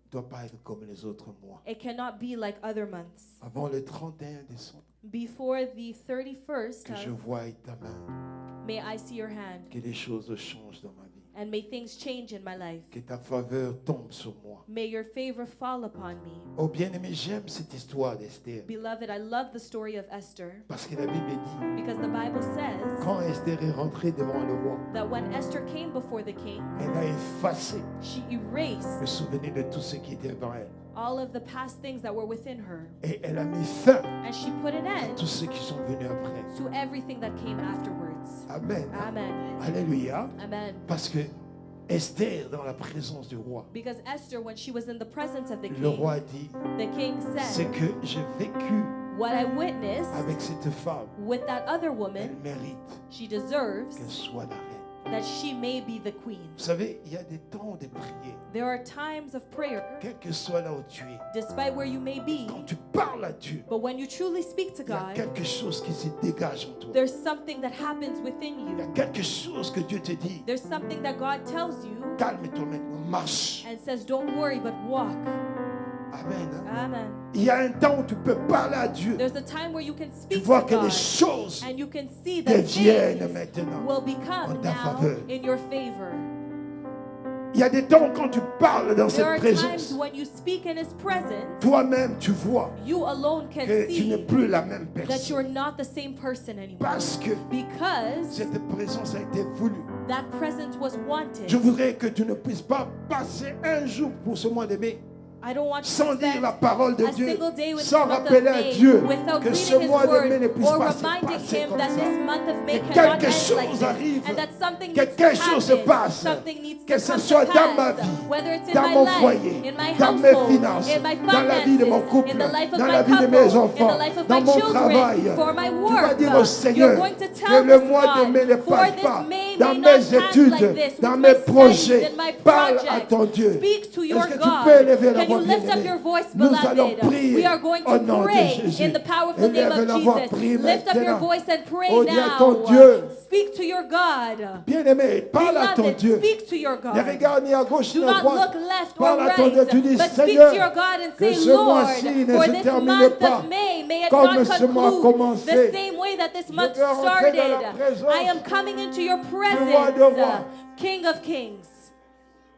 S4: ne doit pas être comme les autres mois.
S2: it cannot be like other months.
S4: Avant le 31 décembre,
S2: Before the 31st,
S4: que je voie ta main,
S2: may I see your hand,
S4: que les choses changent dans ma vie.
S2: and may things change in my life.
S4: Que ta faveur tombe sur moi.
S2: May your favor fall upon me.
S4: Oh bien-aimé, j'aime cette histoire d'Esther.
S2: Beloved, I love the story of Esther
S4: Parce que la Bible dit,
S2: because the Bible says
S4: quand Esther est rentrée devant le roi,
S2: that when Esther came before the king,
S4: elle a effacé
S2: she
S4: le
S2: erased
S4: souvenir de tout ce qui était devant elle.
S2: all of the past things that were within her,
S4: Et elle a mis fin
S2: and she put an
S4: à
S2: end
S4: tous ceux qui sont venus après.
S2: to everything that came afterwards.
S4: Amen.
S2: Amen.
S4: Alléluia.
S2: Amen.
S4: Parce que Esther, dans la présence du roi,
S2: Because Esther, when she was in the presence of the
S4: le
S2: king,
S4: roi dit,
S2: the king
S4: c'est
S2: said,
S4: que j'ai vécu
S2: what I witnessed
S4: avec cette femme.
S2: with that other
S4: Elle
S2: woman,
S4: mérite
S2: she deserves
S4: qu'elle soit la reine.
S2: that she may be the queen.
S4: Vous savez, il y a des temps de prier.
S2: There are times of prayer,
S4: Quel que soit là où tu es,
S2: despite where you may be,
S4: quand tu parles à Dieu,
S2: but when you truly speak to
S4: il y a
S2: God,
S4: quelque chose qui se dégage en toi.
S2: there's something that happens within
S4: Il y a
S2: you.
S4: quelque chose que Dieu te dit.
S2: There's something that God tells you
S4: Calme-toi maintenant, marche.
S2: and says, don't worry, but walk.
S4: Amen. Hein?
S2: Amen.
S4: Il y a un temps où tu peux parler à Dieu.
S2: There's a time where you can
S4: Tu
S2: speak
S4: vois
S2: to
S4: que les
S2: God
S4: choses
S2: and you can see that
S4: deviennent
S2: things
S4: maintenant
S2: will
S4: en
S2: become
S4: ta
S2: now
S4: faveur.
S2: in your favor.
S4: Il y a des temps quand tu parles dans
S2: There are
S4: cette
S2: times
S4: présence,
S2: when you speak in His presence,
S4: toi-même tu vois
S2: you alone can
S4: que tu n'es
S2: see
S4: plus la même
S2: that
S4: personne.
S2: you're not the same person anymore.
S4: Parce que
S2: Because
S4: cette présence a été voulue.
S2: that presence was wanted.
S4: Je voudrais que tu ne puisses pas passer un jour pour ce mois de mai
S2: I don't want you
S4: sans
S2: to
S4: dire
S2: spend
S4: la parole de
S2: a
S4: Dieu,
S2: single day with
S4: sans
S2: this month of
S4: rappeler à
S2: May
S4: Dieu
S2: without
S4: que ce
S2: reading His
S4: mois de mai ne
S2: word
S4: puisse
S2: or
S4: pas
S2: reminding
S4: se passer
S2: Him
S4: comme
S2: that
S4: ça.
S2: this month of May
S4: Que
S2: cannot
S4: quelque
S2: end
S4: chose
S2: like this,
S4: arrive,
S2: and that something
S4: que
S2: needs to
S4: quelque chose se
S2: happen,
S4: passe,
S2: something needs
S4: que
S2: to
S4: ce
S2: come
S4: soit
S2: to
S4: dans ma
S2: pass,
S4: vie,
S2: whether it's in
S4: dans
S2: my
S4: mon
S2: life,
S4: foyer,
S2: in my
S4: dans mes
S2: household,
S4: finances,
S2: in my
S4: dans la vie de mon
S2: finances,
S4: couple,
S2: in the life of
S4: dans
S2: my
S4: la vie de
S2: couple,
S4: mes
S2: in the
S4: enfants,
S2: life of
S4: dans
S2: my
S4: mon travail.
S2: children, for my
S4: Tu vas
S2: work.
S4: dire au
S2: You're
S4: Seigneur
S2: going to
S4: que
S2: tell
S4: le
S2: this
S4: mois de mai ne
S2: God, for
S4: passe
S2: this
S4: pas
S2: May
S4: dans
S2: may
S4: mes
S2: not pass
S4: études,
S2: like this,
S4: dans
S2: with
S4: mes
S2: my
S4: projets.
S2: studies and my
S4: Parle à
S2: projects.
S4: ton Dieu.
S2: Speak to your
S4: Est-ce que tu
S2: God.
S4: peux élever la
S2: Can you
S4: voix,
S2: lift up
S4: bien-aimé?
S2: your voice,
S4: Nous allons
S2: beloved?
S4: prier
S2: We are going
S4: au
S2: to
S4: nom de
S2: pray
S4: Jésus.
S2: in the powerful name
S4: Élève
S2: of
S4: la voix,
S2: Jesus.
S4: prie
S2: Lift up your
S4: maintenant.
S2: voice and pray
S4: Oh, dis à
S2: now.
S4: ton Dieu.
S2: Speak to your God.
S4: Bien-aimé, parle à ton
S2: Beloved,
S4: Dieu.
S2: speak to your
S4: Ne
S2: God.
S4: regarde ni à gauche
S2: Do
S4: ni à
S2: not
S4: droite.
S2: look left or
S4: Parle à ton
S2: right,
S4: Dieu. Tu dis,
S2: but speak
S4: Seigneur,
S2: to your God and
S4: que
S2: say,
S4: ce
S2: Lord,
S4: mois-ci ne
S2: for
S4: se
S2: this
S4: termine
S2: month
S4: pas
S2: of May, may it
S4: comme
S2: not
S4: ce mois a
S2: conclude
S4: commencé.
S2: the same way that this month
S4: veux rentrer dans la
S2: started.
S4: présence
S2: I am coming into your
S4: roi de
S2: presence,
S4: rois.
S2: King of Kings.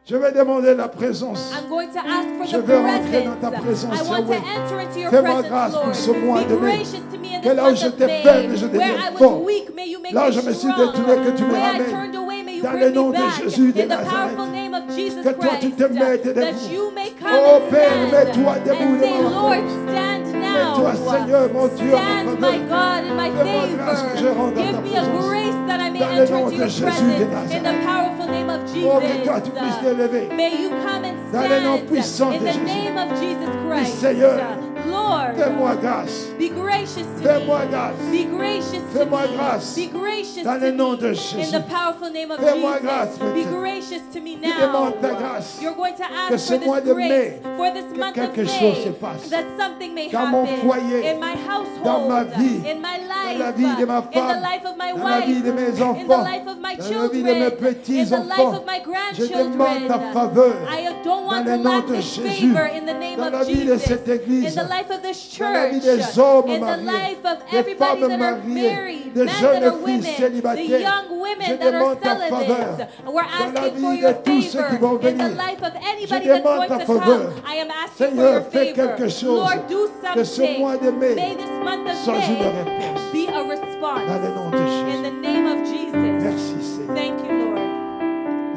S4: Je vais demander la présence.
S2: I'm going to ask for
S4: Je
S2: the
S4: veux rentrer dans ta
S2: presence.
S4: présence,
S2: I want to
S4: Yahweh.
S2: enter into your
S4: Fais-moi
S2: presence,
S4: grâce pour
S2: Lord.
S4: ce mois
S2: Be
S4: de mai.
S2: gracious to me in
S4: Que
S2: this
S4: là où
S2: month of
S4: j'étais
S2: May.
S4: faible, je
S2: Where
S4: devienne
S2: I was
S4: fort.
S2: weak, may you make
S4: Là où
S2: me
S4: je me suis
S2: strong.
S4: détourné, que tu me
S2: Where I
S4: ramènes.
S2: turned away, may you
S4: Dans le
S2: bring
S4: nom
S2: me
S4: de
S2: back.
S4: Jésus de
S2: In the
S4: Nazareth.
S2: powerful name of Jesus
S4: Que toi, tu
S2: Christ.
S4: te mettes
S2: That
S4: debout.
S2: you may come
S4: Oh,
S2: and
S4: Père,
S2: stand
S4: mets-toi debout
S2: and say,
S4: devant la
S2: Lord,
S4: porte.
S2: stand now now.
S4: toi, Seigneur, mon Dieu, en
S2: Stand,
S4: ma
S2: my
S4: faveur.
S2: God, in my
S4: Fais-moi grâce que je
S2: favor.
S4: rentre dans
S2: Give
S4: ta
S2: me a
S4: présence.
S2: grace that I may
S4: Dans le
S2: enter
S4: nom
S2: into
S4: de
S2: your
S4: Jésus de
S2: presence.
S4: Nazareth.
S2: In the powerful name of
S4: Oh, que toi, tu puisses
S2: Jesus.
S4: t'élever.
S2: May you come and
S4: Dans le nom
S2: stand
S4: puissant
S2: in
S4: de
S2: the
S4: Jésus.
S2: name of Jesus Christ.
S4: Seigneur,
S2: Lord,
S4: Fais-moi grâce.
S2: be gracious to
S4: Fais-moi
S2: me.
S4: grâce.
S2: Be gracious to
S4: Fais-moi
S2: me.
S4: grâce.
S2: Be gracious
S4: Dans
S2: to
S4: le nom de
S2: me.
S4: Jésus.
S2: In the powerful name of
S4: Fais-moi grâce,
S2: Jesus. Be
S4: maintenant.
S2: gracious to me
S4: Je
S2: now.
S4: demande ta grâce.
S2: You're going to
S4: Que
S2: ask
S4: ce
S2: for
S4: mois
S2: this
S4: de
S2: grace
S4: mai,
S2: for this
S4: que
S2: month of
S4: quelque chose se
S2: May,
S4: passe.
S2: that something may
S4: Dans mon
S2: happen
S4: foyer,
S2: in my household,
S4: dans ma vie,
S2: in my life,
S4: dans la vie de ma
S2: in
S4: femme,
S2: the life of my
S4: dans la vie
S2: wife,
S4: de mes
S2: in the
S4: enfants,
S2: life of my
S4: dans la vie de mes
S2: children, in the life
S4: petits-enfants.
S2: of my
S4: Je demande ta
S2: grandchildren.
S4: faveur
S2: I don't want
S4: dans
S2: to
S4: le nom
S2: lack
S4: de
S2: this
S4: Jésus,
S2: favor in the name
S4: dans
S2: of
S4: la vie de
S2: Jesus,
S4: cette église,
S2: in the life of this
S4: dans la vie
S2: church,
S4: des hommes
S2: in the
S4: mariés,
S2: life of
S4: des
S2: everybody
S4: femmes
S2: that are
S4: mariées,
S2: married,
S4: des
S2: men that
S4: jeunes
S2: are
S4: filles
S2: women, the
S4: célibataires.
S2: young
S4: Je
S2: women that are
S4: demande ta faveur
S2: celibate. We're
S4: dans la
S2: asking for
S4: vie
S2: your
S4: de tous ceux qui vont
S2: favor in the
S4: venir.
S2: life of
S4: Je
S2: anybody that's
S4: demande
S2: going
S4: ta
S2: to
S4: faveur.
S2: come. I am asking for
S4: Seigneur,
S2: your
S4: fais quelque
S2: favor.
S4: chose.
S2: Lord, do
S4: Que ce
S2: something.
S4: mois de mai
S2: May this month of
S4: soit une
S2: May
S4: réponse.
S2: be a response.
S4: Dans le nom de
S2: In the
S4: Jésus.
S2: name of Jesus.
S4: Merci Seigneur.
S2: Thank you, Lord.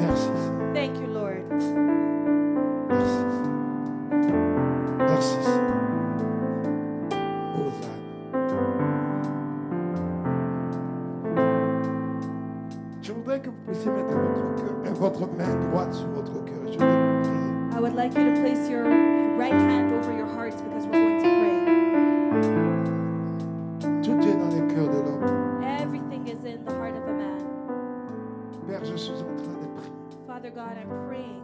S4: Merci Seigneur.
S2: Thank you, Lord.
S4: Merci Seigneur. Merci Seigneur. Hosanna. Je voudrais que vous puissiez mettre votre main droite sur votre cœur. Je vais prier.
S2: I would like you to place your right hand over your hearts because we're going to pray.
S4: Tout est dans le cœur de l'homme.
S2: Everything is in the heart of a man.
S4: Père, je suis en train de prier
S2: Father God, I'm praying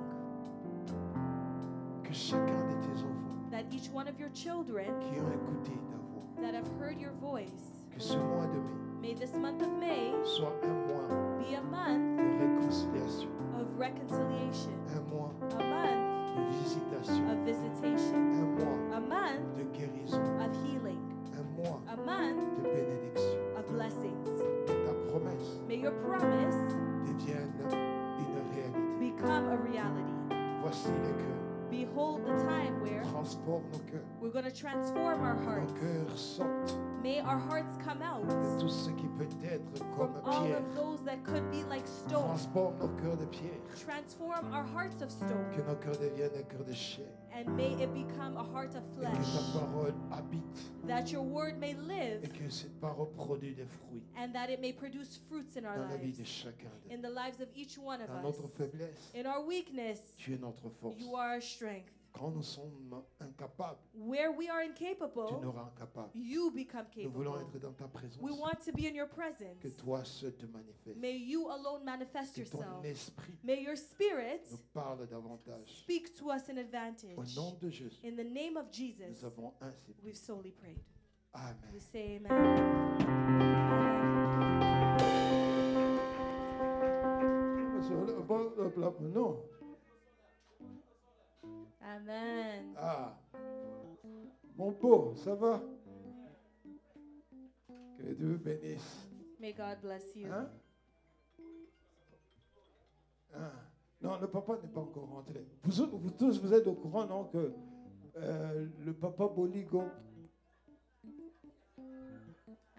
S4: que chacun de tes enfants
S2: that each one of your children
S4: qui ont écouté ta voix,
S2: that have heard your voice,
S4: que ce mois de mai
S2: may this month of May
S4: soit un mois
S2: be a month
S4: de réconciliation,
S2: of reconciliation,
S4: un mois
S2: a month
S4: de visitation,
S2: of visitation,
S4: un mois
S2: a month
S4: de guérison,
S2: of healing,
S4: un mois
S2: a month
S4: de bénédiction.
S2: of blessings.
S4: Que ta promesse
S2: May your promise
S4: devienne une réalité.
S2: become a reality.
S4: Voici le cœur.
S2: Behold the time where
S4: Transforme nos cœurs.
S2: we're going to transform our
S4: Nos
S2: hearts.
S4: cœurs sortent
S2: May our hearts come out
S4: de tout ce qui peut être
S2: from
S4: comme
S2: all
S4: pierre.
S2: of those that could be like stone.
S4: Transforme nos cœurs de pierre.
S2: Transform our hearts of stone,
S4: Que nos cœurs deviennent des cœurs de chair.
S2: and may it become a heart of
S4: Et que
S2: flesh,
S4: ta parole habite.
S2: that your word may
S4: Et
S2: live,
S4: que cette parole produit des fruits
S2: and that it may produce fruits in our
S4: dans la vie
S2: lives,
S4: de chacun de
S2: in the lives of each one of
S4: nous. Dans
S2: us.
S4: notre faiblesse,
S2: In our weakness,
S4: tu es notre force.
S2: you are our strength.
S4: Quand nous sommes incapables,
S2: Where we are
S4: tu nous
S2: incapable,
S4: rends capables.
S2: you become
S4: Nous voulons
S2: capable.
S4: être dans ta présence.
S2: We want to be in your presence.
S4: Que toi seul te manifeste.
S2: May you alone manifest
S4: Que ton
S2: yourself.
S4: esprit
S2: May your spirit
S4: nous parle davantage.
S2: speak to us in advantage.
S4: Au nom de Jésus,
S2: In the name of Jesus,
S4: nous avons ainsi prié.
S2: we've solely prayed. We
S4: Amen.
S2: say amen. Amen.
S4: Non.
S2: Amen.
S4: Ah. Mon beau, ça va? Que Dieu bénisse.
S2: May God bless you.
S4: Hein? Ah. Non, le papa n'est pas encore rentré. Vous tous, vous êtes au courant, non, que le papa Boligo,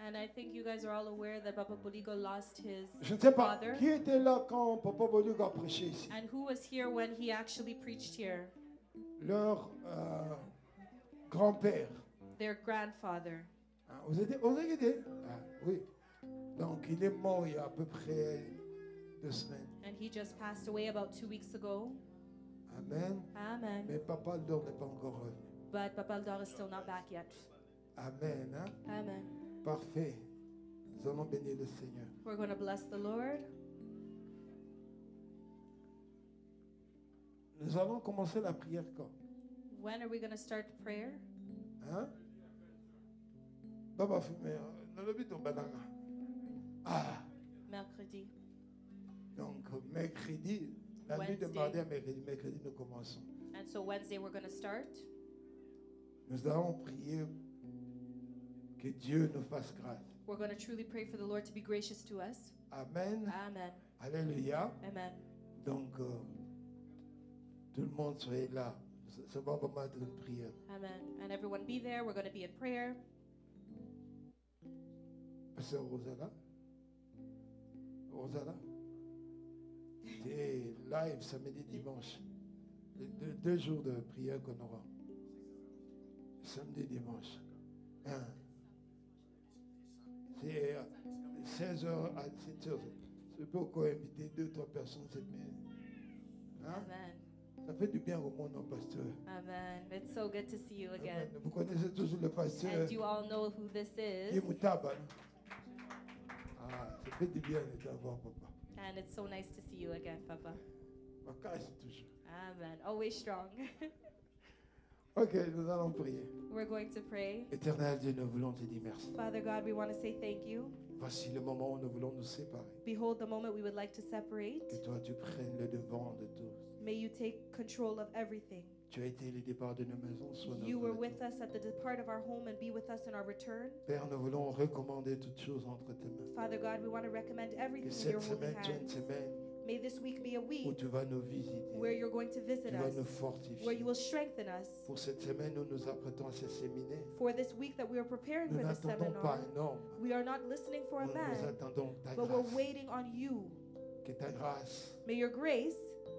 S2: And I think you guys are all aware that Papa Boligo lost his
S4: je ne sais pas,
S2: father.
S4: qui était là quand papa Boligo a prêché ici?
S2: And who was here when he actually preached here?
S4: Leur grand-père.
S2: Their grandfather.
S4: Hein, vous étiez? Ah, oui. Donc, il est mort il y a à peu près 2 semaines.
S2: And he just passed away about 2 weeks ago.
S4: Amen.
S2: Amen.
S4: Mais papa Aldor n'est pas encore revenu.
S2: But Papa Aldar is still not back yet.
S4: Amen. Hein?
S2: Amen.
S4: Parfait. Nous allons bénir le Seigneur.
S2: We're going to bless the Lord.
S4: Nous allons commencer la prière quand?
S2: When are we going to start prayer?
S4: Hein? Baba Fumé, le but au banana. Ah,
S2: Mercredi.
S4: donc mercredi, la nuit de
S2: Wednesday.
S4: mardi à mercredi, nous commençons.
S2: And so Wednesday we're going to start.
S4: Nous allons prier que Dieu nous fasse grâce.
S2: We're going to truly pray for the Lord to be gracious to us.
S4: Amen.
S2: Amen.
S4: Alléluia.
S2: Amen.
S4: Donc, tout le monde soit là. Ça va vraiment être une prière.
S2: Amen. And everyone be there. We're going to be in prayer.
S4: Pasteur Rosala. Rosala. C'est live samedi, dimanche. Les deux jours de prière qu'on aura. Samedi, dimanche. Hein. C'est 16h à 7h. Je peux encore inviter 2-3 personnes cette minute. Hein?
S2: Amen.
S4: Ça fait du bien au monde, non, pasteur.
S2: Amen. It's so good to see you again.
S4: Amen. Vous connaissez toujours le pasteur
S2: And you all know who this
S4: qui est
S2: is.
S4: Moutaba. Ah, ça fait du bien de t'avoir, papa.
S2: And it's so nice to see you again, Papa.
S4: Ma casse toujours.
S2: Amen. Always strong.
S4: Ok, nous allons prier.
S2: We're going to pray.
S4: Éternel Dieu, nous voulons te dire merci.
S2: Father God, we want to say thank you.
S4: Voici le moment où nous voulons nous séparer.
S2: Behold the moment we would like to separate.
S4: Que toi, tu prennes le devant de tout.
S2: May you take control of everything.
S4: Tu as été le départ de nos maisons, sois
S2: You
S4: notre
S2: were with
S4: retour.
S2: us at the depart of our home and be with us in our return.
S4: Père, nous voulons recommander toutes choses entre tes mains.
S2: Father God, we want to recommend
S4: Que
S2: everything in your
S4: cette
S2: holy
S4: semaine soit une
S2: hands.
S4: semaine
S2: May this week be a
S4: où
S2: week
S4: tu vas nous visiter,
S2: where you're going to
S4: tu
S2: visit
S4: vas
S2: us,
S4: nous
S2: where
S4: fortifier.
S2: you will strengthen us.
S4: Pour cette semaine, nous nous apprêtons à ce séminaire.
S2: For this week that we are preparing
S4: Nous
S2: for this
S4: n'attendons pas
S2: seminar,
S4: un homme,
S2: we are not listening for a
S4: nous
S2: man,
S4: attendons ta
S2: but we're
S4: grâce.
S2: waiting on you.
S4: Que ta grâce
S2: May your grace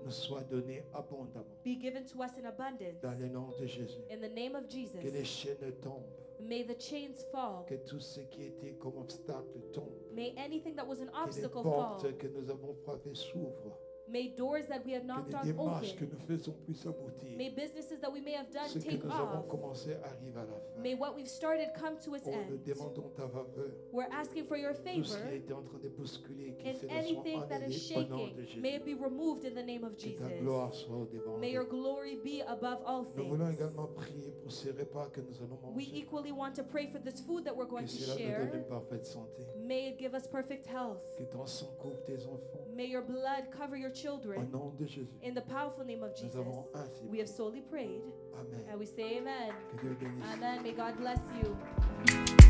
S4: nous soit donnée abondamment.
S2: be given to us in abundance.
S4: Dans le nom de Jésus.
S2: In the name of
S4: Que les
S2: Jesus,
S4: chaînes tombent.
S2: may the chains fall.
S4: Que tout ce qui était comme obstacle tombe.
S2: May anything that was an
S4: Que les
S2: obstacle fall.
S4: portes que nous avons frappées s'ouvrent.
S2: May doors that we have
S4: Que
S2: knocked
S4: les
S2: on
S4: démarches que
S2: open.
S4: nous faisons puissent aboutir.
S2: May businesses that we may have done
S4: Ce que
S2: take
S4: nous avons
S2: off.
S4: commencé arrive à la fin.
S2: May what we've started come to its
S4: Oh, nous
S2: end.
S4: demandons ta faveur.
S2: We're asking for your
S4: Tout ce
S2: favor,
S4: qui était en train de bousculer, qui
S2: and
S4: se soit
S2: anything that is
S4: emmêlé au nom de
S2: shaking,
S4: Jésus.
S2: may it be removed in the name of
S4: Que ta
S2: Jesus.
S4: gloire soit au devant.
S2: May your glory be above all
S4: Nous voulons
S2: things.
S4: également prier pour ces repas que nous allons
S2: We
S4: manger.
S2: equally want to pray for this food that we're going
S4: Que
S2: to
S4: cela nous donne
S2: share.
S4: une parfaite santé.
S2: May it give us perfect health.
S4: Que ton sang couvre tes enfants.
S2: May your blood cover your
S4: Au
S2: children.
S4: nom de Jésus.
S2: In the powerful name of
S4: Nous
S2: Jesus,
S4: avons ainsi
S2: we have solely prayed,
S4: Amen.
S2: and we say amen.
S4: Que Dieu bénisse.
S2: Amen. May God bless you.